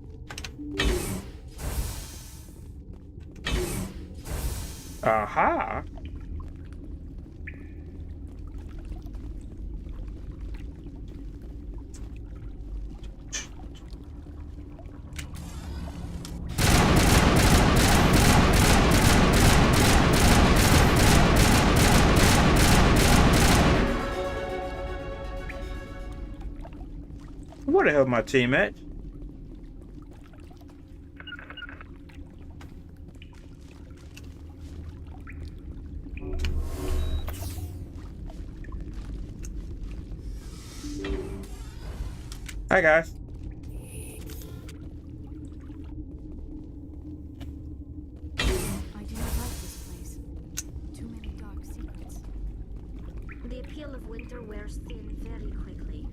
Aha! Where the hell my team at? Hi guys. I do not like this place. Too many dark secrets. The appeal of winter wears thin very quickly.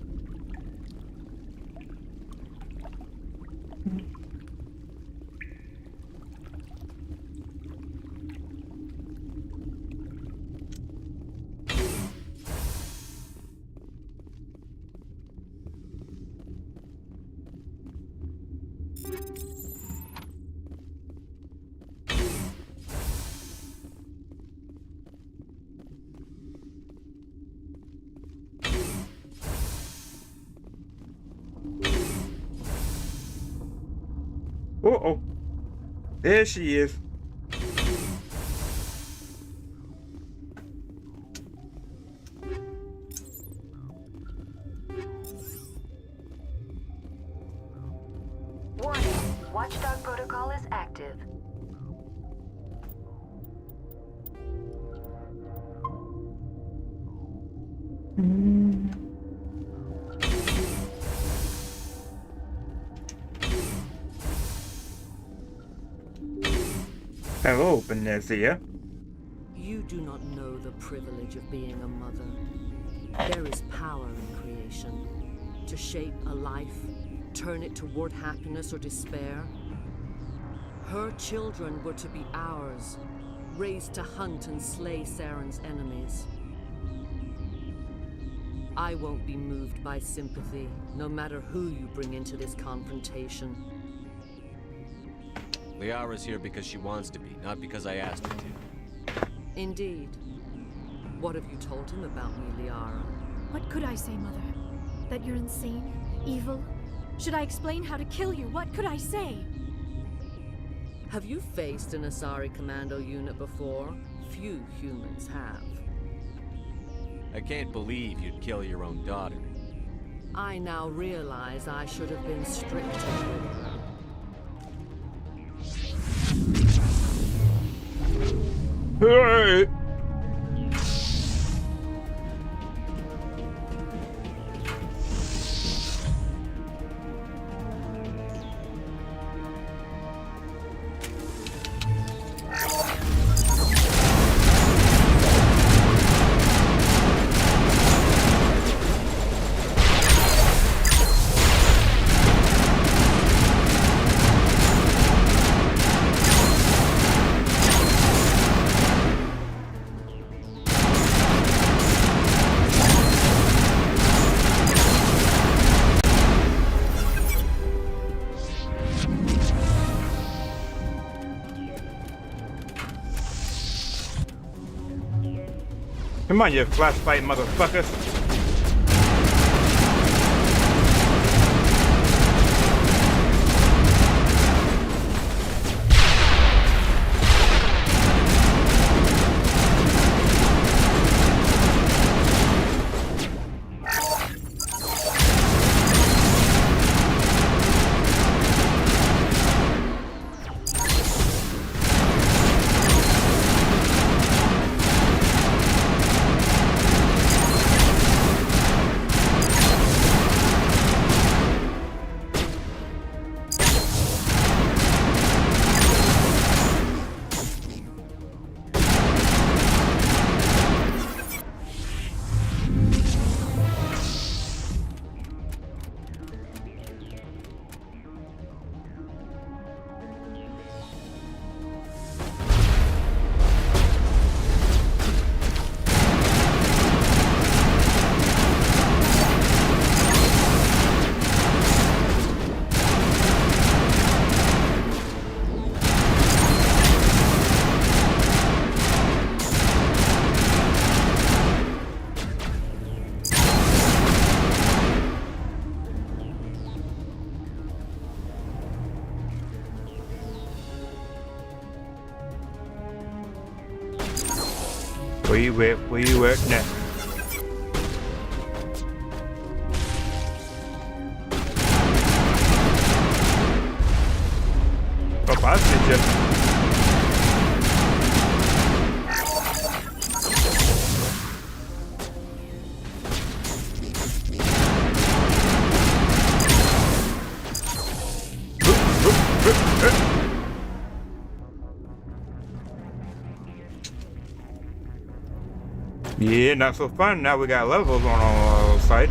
Uh-oh. There she is. Warning, Watchdog protocol is active. Hello, Benezia. You do not know the privilege of being a mother. There is power in creation. To shape a life, turn it toward happiness or despair. Her children were to be ours, raised to hunt and slay Seren's enemies. I won't be moved by sympathy, no matter who you bring into this confrontation. Liara's here because she wants to be, not because I asked her to. Indeed. What have you told him about me, Liara? What could I say, Mother? That you're insane? Evil? Should I explain how to kill you? What could I say? Have you faced an Asari commando unit before? Few humans have. I can't believe you'd kill your own daughter. I now realize I should have been stricter with her. Hey! Come on, you flashlight motherfuckers. Where you at now? Oh, passage. Yeah, not so fun. Now we got levels on our side.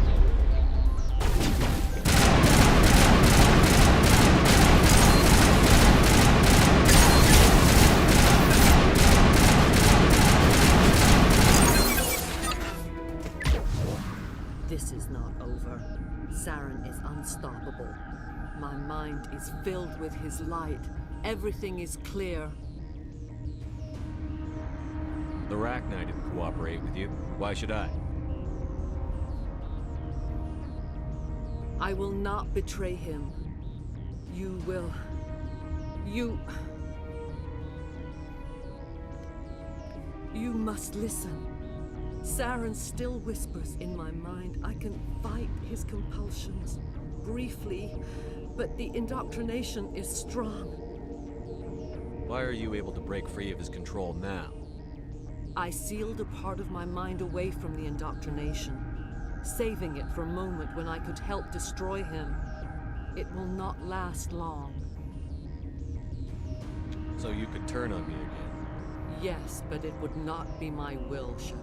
This is not over. Saren is unstoppable. My mind is filled with his light. Everything is clear. The Rachni didn't cooperate with you. Why should I? I will not betray him. You will... You must listen. Saren still whispers in my mind. I can fight his compulsions. Briefly, but the indoctrination is strong. Why are you able to break free of his control now? I sealed a part of my mind away from the indoctrination, saving it for a moment when I could help destroy him. It will not last long. So you could turn on me again? Yes, but it would not be my will, Shepard.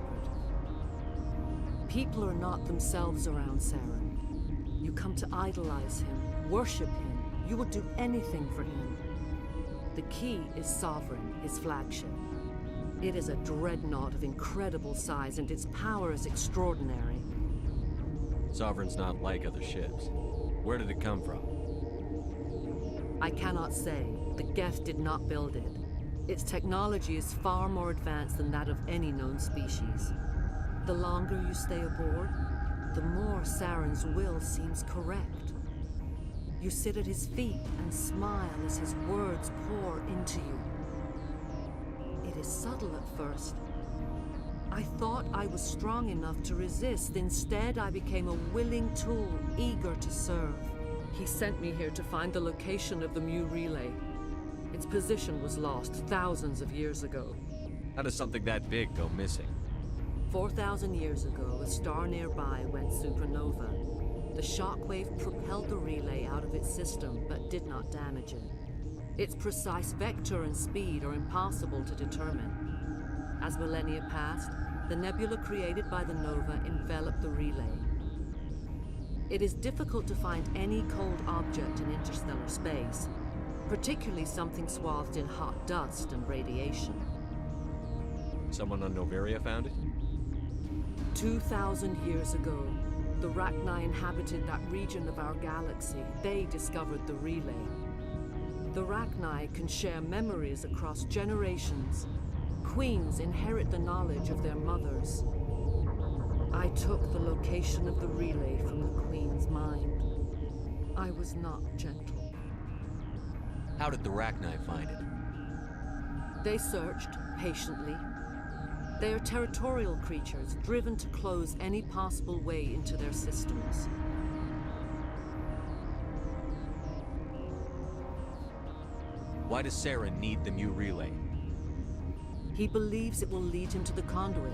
People are not themselves around Saren. You come to idolize him, worship him. You will do anything for him. The key is Sovereign, his flagship. It is a dreadnought of incredible size, and its power is extraordinary. Sovereign's not like other ships. Where did it come from? I cannot say. The Geth did not build it. Its technology is far more advanced than that of any known species. The longer you stay aboard, the more Saren's will seems correct. You sit at his feet and smile as his words pour into you. It is subtle at first. I thought I was strong enough to resist. Instead, I became a willing tool, eager to serve. He sent me here to find the location of the Mu relay. Its position was lost thousands of years ago. How does something that big go missing? 4,000 years ago, a star nearby went supernova. The shockwave propelled the relay out of its system, but did not damage it. Its precise vector and speed are impossible to determine. As millennia passed, the nebula created by the nova enveloped the relay. It is difficult to find any cold object in interstellar space, particularly something swathed in hot dust and radiation. Someone on Noveria found it? 2,000 years ago, the Rachni inhabited that region of our galaxy. They discovered the relay. The Rachni can share memories across generations. Queens inherit the knowledge of their mothers. I took the location of the relay from the Queen's mind. I was not gentle. How did the Rachni find it? They searched patiently. They are territorial creatures, driven to close any possible way into their systems. Why does Seren need the Mu relay? He believes it will lead him to the conduit.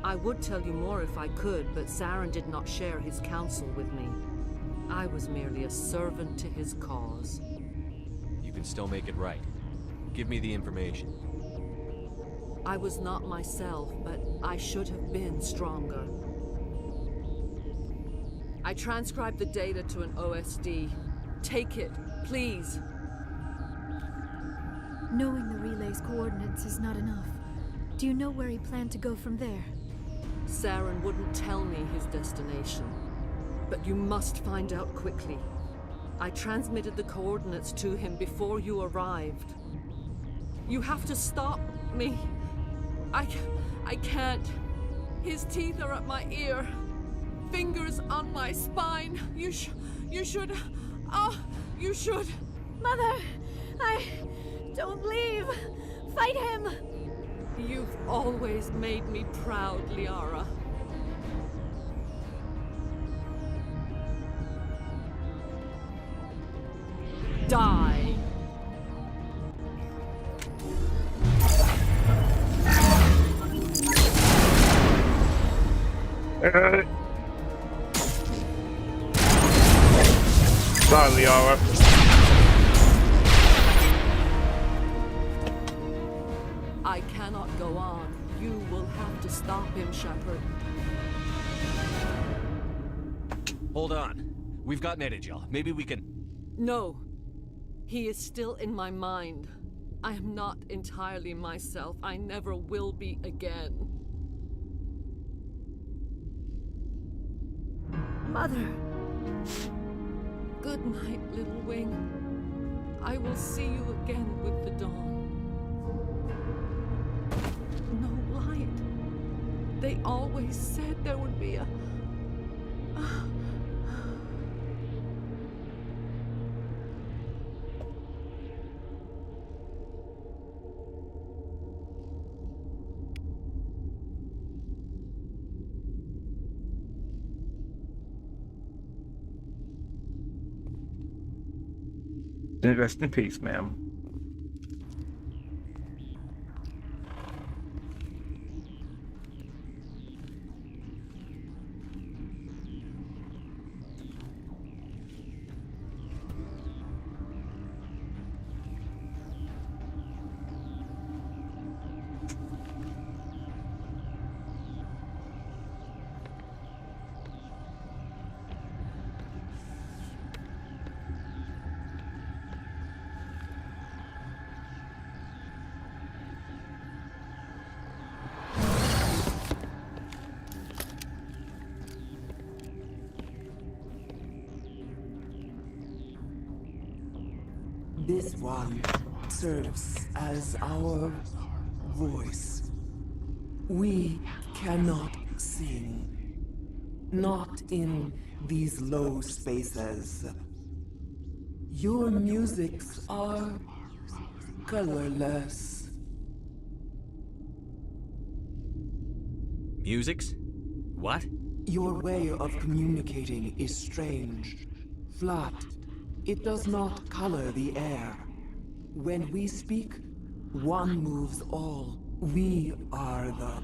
I would tell you more if I could, but Saren did not share his counsel with me. I was merely a servant to his cause. You can still make it right. Give me the information. I was not myself, but I should have been stronger. I transcribed the data to an OSD. Take it, please. Knowing the relay's coordinates is not enough. Do you know where he planned to go from there? Saren wouldn't tell me his destination. But you must find out quickly. I transmitted the coordinates to him before you arrived. You have to stop me. I can't. His teeth are at my ear. Fingers on my spine. You should. You should. Mother! Don't leave! Fight him! You've always made me proud, Liara. Die! Sorry, Liara. I cannot go on. You will have to stop him, Shepard. Hold on. We've got Netigel. Maybe we can... No. He is still in my mind. I am not entirely myself. I never will be again. Mother! Good night, little wing. I will see you again with the dawn. No light. They always said there would be a... Rest in peace, ma'am. This one serves as our voice. We cannot sing. Not in these low spaces. Your musics are colorless. Musics? What? Your way of communicating is strange. Flat. It does not color the air. When we speak, one moves all. We are the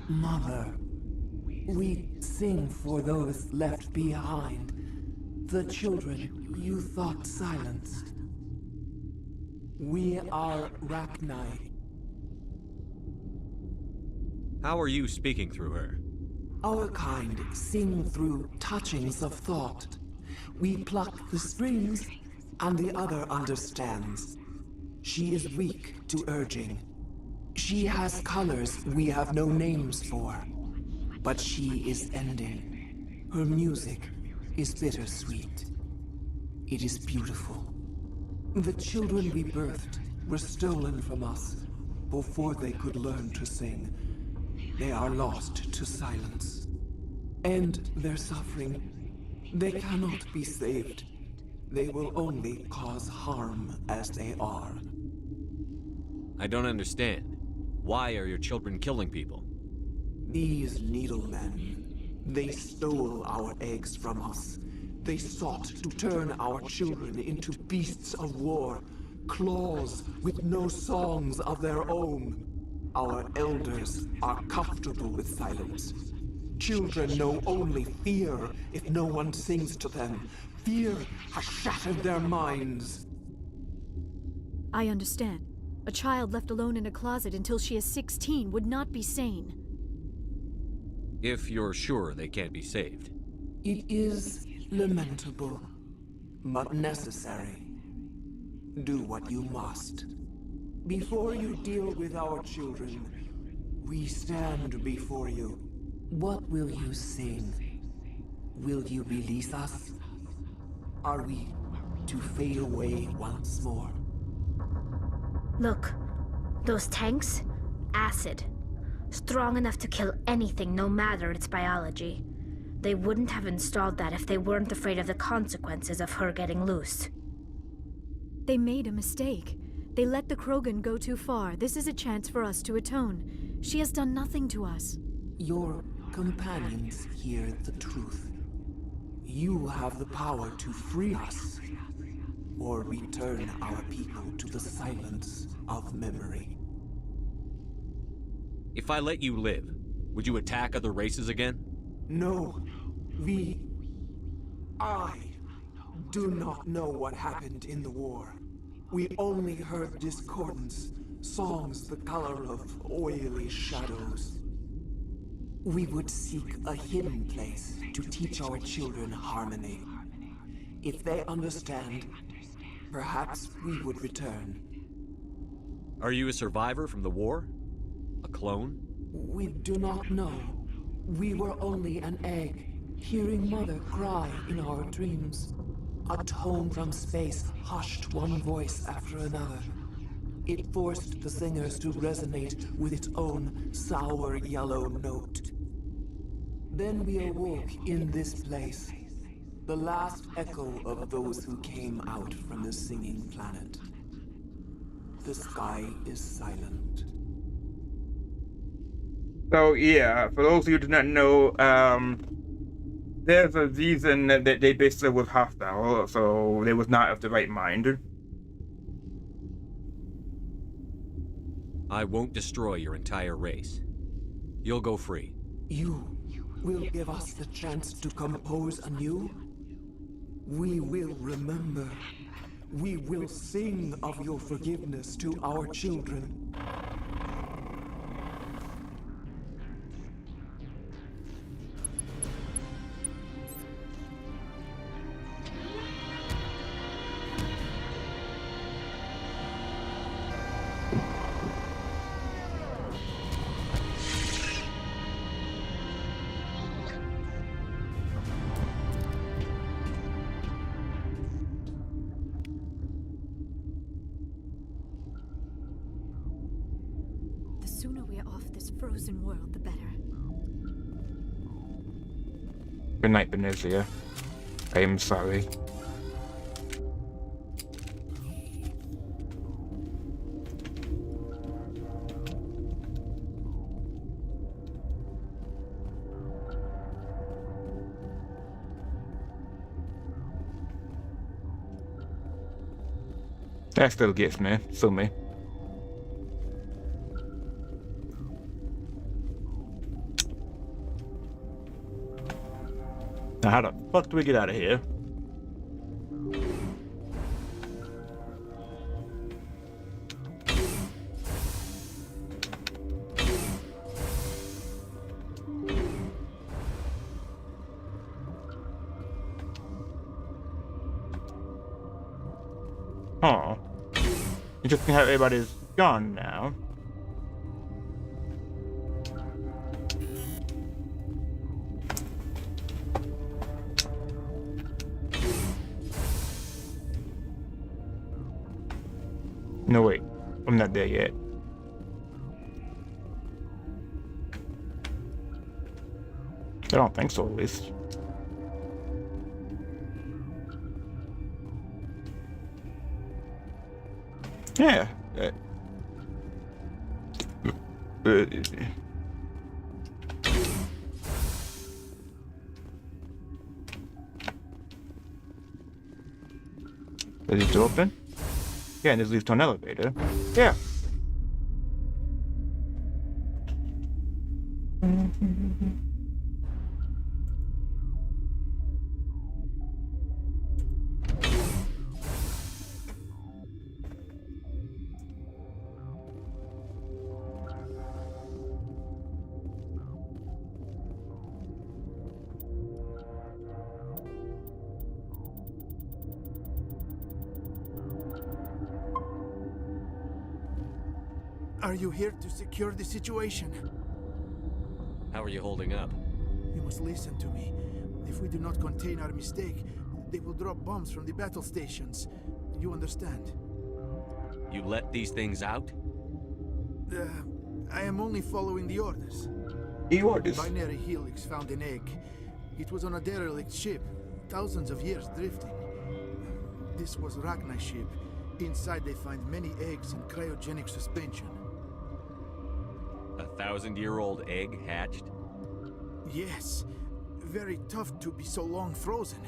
mother. We sing for those left behind. The children you thought silenced. We are Rachni. How are you speaking through her? Our kind sing through touchings of thought. We pluck the strings, and the other understands. She is weak to urging. She has colors we have no names for. But she is ending. Her music is bittersweet. It is beautiful. The children we birthed were stolen from us before they could learn to sing. They are lost to silence. end their suffering. They cannot be saved. They will only cause harm as they are. I don't understand. Why are your children killing people? These needlemen, they stole our eggs from us. They sought to turn our children into beasts of war, claws with no songs of their own. Our elders are comfortable with silence. Children know only fear if no one sings to them. Fear has shattered their minds. I understand. A child left alone in a closet until she is 16 would not be sane. If you're sure they can't be saved. It is lamentable, but necessary. Do what you must. Before you deal with our children, we stand before you. What will you sing? Will you release us? Are we to fade away once more? Look, those tanks? Acid. Strong enough to kill anything, no matter its biology. They wouldn't have installed that if they weren't afraid of the consequences of her getting loose. They made a mistake. They let the Krogan go too far. This is a chance for us to atone. She has done nothing to us. Your companions hear the truth. You have the power to free us, or return our people to the silence of memory. If I let you live, would you attack other races again? No, I do not know what happened in the war. We only heard discordance, songs the color of oily shadows. We would seek a hidden place to teach our children harmony. If they understand, perhaps we would return. Are you a survivor from the war? A clone? We do not know. We were only an egg, hearing Mother cry in our dreams. A tone from space hushed one voice after another. It forced the singers to resonate with its own sour yellow note. Then we awoke in this place, the last echo of those who came out from the singing planet. The sky is silent. So yeah, for those of you who do not know, there's a reason that they basically was hostile, so they was not of the right mind. I won't destroy your entire race. You'll go free. You will give us the chance to compose anew? We will remember. We will sing of your forgiveness to our children. The sooner we are off this frozen world, the better. Good night, Benezia. I am sorry. That still gets me. Sue me. Now how the fuck do we get out of here? Huh. Interesting how everybody's gone now. No, wait. I'm not there yet. I don't think so, at least. Yeah. Is it still open? Yeah, and this leads to an elevator. Yeah. Are you here to secure the situation? How are you holding up? You must listen to me. If we do not contain our mistake, they will drop bombs from the battle stations. You understand? You let these things out? I am only following the orders. The orders? Binary Helix found an egg. It was on a derelict ship, thousands of years drifting. This was Rachni's ship. Inside they find many eggs in cryogenic suspension. A 1,000-year-old egg hatched? Yes. Very tough to be so long frozen.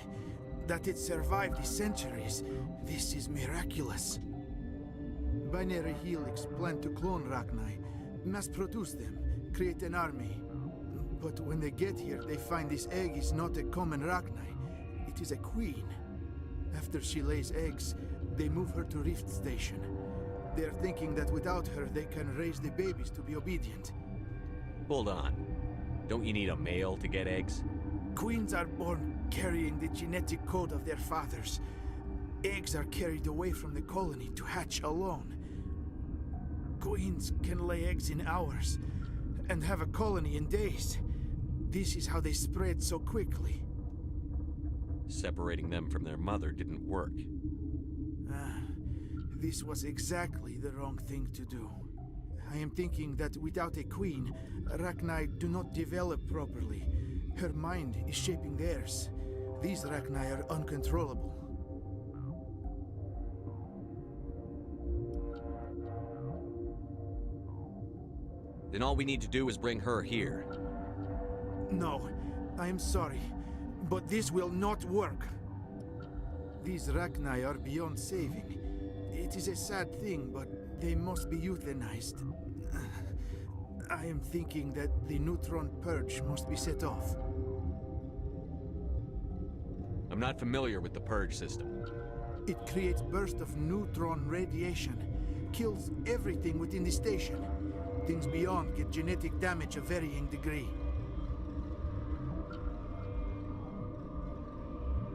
That it survived the centuries. This is miraculous. Binary Helix planned to clone Rachni, mass produce them, create an army. But when they get here, they find this egg is not a common Rachni. It is a queen. After she lays eggs, they move her to Rift Station. They are thinking that without her, they can raise the babies to be obedient. Hold on. Don't you need a male to get eggs? Queens are born carrying the genetic code of their fathers. Eggs are carried away from the colony to hatch alone. Queens can lay eggs in hours and have a colony in days. This is how they spread so quickly. Separating them from their mother didn't work. This was exactly the wrong thing to do. I am thinking that without a queen, Rachni do not develop properly. Her mind is shaping theirs. These Rachni are uncontrollable. Then all we need to do is bring her here. No, I am sorry, but this will not work. These Rachni are beyond saving. It is a sad thing, but they must be euthanized. I am thinking that the neutron purge must be set off. I'm not familiar with the purge system. It creates bursts of neutron radiation, kills everything within the station. Things beyond get genetic damage of varying degree.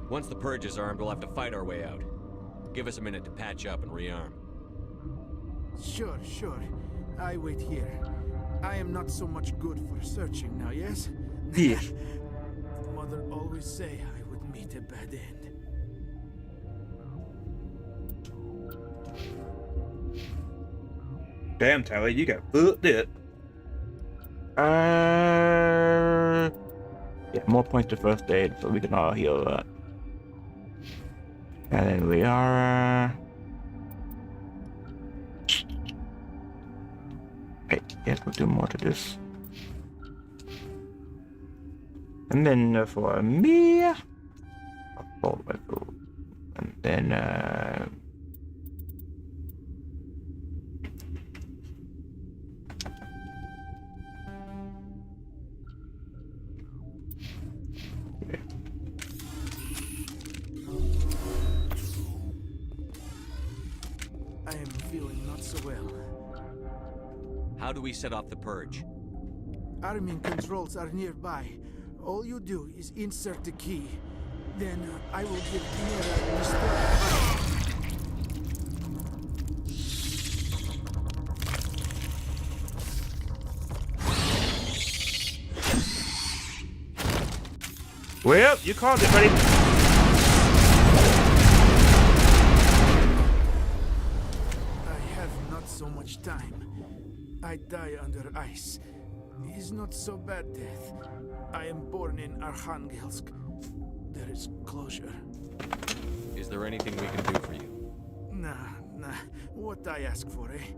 Once the purge is armed, we'll have to fight our way out. Give us a minute to patch up and rearm. Sure. I wait here. I am not so much good for searching now, yes? Yeah. Mother always say I would meet a bad end. Damn, Tyler, you got fucked up. Yeah, more points to first aid, so we can all heal that. And then we are. Wait, yes, we'll do more to this. And then for me, a bolt rifle, and then I am feeling not so well. How do we set off the purge? Arming controls are nearby. All you do is insert the key. Then I will give Mira well, you called it, buddy. I have not so much time. I die under ice. It's not so bad death. I am born in Arkhangelsk. There is closure. Is there anything we can do for you? Nah. What I ask for, eh?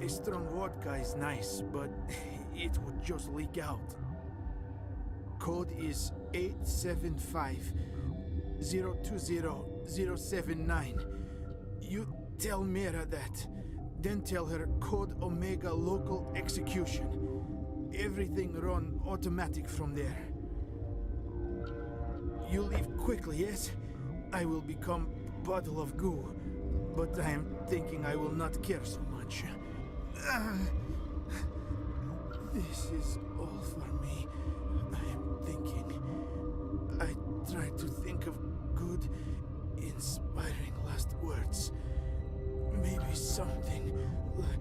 A strong vodka is nice, but it would just leak out. Code is 875-020-079. You tell Mira that. Then tell her Code Omega local execution. Everything run automatic from there. You leave quickly, yes? I will become puddle of goo, but I am thinking I will not care so much. This is all for me. I am thinking. I try to think of good, inspiring last words. Maybe something like...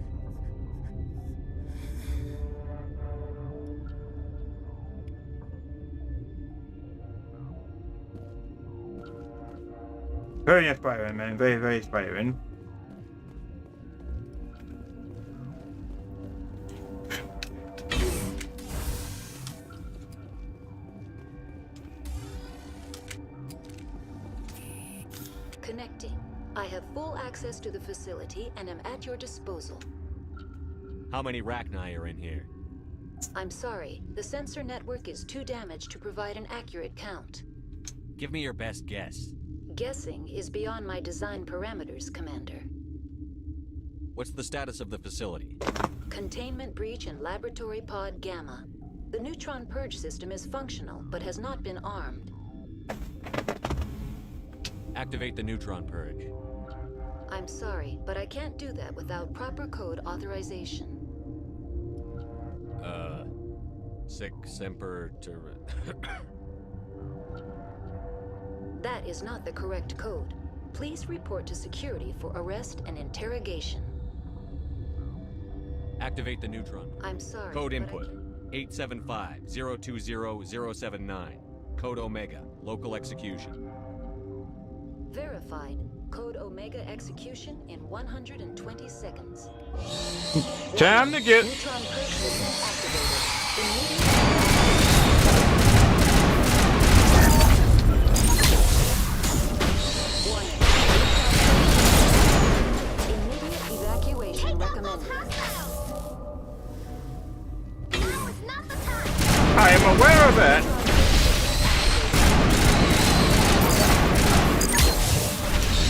Very inspiring, man. Very, very inspiring. Connecting. I have full access to the facility and am at your disposal. How many Rachni are in here? I'm sorry, the sensor network is too damaged to provide an accurate count. Give me your best guess. Guessing is beyond my design parameters, Commander. What's the status of the facility? Containment breach in Laboratory Pod Gamma. The neutron purge system is functional, but has not been armed. Activate the neutron purge. I'm sorry, but I can't do that without proper code authorization. Sic semper That is not the correct code. Please report to security for arrest and interrogation. Activate the neutron. I'm sorry. Code input 875-020-079. Code Omega. Local execution. Verified. Code Omega execution in 120 seconds. Time to get. Neutron purge system activated. Immediate evacuation recommended. I am aware of that.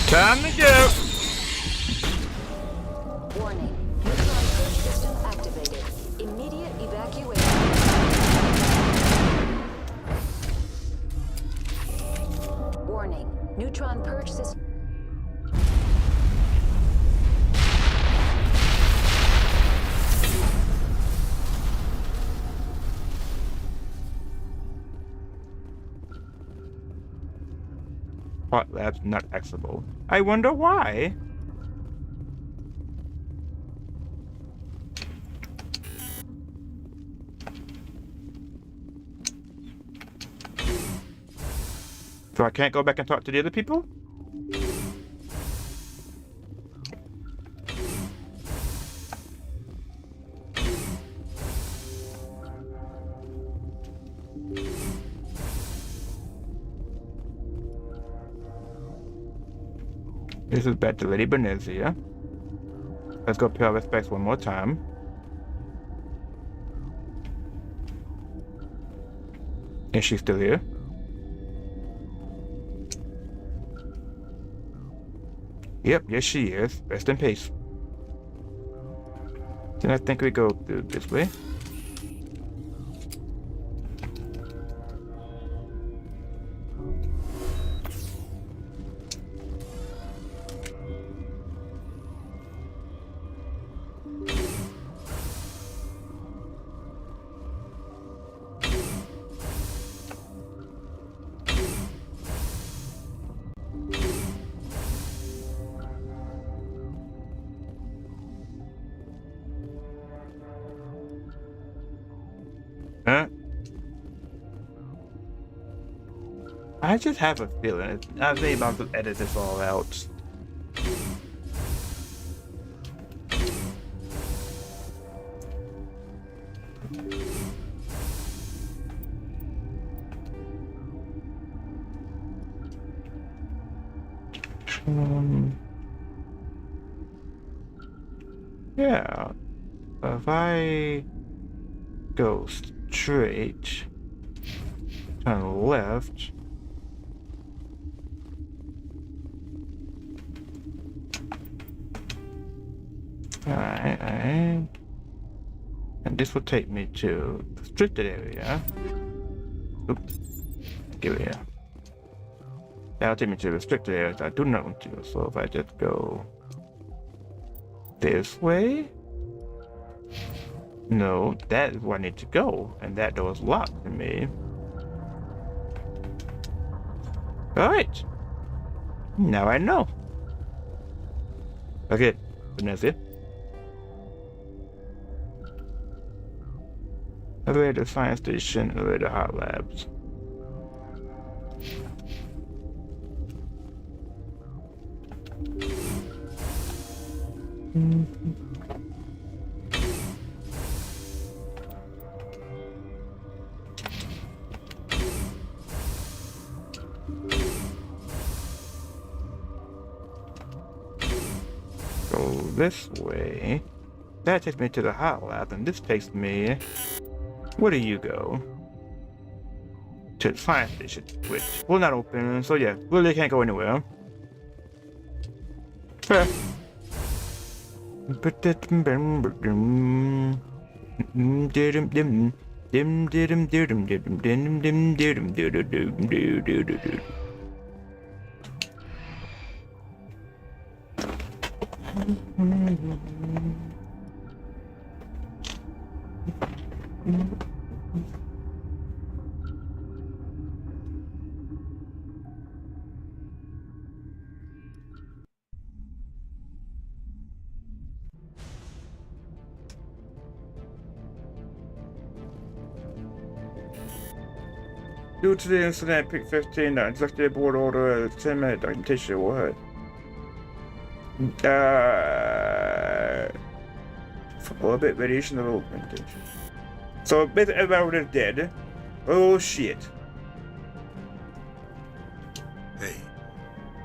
Time to go. Warning. Neutron purge system activated. Immediate evacuation. Warning. Neutron purge system. Hot labs not accessible. I wonder why. So I can't go back and talk to the other people? This is back to Lady Benezia. Let's go pay our respects one more time. Is she still here? Yep, yes she is. Rest in peace. Then I think we go this way. Huh? I just have a feeling. I think I'm about to edit this all out. Yeah. If I go straight, turn left. Alright. And this will take me to the restricted area. Oops. Give it here. That'll take me to the restricted area that I do not want to. So if I just go this way. No, that is where I need to go. And that door is locked to me. Alright. Now I know. Okay, Vanessa. Elevator science station, elevator hot labs. Go this way. That takes me to the hot lab, and this takes me. Where do you go? To the science station, which will not open, so yeah, really can't go anywhere. Due to the incident, pick 15, the executive board order, 10-minute documentation, what? Orbit radiation development. So basically everybody is dead. Oh shit. Hey,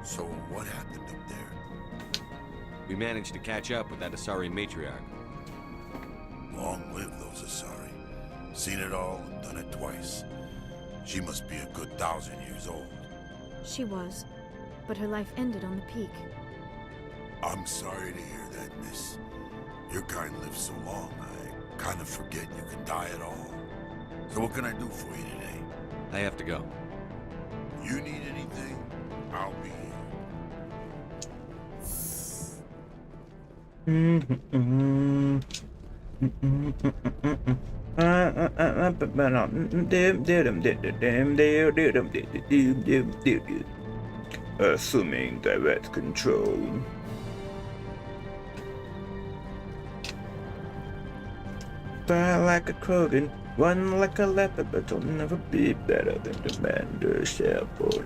so what happened up there? We managed to catch up with that Asari matriarch. Long live those Asari. Seen it all, done it twice. She must be a good 1,000 years old. She was, but her life ended on the peak. I'm sorry to hear that, miss. Your kind lives so long, I kind of forget you can die at all. So what can I do for you today? I have to go. You need anything, I'll be Assuming direct control. Fly like a Krogan, run like a leopard, but you'll never be better than Commander Shepard.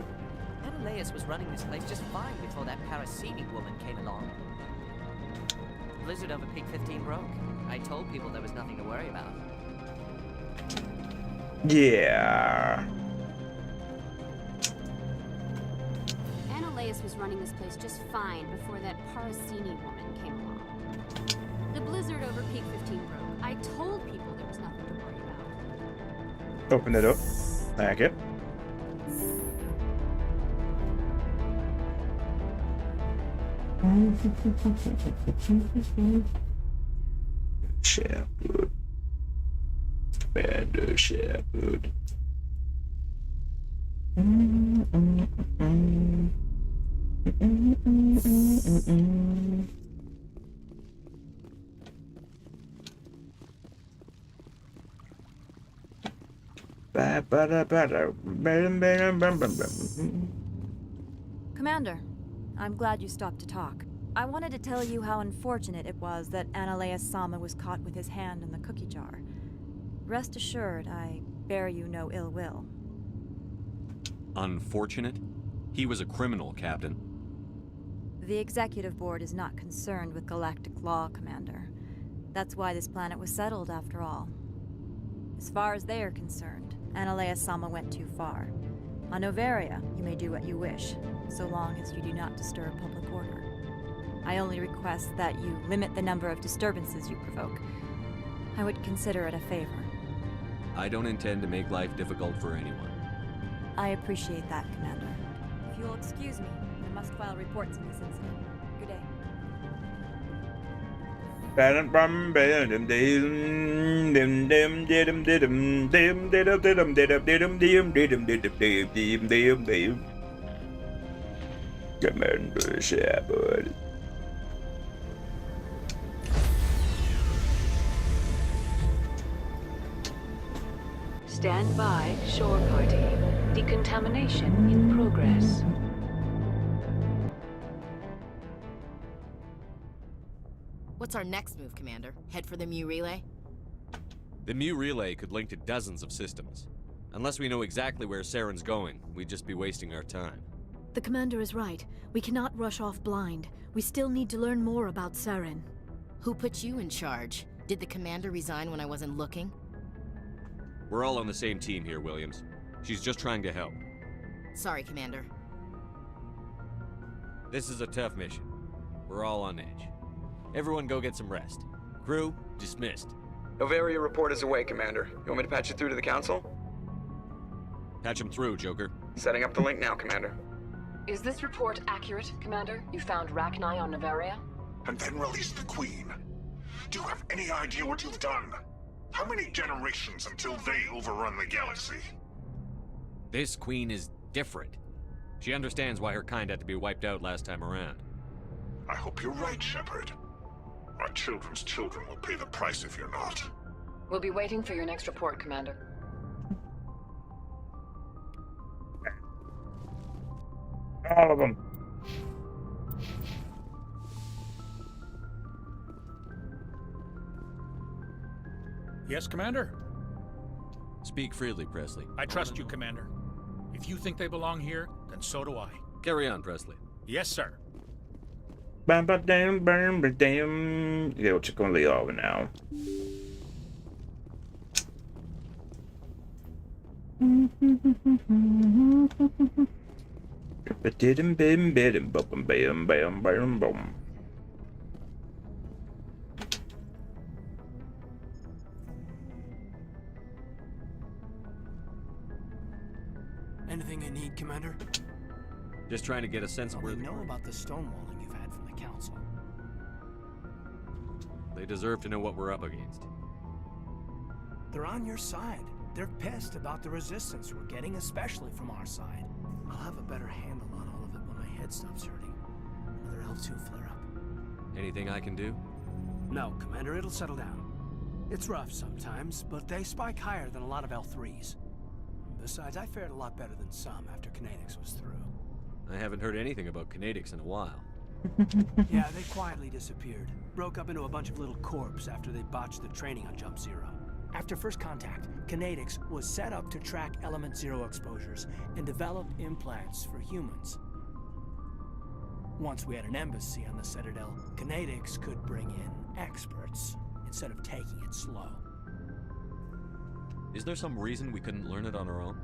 Menelaus was running this place just fine before that Parasini woman came along. Blizzard over Peak 15 broke. I told people there was nothing to worry about. Yeah. Menelaus was running this place just fine before that Parasini woman came along. The blizzard over Peak 15 broke. I told people there was nothing to worry about. Open it up. Thank you. Shepard. Commander Shepard. Commander, I'm glad you stopped to talk. I wanted to tell you how unfortunate it was that Menelaus-sama was caught with his hand in the cookie jar. Rest assured, I bear you no ill will. Unfortunate? He was a criminal, Captain. The Executive Board is not concerned with galactic law, Commander. That's why this planet was settled, after all. As far as they are concerned, Menelaus-sama went too far. On Novaria, you may do what you wish, so long as you do not disturb public order. I only request that you limit the number of disturbances you provoke. I would consider it a favor. I don't intend to make life difficult for anyone. I appreciate that, Commander. If you'll excuse me, I must file reports in this incident. Good day. Commander Shepard. Stand by, shore party. Decontamination in progress. What's our next move, Commander? Head for the Mu relay? The Mu relay could link to dozens of systems. Unless we know exactly where Seren's going, we'd just be wasting our time. The Commander is right. We cannot rush off blind. We still need to learn more about Seren. Who put you in charge? Did the Commander resign when I wasn't looking? We're all on the same team here, Williams. She's just trying to help. Sorry, Commander. This is a tough mission. We're all on edge. Everyone go get some rest. Crew, dismissed. Novaria report is away, Commander. You want me to patch you through to the Council? Patch him through, Joker. Setting up the link now, Commander. Is this report accurate, Commander? You found Rachni on Novaria? And then released the Queen. Do you have any idea what you've done? How many generations until they overrun the galaxy? This Queen is different. She understands why her kind had to be wiped out last time around. I hope you're right, Shepard. Our children's children will pay the price if you're not. We'll be waiting for your next report, Commander. All of them. Yes, Commander? Speak freely, Presley. I trust you, Commander. If you think they belong here, then so do I. Carry on, Presley. Yes, sir. Bam, ba, dam, bam, ba, dam. Yeah, we'll check on Lee over now. Bam, bam, bam, bam, bam, bam, bam, bam. Anything you need, Commander? Just trying to get a sense of where they know about the stonewalling you've had from the Council. They deserve to know what we're up against. They're on your side. They're pissed about the resistance we're getting, especially from our side. I'll have a better handle on all of it when my head stops hurting. Another L2 flare-up. Anything I can do? No, Commander, it'll settle down. It's rough sometimes, but they spike higher than a lot of L3s. Besides, I fared a lot better than some after Kinetics was through. I haven't heard anything about Kinetics in a while. Yeah, they quietly disappeared. Broke up into a bunch of little corps after they botched the training on Jump Zero. After first contact, Kinetics was set up to track Element Zero exposures and develop implants for humans. Once we had an embassy on the Citadel, Kinetics could bring in experts instead of taking it slow. Is there some reason we couldn't learn it on our own?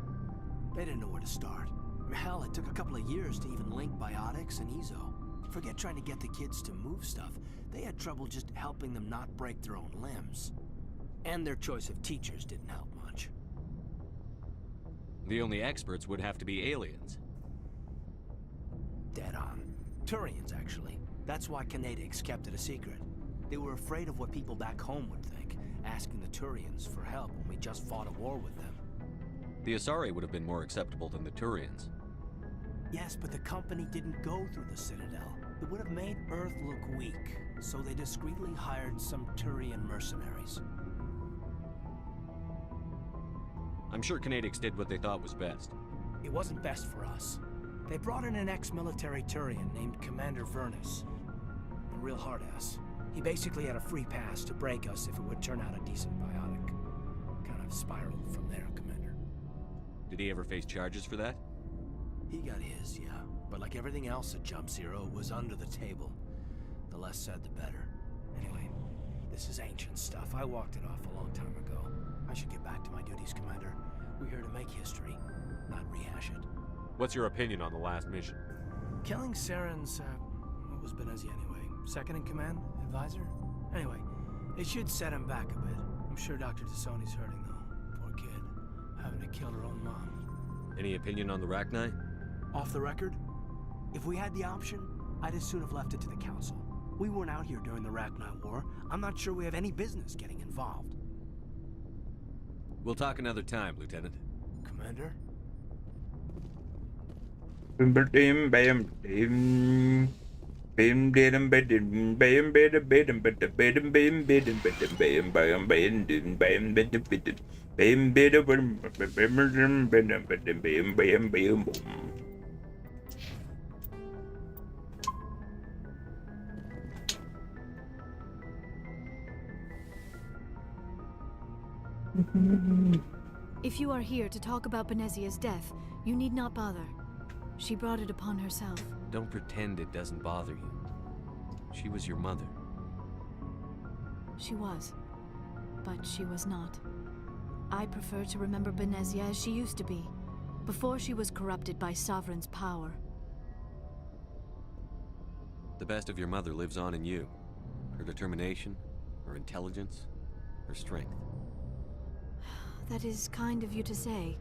They didn't know where to start. Hell, it took a couple of years to even link biotics and Ezo. Forget trying to get the kids to move stuff. They had trouble just helping them not break their own limbs. And their choice of teachers didn't help much. The only experts would have to be aliens. Dead on. Turians, actually. That's why Kinetics kept it a secret. They were afraid of what people back home would think, asking the Turians for help when we just fought a war with them. The Asari would have been more acceptable than the Turians. Yes, but the company didn't go through the Citadel. It would have made Earth look weak, so they discreetly hired some Turian mercenaries. I'm sure Kinetics did what they thought was best. It wasn't best for us. They brought in an ex-military Turian named Commander Vernus. A real hard-ass. He basically had a free pass to break us if it would turn out a decent biotic. Kind of spiraled from there, Commander. Did he ever face charges for that? He got his, yeah. But like everything else at Jump Zero, it was under the table. The less said, the better. Anyway, this is ancient stuff. I walked it off a long time ago. I should get back to my duties, Commander. We're here to make history, not not rehash it. What's your opinion on the last mission? Killing Seren's, what was Benezia anyway? Second in command? Advisor? Anyway, it should set him back a bit. I'm sure Dr. Tassoni's hurting, though. Poor kid. Having to kill her own mom. Any opinion on the Rachni? Off the record? If we had the option, I'd as soon have left it to the Council. We weren't out here during the Rachni War. I'm not sure we have any business getting involved. We'll talk another time, Lieutenant. Commander? If you are here to talk about Benezia's death, you need not bother. She brought it upon herself. Don't pretend it doesn't bother you. She was your mother. She was. But she was not. I prefer to remember Benezia as she used to be, before she was corrupted by Sovereign's power. The best of your mother lives on in you. Her determination, her intelligence, her strength. That is kind of you to say.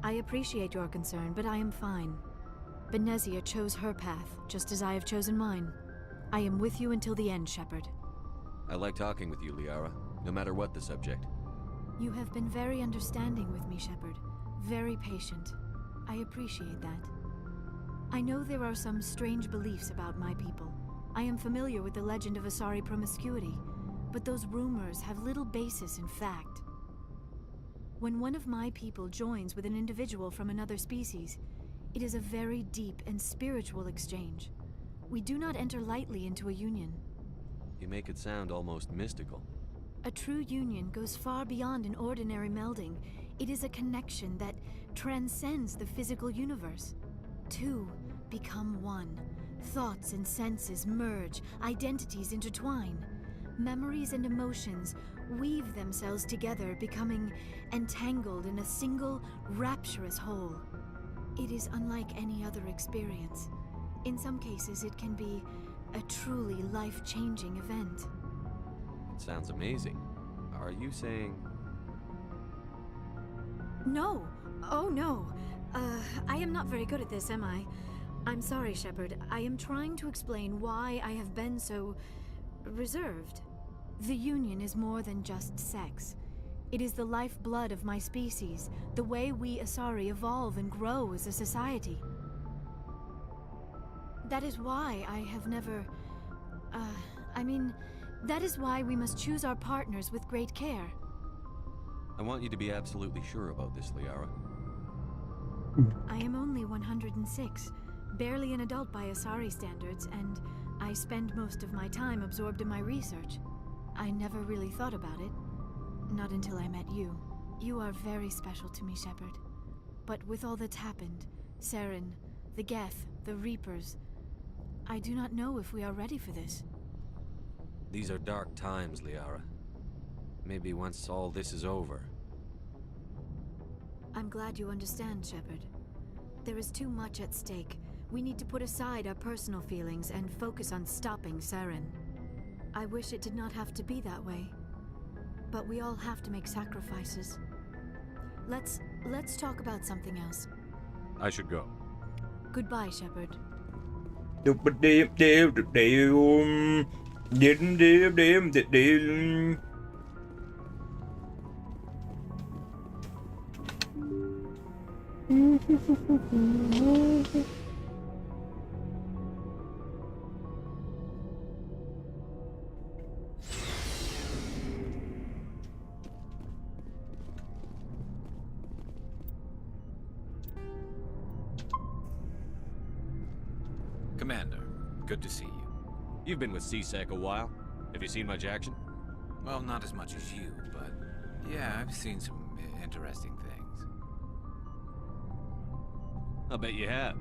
I appreciate your concern, but I am fine. Benezia chose her path, just as I have chosen mine. I am with you until the end, Shepard. I like talking with you, Liara, no matter what the subject. You have been very understanding with me, Shepard. Very patient. I appreciate that. I know there are some strange beliefs about my people. I am familiar with the legend of Asari promiscuity, but those rumors have little basis in fact. When one of my people joins with an individual from another species, it is a very deep and spiritual exchange. We do not enter lightly into a union. You make it sound almost mystical. A true union goes far beyond an ordinary melding. It is a connection that transcends the physical universe. Two become one. Thoughts and senses merge, identities intertwine. Memories and emotions weave themselves together, becoming entangled in a single, rapturous whole. It is unlike any other experience. In some cases, it can be a truly life-changing event. It sounds amazing. Are you saying... No! Oh, no. I am not very good at this, am I? I'm sorry, Shepard. I am trying to explain why I have been so... reserved. The Union is more than just sex. It is the lifeblood of my species, the way we Asari evolve and grow as a society. That is why I have never... that is why we must choose our partners with great care. I want you to be absolutely sure about this, Liara. I am only 106, barely an adult by Asari standards, and I spend most of my time absorbed in my research. I never really thought about it. Not until I met you. You are very special to me, Shepard. But with all that's happened, Seren, the Geth, the Reapers, I do not know if we are ready for this. These are dark times, Liara. Maybe once all this is over. I'm glad you understand, Shepard. There is too much at stake. We need to put aside our personal feelings and focus on stopping Seren. I wish it did not have to be that way. But we all have to make sacrifices. Let's talk about something else. I should go. Goodbye, Shepard. Commander, good to see you. You've been with CSEC a while. Have you seen much action? Well, not as much as you, but yeah, I've seen some interesting things. I'll bet you have.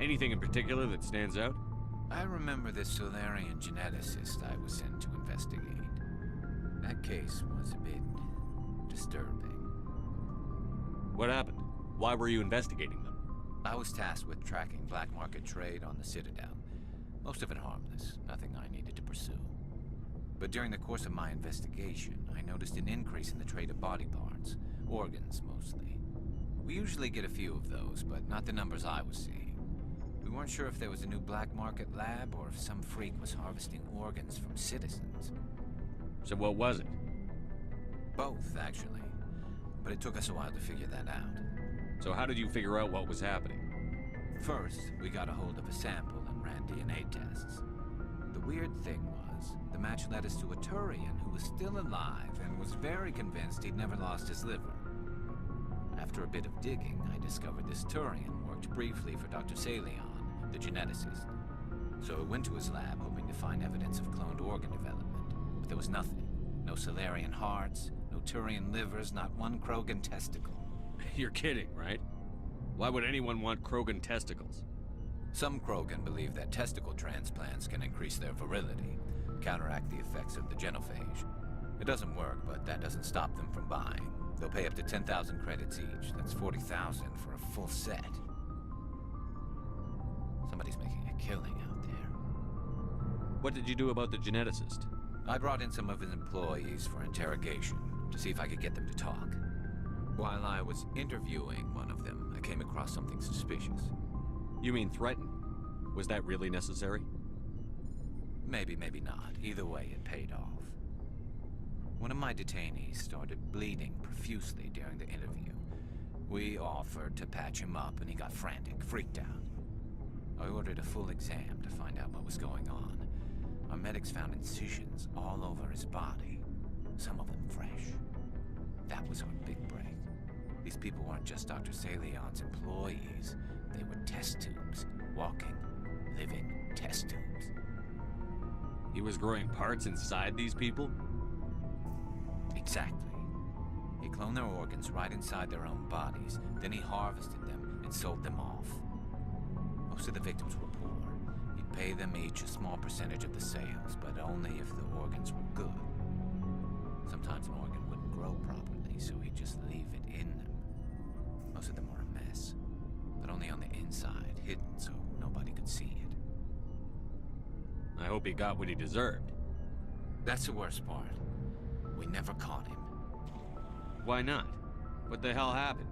Anything in particular that stands out? I remember this Solarian geneticist I was sent to investigate. That case was a bit disturbing. What happened? Why were you investigating them? I was tasked with tracking black market trade on the Citadel. Most of it harmless, nothing I needed to pursue. But during the course of my investigation, I noticed an increase in the trade of body parts, organs mostly. We usually get a few of those, but not the numbers I was seeing. We weren't sure if there was a new black market lab or if some freak was harvesting organs from citizens. So what was it? Both, actually. But it took us a while to figure that out. So how did you figure out what was happening? First, we got a hold of a sample and ran DNA tests. The weird thing was, the match led us to a Turian who was still alive and was very convinced he'd never lost his liver. After a bit of digging, I discovered this Turian worked briefly for Dr. Saleon, the geneticist. So I went to his lab hoping to find evidence of cloned organ development, but there was nothing. No Salarian hearts, no Turian livers, not one Krogan testicle. You're kidding, right? Why would anyone want Krogan testicles? Some Krogan believe that testicle transplants can increase their virility, counteract the effects of the genophage. It doesn't work, but that doesn't stop them from buying. They'll pay up to 10,000 credits each. That's 40,000 for a full set. Somebody's making a killing out there. What did you do about the geneticist? I brought in some of his employees for interrogation, to see if I could get them to talk. While I was interviewing one of them, I came across something suspicious. You mean threaten? Was that really necessary? Maybe, maybe not. Either way, it paid off. One of my detainees started bleeding profusely during the interview. We offered to patch him up, and he got frantic, freaked out. I ordered a full exam to find out what was going on. Our medics found incisions all over his body, some of them fresh. That was our big break. These people weren't just Dr. Saleon's employees. They were test tubes. Walking, living test tubes. He was growing parts inside these people? Exactly. He cloned their organs right inside their own bodies. Then he harvested them and sold them off. Most of the victims were poor. He'd pay them each a small percentage of the sales, but only if the organs were good. Sometimes an organ wouldn't grow properly, so he'd just leave it in them. Most of them were a mess, but only on the inside, hidden so nobody could see it. I hope he got what he deserved. That's the worst part. We never caught him. Why not? What the hell happened?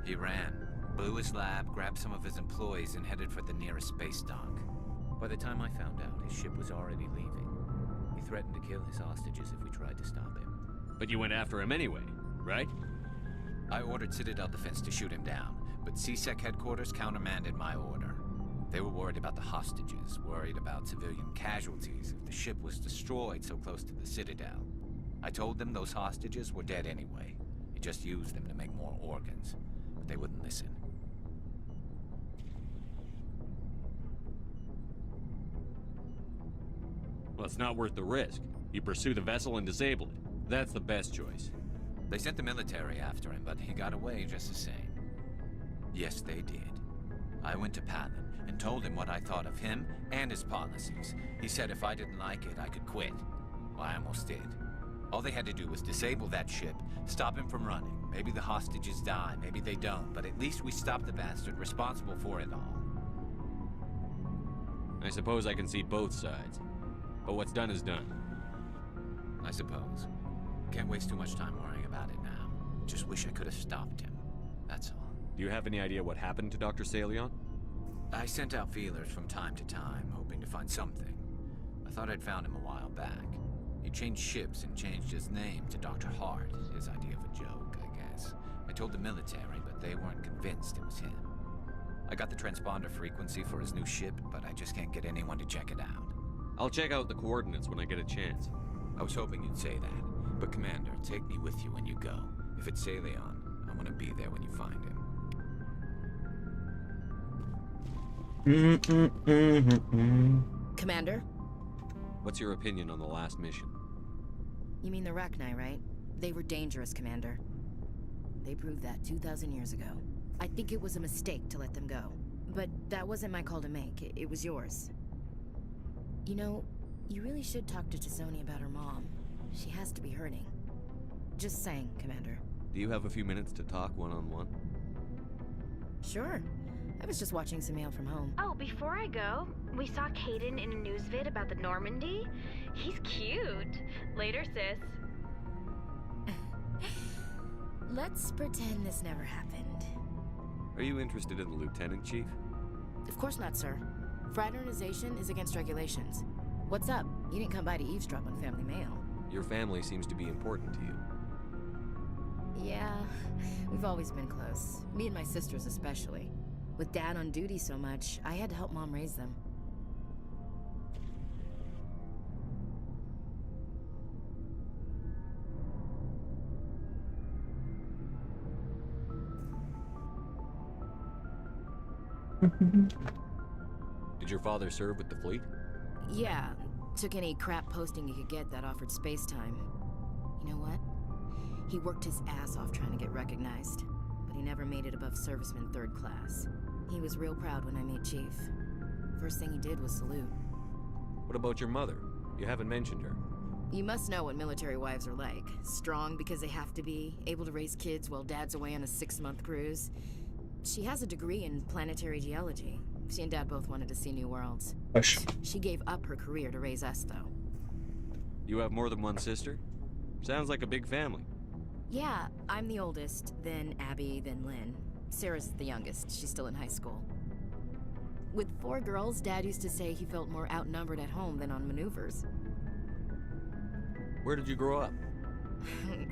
He ran, blew his lab, grabbed some of his employees, and headed for the nearest space dock. By the time I found out, his ship was already leaving. He threatened to kill his hostages if we tried to stop him. But you went after him anyway, right? I ordered Citadel Defense to shoot him down, but CSEC headquarters countermanded my order. They were worried about the hostages, worried about civilian casualties if the ship was destroyed so close to the Citadel. I told them those hostages were dead anyway. He just used them to make more organs, but they wouldn't listen. Well, it's not worth the risk. You pursue the vessel and disable it. That's the best choice. They sent the military after him, but he got away just the same. Yes, they did. I went to Palin and told him what I thought of him and his policies. He said if I didn't like it, I could quit. Well, I almost did. All they had to do was disable that ship, stop him from running. Maybe the hostages die, maybe they don't, but at least we stopped the bastard responsible for it all. I suppose I can see both sides. But what's done is done. I suppose. Can't waste too much time worrying about it now. Just wish I could have stopped him. That's all. Do you have any idea what happened to Dr. Saleon? I sent out feelers from time to time, hoping to find something. I thought I'd found him a while back. He changed ships and changed his name to Dr. Hart, his idea of a joke, I guess. I told the military, but they weren't convinced it was him. I got the transponder frequency for his new ship, but I just can't get anyone to check it out. I'll check out the coordinates when I get a chance. I was hoping you'd say that. But Commander, take me with you when you go. If it's Saleon, I want to be there when you find him. Commander? What's your opinion on the last mission? You mean the Rachni, right? They were dangerous, Commander. They proved that 2,000 years ago. I think it was a mistake to let them go. But that wasn't my call to make. It was yours. You know, you really should talk to T'Soni about her mom. She has to be hurting. Just saying, Commander. Do you have a few minutes to talk one-on-one? Sure. I was just watching some mail from home. Oh, before I go, we saw Caden in a news vid about the Normandy. He's cute. Later, sis. Let's pretend this never happened. Are you interested in the Lieutenant Chief? Of course not, sir. Fraternization is against regulations. What's up? You didn't come by to eavesdrop on family mail. Your family seems to be important to you. Yeah, we've always been close. Me and my sisters especially. With Dad on duty so much, I had to help Mom raise them. Did your father serve with the fleet? Yeah, took any crap posting he could get that offered space time. You know what? He worked his ass off trying to get recognized, but he never made it above serviceman 3rd class. He was real proud when I met Chief. First thing he did was salute. What about your mother? You haven't mentioned her. You must know what military wives are like. Strong because they have to be, able to raise kids while Dad's away on a 6-month cruise. She has a degree in planetary geology. She and Dad both wanted to see new worlds. She gave up her career to raise us, though. You have more than one sister? Sounds like a big family. Yeah, I'm the oldest, then Abby, then Lynn. Sarah's the youngest. She's still in high school. With 4 girls, Dad used to say he felt more outnumbered at home than on maneuvers. Where did you grow up?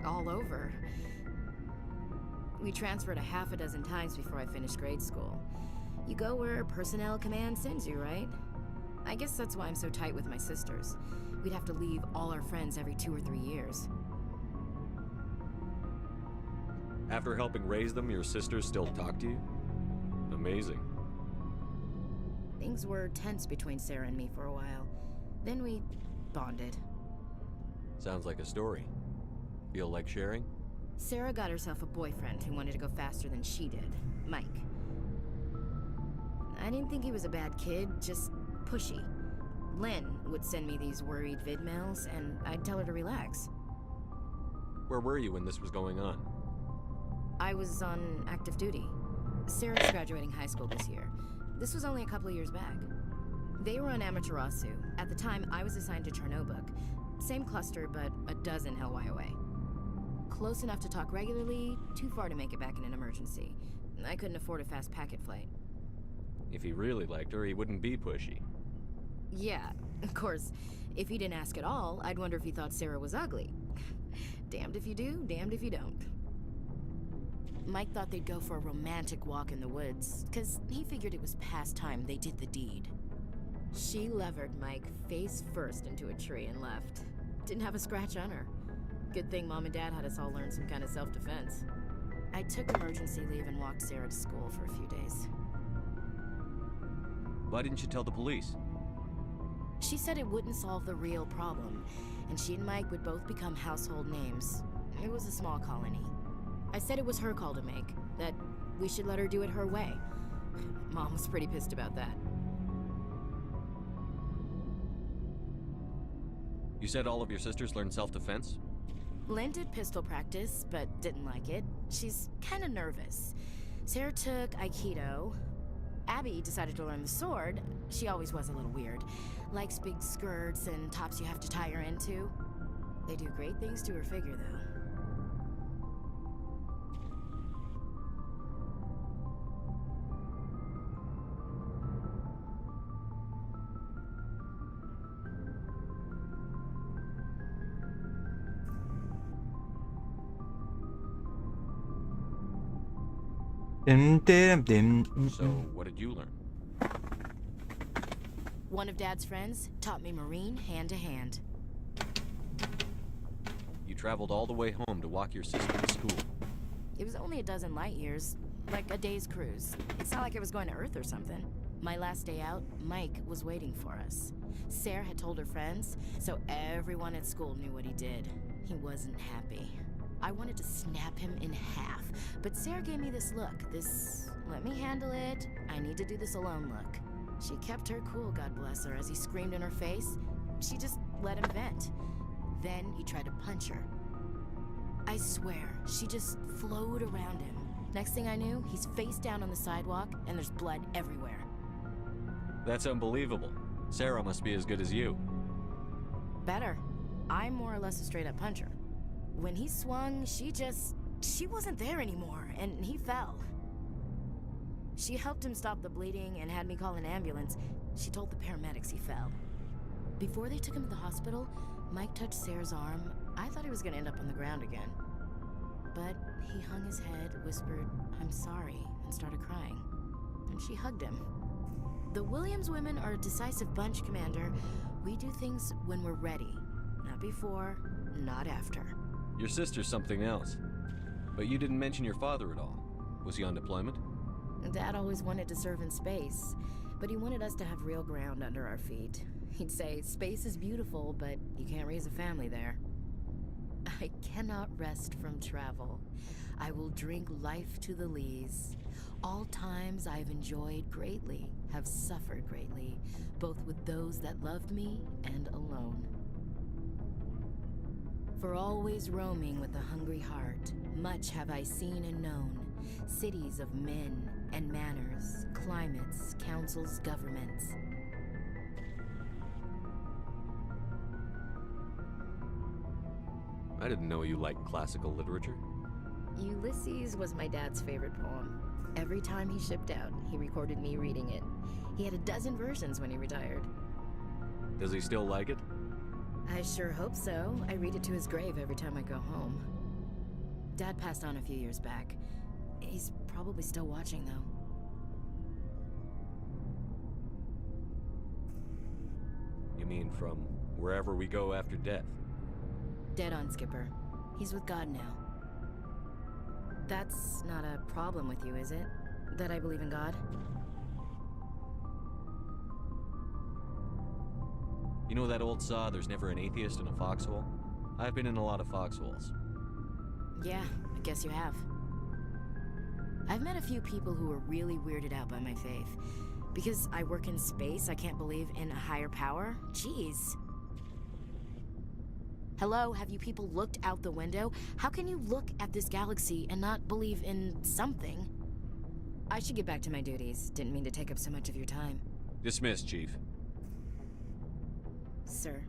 All over. We transferred a half a dozen times before I finished grade school. You go where personnel command sends you, right? I guess that's why I'm so tight with my sisters. We'd have to leave all our friends every 2 or 3 years. After helping raise them, your sisters still talk to you? Amazing. Things were tense between Sarah and me for a while. Then we bonded. Sounds like a story. Feel like sharing? Sarah got herself a boyfriend who wanted to go faster than she did, Mike. I didn't think he was a bad kid, just pushy. Lynn would send me these worried vid mails, and I'd tell her to relax. Where were you when this was going on? I was on active duty. Sarah's graduating high school this year. This was only a couple of years back. They were on Amaterasu. At the time, I was assigned to Chernobog. Same cluster, but a dozen LY away. Close enough to talk regularly, too far to make it back in an emergency. I couldn't afford a fast packet flight. If he really liked her, he wouldn't be pushy. Yeah, of course. If he didn't ask at all, I'd wonder if he thought Sarah was ugly. Damned if you do, damned if you don't. Mike thought they'd go for a romantic walk in the woods, because he figured it was past time they did the deed. She levered Mike face first into a tree and left. Didn't have a scratch on her. Good thing Mom and Dad had us all learn some kind of self-defense. I took emergency leave and walked Sarah to school for a few days. Why didn't you tell the police? She said it wouldn't solve the real problem, and she and Mike would both become household names. It was a small colony. I said it was her call to make, that we should let her do it her way. Mom was pretty pissed about that. You said all of your sisters learned self-defense? Lynn did pistol practice, but didn't like it. She's kind of nervous. Sarah took Aikido. Abby decided to learn the sword. She always was a little weird. Likes big skirts and tops you have to tie her into. They do great things to her figure, though. So, what did you learn? One of Dad's friends taught me Marine hand to hand. You traveled all the way home to walk your sister to school. It was only a dozen light years, like a day's cruise. It's not like I was going to Earth or something. My last day out, Mike was waiting for us. Sarah had told her friends, so everyone at school knew what he did. He wasn't happy. I wanted to snap him in half, but Sarah gave me this look, this let me handle it, I need to do this alone look. She kept her cool, God bless her, as he screamed in her face. She just let him vent. Then he tried to punch her. I swear, she just flowed around him. Next thing I knew, he's face down on the sidewalk, and there's blood everywhere. That's unbelievable. Sarah must be as good as you. Better. I'm more or less a straight-up puncher. When he swung, she wasn't there anymore, and he fell. She helped him stop the bleeding and had me call an ambulance. She told the paramedics he fell. Before they took him to the hospital, Mike touched Sarah's arm. I thought he was gonna end up on the ground again. But he hung his head, whispered, "I'm sorry," and started crying. And she hugged him. The Williams women are a decisive bunch, Commander. We do things when we're ready. Not before, not after. Your sister's something else. But you didn't mention your father at all. Was he on deployment? Dad always wanted to serve in space, but he wanted us to have real ground under our feet. He'd say, space is beautiful, but you can't raise a family there. I cannot rest from travel. I will drink life to the lees. All times I have enjoyed greatly, have suffered greatly, both with those that loved me and alone. For always roaming with a hungry heart, much have I seen and known, cities of men and manners, climates, councils, governments. I didn't know you liked classical literature. Ulysses was my dad's favorite poem. Every time he shipped out, he recorded me reading it. He had a dozen versions when he retired. Does he still like it? I sure hope so. I read it to his grave every time I go home. Dad passed on a few years back. He's probably still watching, though. You mean from wherever we go after death? Dead on, Skipper. He's with God now. That's not a problem with you, is it? That I believe in God? You know that old saw, there's never an atheist in a foxhole? I've been in a lot of foxholes. Yeah, I guess you have. I've met a few people who were really weirded out by my faith. Because I work in space, I can't believe in a higher power? Jeez. Hello, have you people looked out the window? How can you look at this galaxy and not believe in something? I should get back to my duties. Didn't mean to take up so much of your time. Dismissed, Chief. Sir.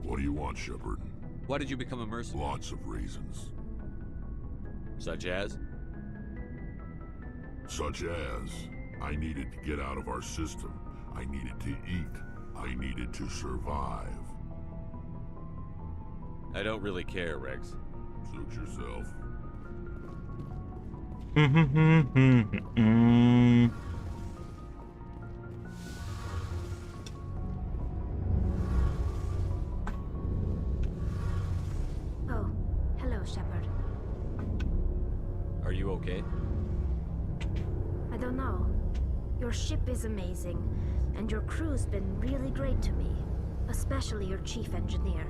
What do you want, Shepard? Why did you become a mercenary? Lots of reasons. Such as? Such as, I needed to get out of our system. I needed to eat. I needed to survive. I don't really care, Rex. Suit yourself. Oh, hello, Shepard. Are you okay? I don't know. Your ship is amazing, and your crew's been really great to me, especially your chief engineer.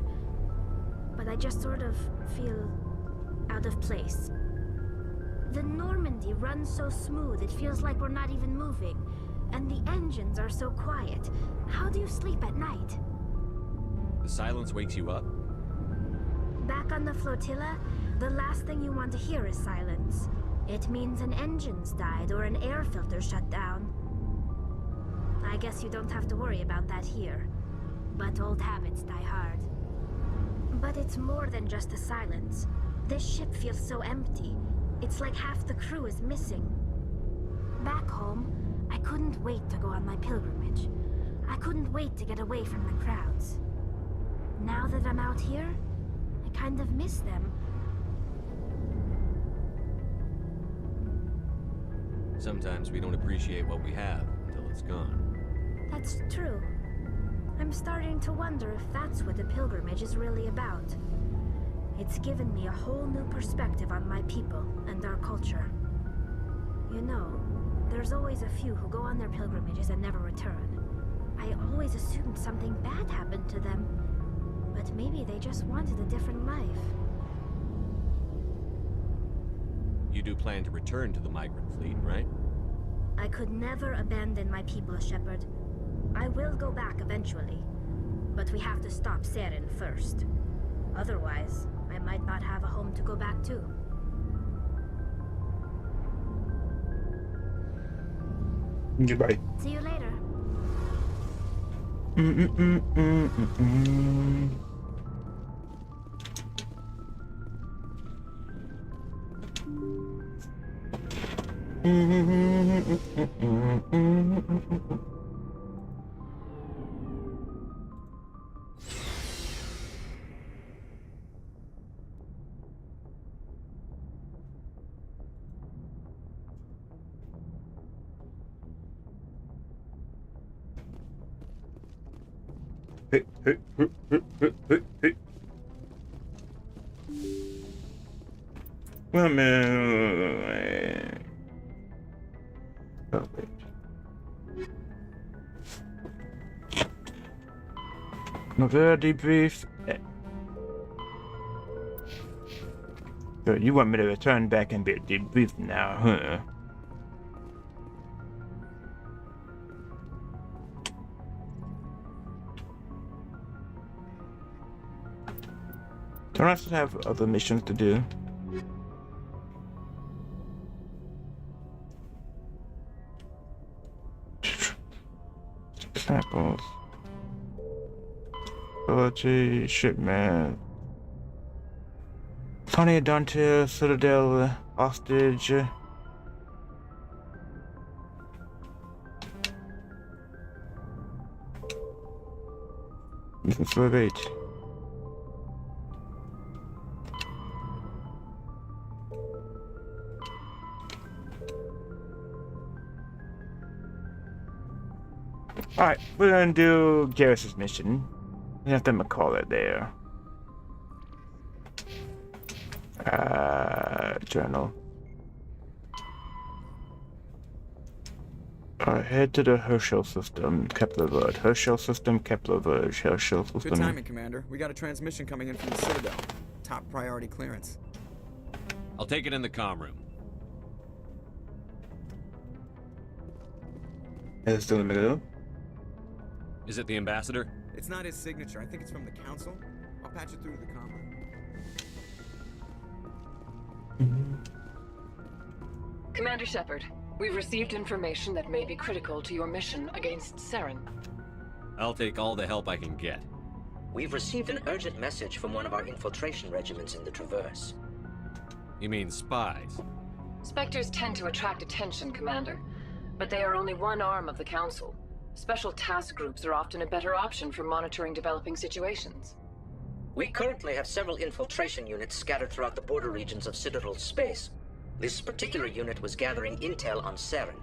But I just sort of feel out of place. The Normandy runs so smooth, it feels like we're not even moving. And the engines are so quiet. How do you sleep at night? The silence wakes you up? Back on the flotilla, the last thing you want to hear is silence. It means an engine's died or an air filter shut down. I guess you don't have to worry about that here. But old habits die hard. But it's more than just the silence. This ship feels so empty. It's like half the crew is missing. Back home, I couldn't wait to go on my pilgrimage. I couldn't wait to get away from the crowds. Now that I'm out here, I kind of miss them. Sometimes we don't appreciate what we have until it's gone. That's true. I'm starting to wonder if that's what the pilgrimage is really about. It's given me a whole new perspective on my people and our culture. You know, there's always a few who go on their pilgrimages and never return. I always assumed something bad happened to them, but maybe they just wanted a different life. You do plan to return to the migrant fleet, right? I could never abandon my people, Shepard. I will go back eventually. But we have to stop Seren first. Otherwise, I might not have a home to go back to. Goodbye. See you later. Hey. Well, man. Oh, wait. Another debrief. So you want me to return back and be a debrief now, huh? Don't I still have other missions to do? Samples. Ability, shipment. Tony Dante, Citadel, hostage. Mission surveyed. Alright, we're gonna do Garrus's mission. We have to call it there. Journal. Alright, head to the Herschel system, Kepler Verge. Herschel system, Kepler Verge. Herschel system. Good timing, Commander. We got a transmission coming in from the Citadel. Top priority clearance. I'll take it in the comm room. Is it still in the middle? Is it the ambassador? It's not his signature. I think it's from the council. I'll patch it through to the comm room. Commander Shepard, we've received information that may be critical to your mission against Seren. I'll take all the help I can get. We've received an urgent message from one of our infiltration regiments in the Traverse. You mean spies? Spectres tend to attract attention, Commander, but they are only one arm of the Council. Special task groups are often a better option for monitoring developing situations. We currently have several infiltration units scattered throughout the border regions of Citadel space. This particular unit was gathering intel on Seren.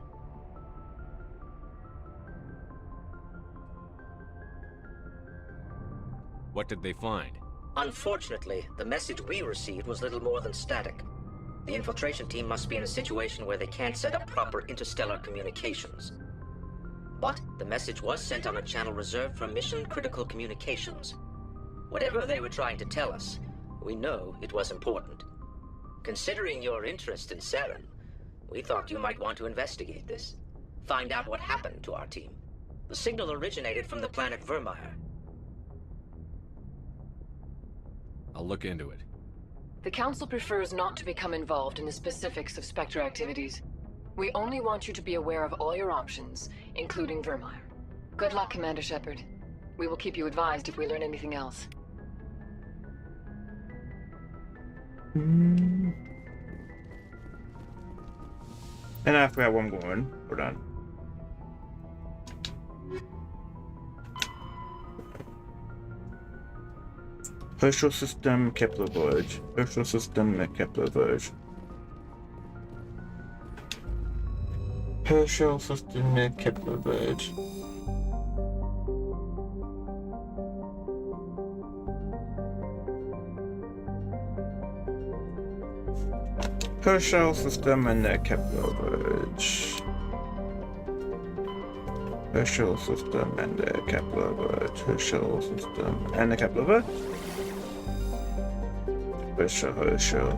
What did they find? Unfortunately, the message we received was little more than static. The infiltration team must be in a situation where they can't set up proper interstellar communications. But the message was sent on a channel reserved for mission-critical communications. Whatever they were trying to tell us, we know it was important. Considering your interest in Seren, we thought you might want to investigate this. Find out what happened to our team. The signal originated from the planet Vermeer. I'll look into it. The Council prefers not to become involved in the specifics of Spectre activities. We only want you to be aware of all your options, including Vermeer. Good luck, Commander Shepard. We will keep you advised if we learn anything else. And I forgot where I'm going. Hold on. Herschel system, Kepler Verge. Herschel system, Kepler Verge. Herschel system, Kepler Verge. Herschel system and Kepler Verge. Herschel system and Kepler Verge. Herschel system and Kepler Verge. Herschel.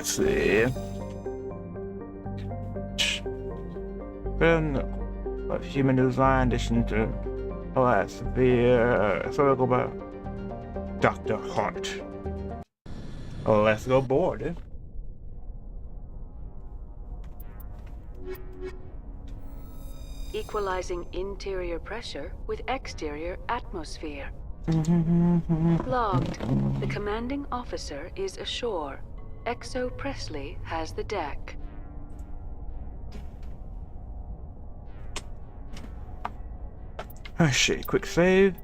Let's see. Then a human design addition to severe circle by Dr. Hart. Let's go board. Equalizing interior pressure with exterior atmosphere. Logged. The commanding officer is ashore. Exo Presley has the deck. Oh shit, quick save.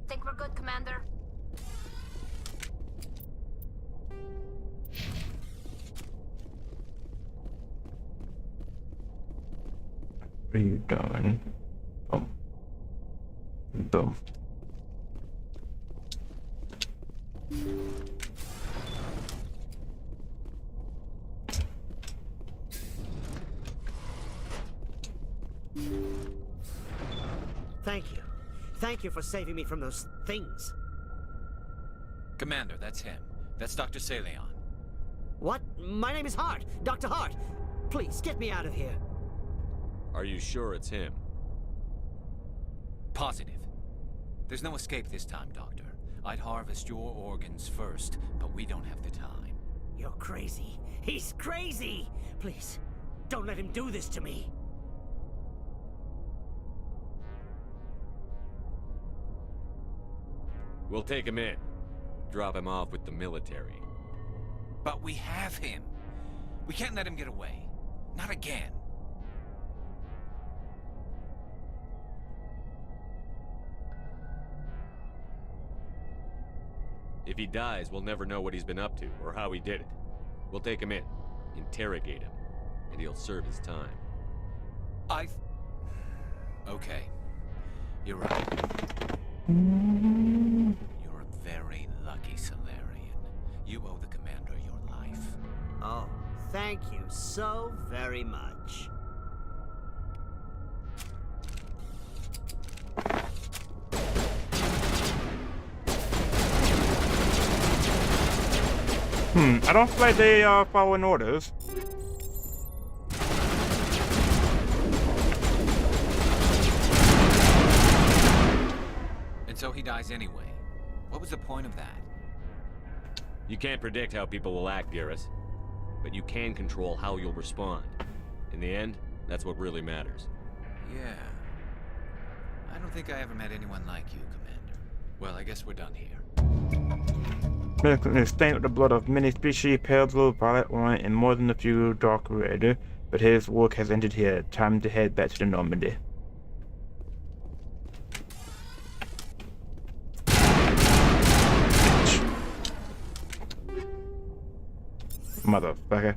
Think we're good, Commander? What are you doing? Boom. Boom. Thank you. Thank you for saving me from those things. Commander, that's him. That's Dr. Seleon. What? My name is Hart. Dr. Hart. Please, get me out of here. Are you sure it's him? Positive. There's no escape this time, Doctor. I'd harvest your organs first, but we don't have the time. You're crazy. He's crazy! Please, don't let him do this to me. We'll take him in. Drop him off with the military. But we have him. We can't let him get away. Not again. If he dies, we'll never know what he's been up to, or how he did it. We'll take him in, interrogate him, and he'll serve his time. Okay. You're right. You're a very lucky Solarian. You owe the Commander your life. Oh, thank you so very much. I don't feel like they are following orders. And so he dies anyway. What was the point of that? You can't predict how people will act, Garrus. But you can control how you'll respond. In the end, that's what really matters. Yeah. I don't think I ever met anyone like you, Commander. Well, I guess we're done here. Medically stained with the blood of many species, pale blue, violet, orange, and more than a few dark red. But his work has ended here. Time to head back to the Normandy. Motherfucker.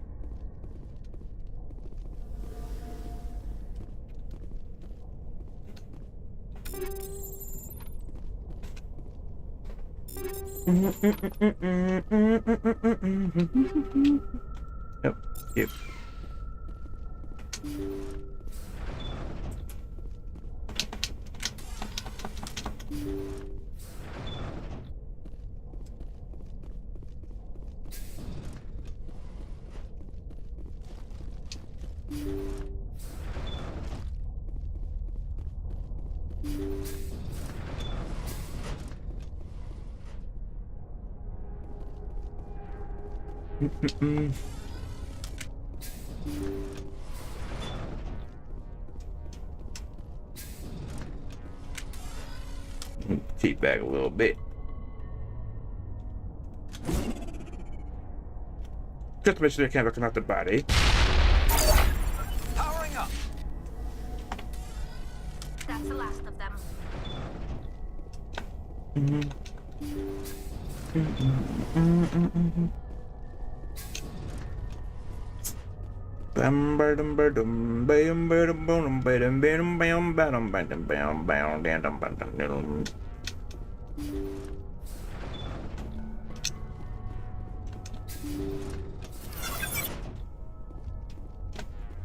Yep, yep. Seat back a little bit. Just to make sure they can't look out the body. Powering up. That's the last of them.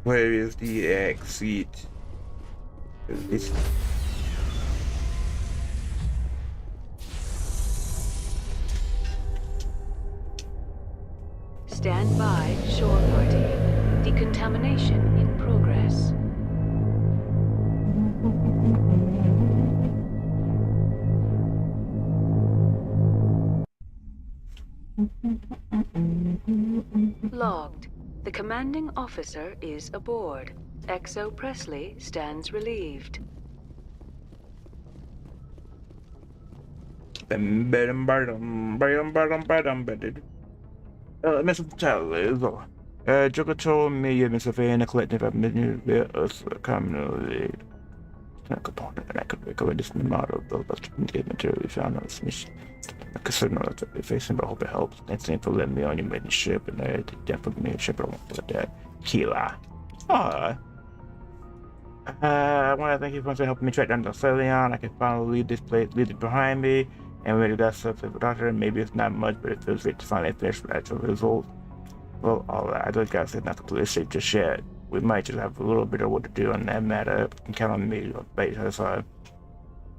Where is the exit? It's Stand by, shore party. Decontamination in progress. Logged. The commanding officer is aboard. XO Presley stands relieved. Mr. Towers, Joker told me you've been surveying the collective us commonly. A component and I could recover this model of those material we found on this mission. I consider not that we're facing, but I hope it helps. Thanks for letting me on your maiden ship, and I definitely made a ship, but I won't put that. Kila. I want to thank you for helping me track down the LE1. I can finally leave this place, leave it behind me, and when you got stuff with the doctor, maybe it's not much, but it feels great to finally finish with actual results. Well, all right, I just gotta say, not completely safe just yet. We might just have a little bit of what to do on that matter. You can count on me, so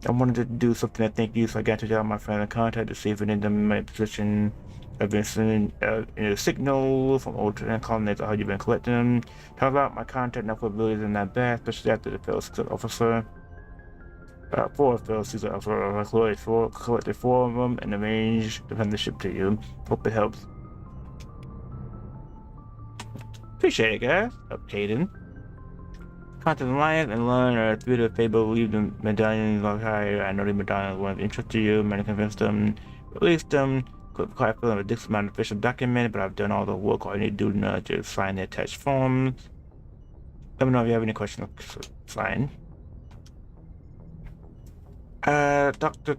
I wanted to do something I think you, so I got to tell my friend in contact to see if it ended in my position. I've been sending a signal from alternate colonies how you've been collecting them. Turns out my contact abilities are not bad, especially after the failed secret officer. Four failed secret officer, I collected 4 of them and arranged to send the ship to you. Hope it helps. Appreciate it, guys. Updating. Contact the Alliance and learn through the fable, leave the medallions on higher. I know the medallions were of interest to you. Many convinced them, released them. Could quite feel a ridiculous amount of official document, but I've done all the work. All you need to do now is just sign the attached forms. Let me know if you have any questions. Fine. Dr.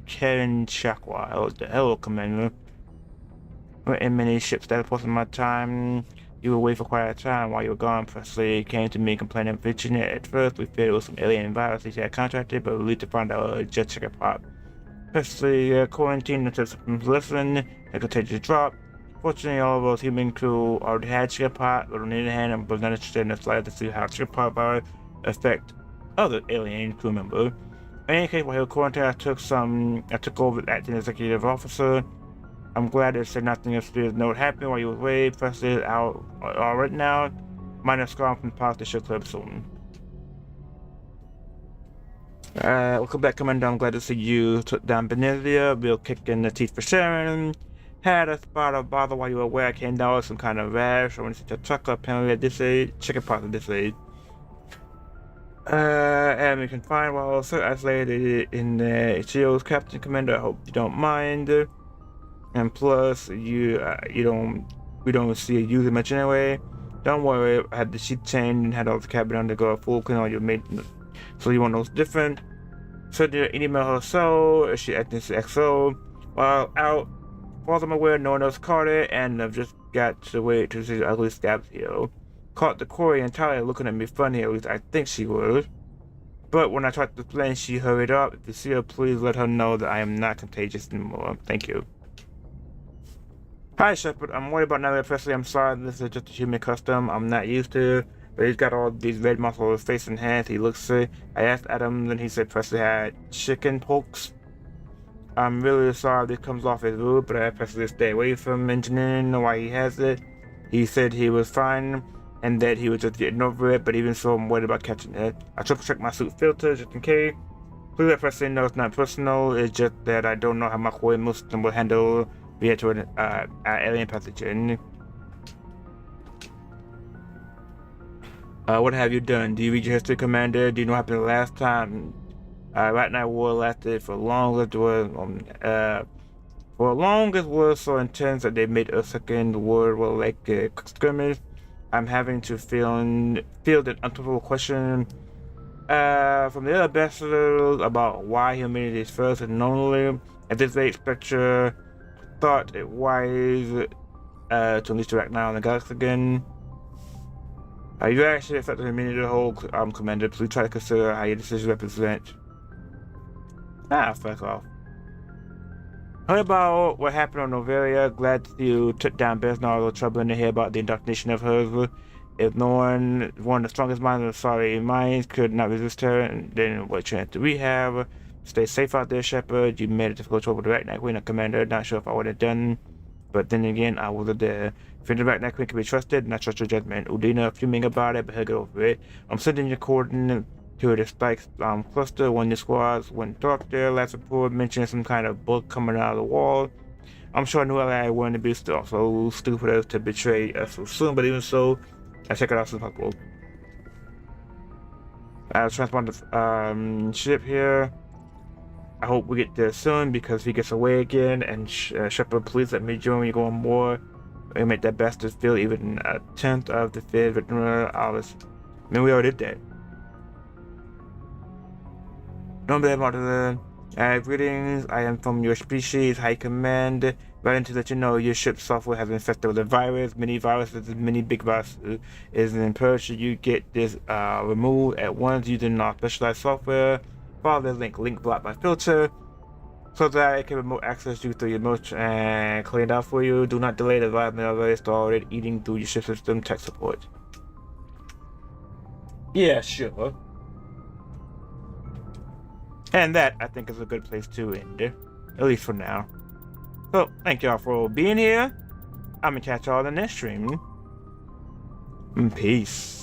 Karen Shakwa, hello, Commander. We're in many ships that was my time. You were away for quite a time while you were gone. Presley came to me complaining of Virginia. At first, we feared it was some alien virus he had contracted, but we relieved to find out a jet checker pop. Presley quarantined until symptoms lessened, a contagious drop. Fortunately, all of us human crew already had chickenpox, but on the other hand, I was not interested in the slightest to see how chickenpox virus affect other alien crew members. In any case, while he was quarantined, I took over acting executive officer. I'm glad they said nothing else to note happened while you were away. Presley is out right now. Minor scar from the past, they should clear up soon. Welcome back, Commander. I'm glad to see you took down Benizia. We'll kick in the teeth for Seren. Had a spot of bother while you were away. I came down with some kind of rash. I want to see the truck apparently at this age. Chickenpox at this age. And we can find while also isolated in the Shield's Captain Commander. I hope you don't mind. And plus, we don't see you use it much anyway. Don't worry, I had the sheet changed and had all the cabin undergo a full clean all your maintenance. So you want those different. So did email her so she acting as XO. While out, as far as I'm aware, no one else caught it, and I've just got to wait to see the ugly stabs here. Caught the quarry entirely looking at me funny, at least I think she was. But when I tried to explain, she hurried up. If you see her, please let her know that I am not contagious anymore. Thank you. Hi, Shepard. I'm worried about Nelly. Presley. I'm sorry. This is just a human custom I'm not used to. But he's got all these red marks on his face and hands. He looks sick. I asked Adam, and he said Presley had chicken pox. I'm really sorry if this comes off as rude, but I asked Presley to stay away from engineering why he has it. He said he was fine and that he was just getting over it, but even so, I'm worried about catching it. I triple checked my suit filter just in case. Please let Presley know it's not personal. It's just that I don't know how my coordinate system will handle We head to an alien pathogen. What have you done? Do you read your history, Commander? Do you know what happened the last time? Right now, war lasted for long as was so intense that they made a second world war like a skirmish. I'm having to field an uncomfortable question from the other ambassadors about why humanity is first and only. At this rate, Spectre thought it wise to unleash the Arachni on the galaxy again. You actually affected the humanity as a whole, Commander. Please try to consider how your decisions represent. Fuck off. Heard about what happened on Novelia. Glad you took down Besnar. A little trouble in the head about the indoctrination of hers. If no one of the strongest minds of the sorry minds could not resist her, then what chance do we have? Stay safe out there, Shepard. You made a difficult trouble with the Arachni Queen, Commander. Not sure if I would have done, but then again, I wasn't there. If the Arachni Queen can be trusted, not trust your judgment. Udina fuming about it, but he'll get over it. I'm sending your coordinates to the spikes cluster. One of the squads went dark there. Last report mentioned some kind of bug coming out of the wall. I'm sure New LA wouldn't be so stupid as to betray us so soon, but even so, I'll check it out as soon as possible. I'll transport the ship here. I hope we get there soon because if he gets away again, and Shepard, please let me join when you go on board. We make that bastard feel even a tenth of the fear of ours. I mean, we already did that. Don't believe Martin. Greetings. I am from your species, High Command. Writing to let you know your ship's software has been infected with a virus. Many viruses, many big viruses. It is imperative you get this removed at once using our specialized software. Follow the link blocked by filter, so that it can remote access you through your motion and clean it out for you. Do not delay the development of it started eating through your ship system. Tech support. Yeah, sure. And that, I think, is a good place to end it, at least for now. So, thank y'all for being here. I'm gonna catch y'all in the next stream. Peace.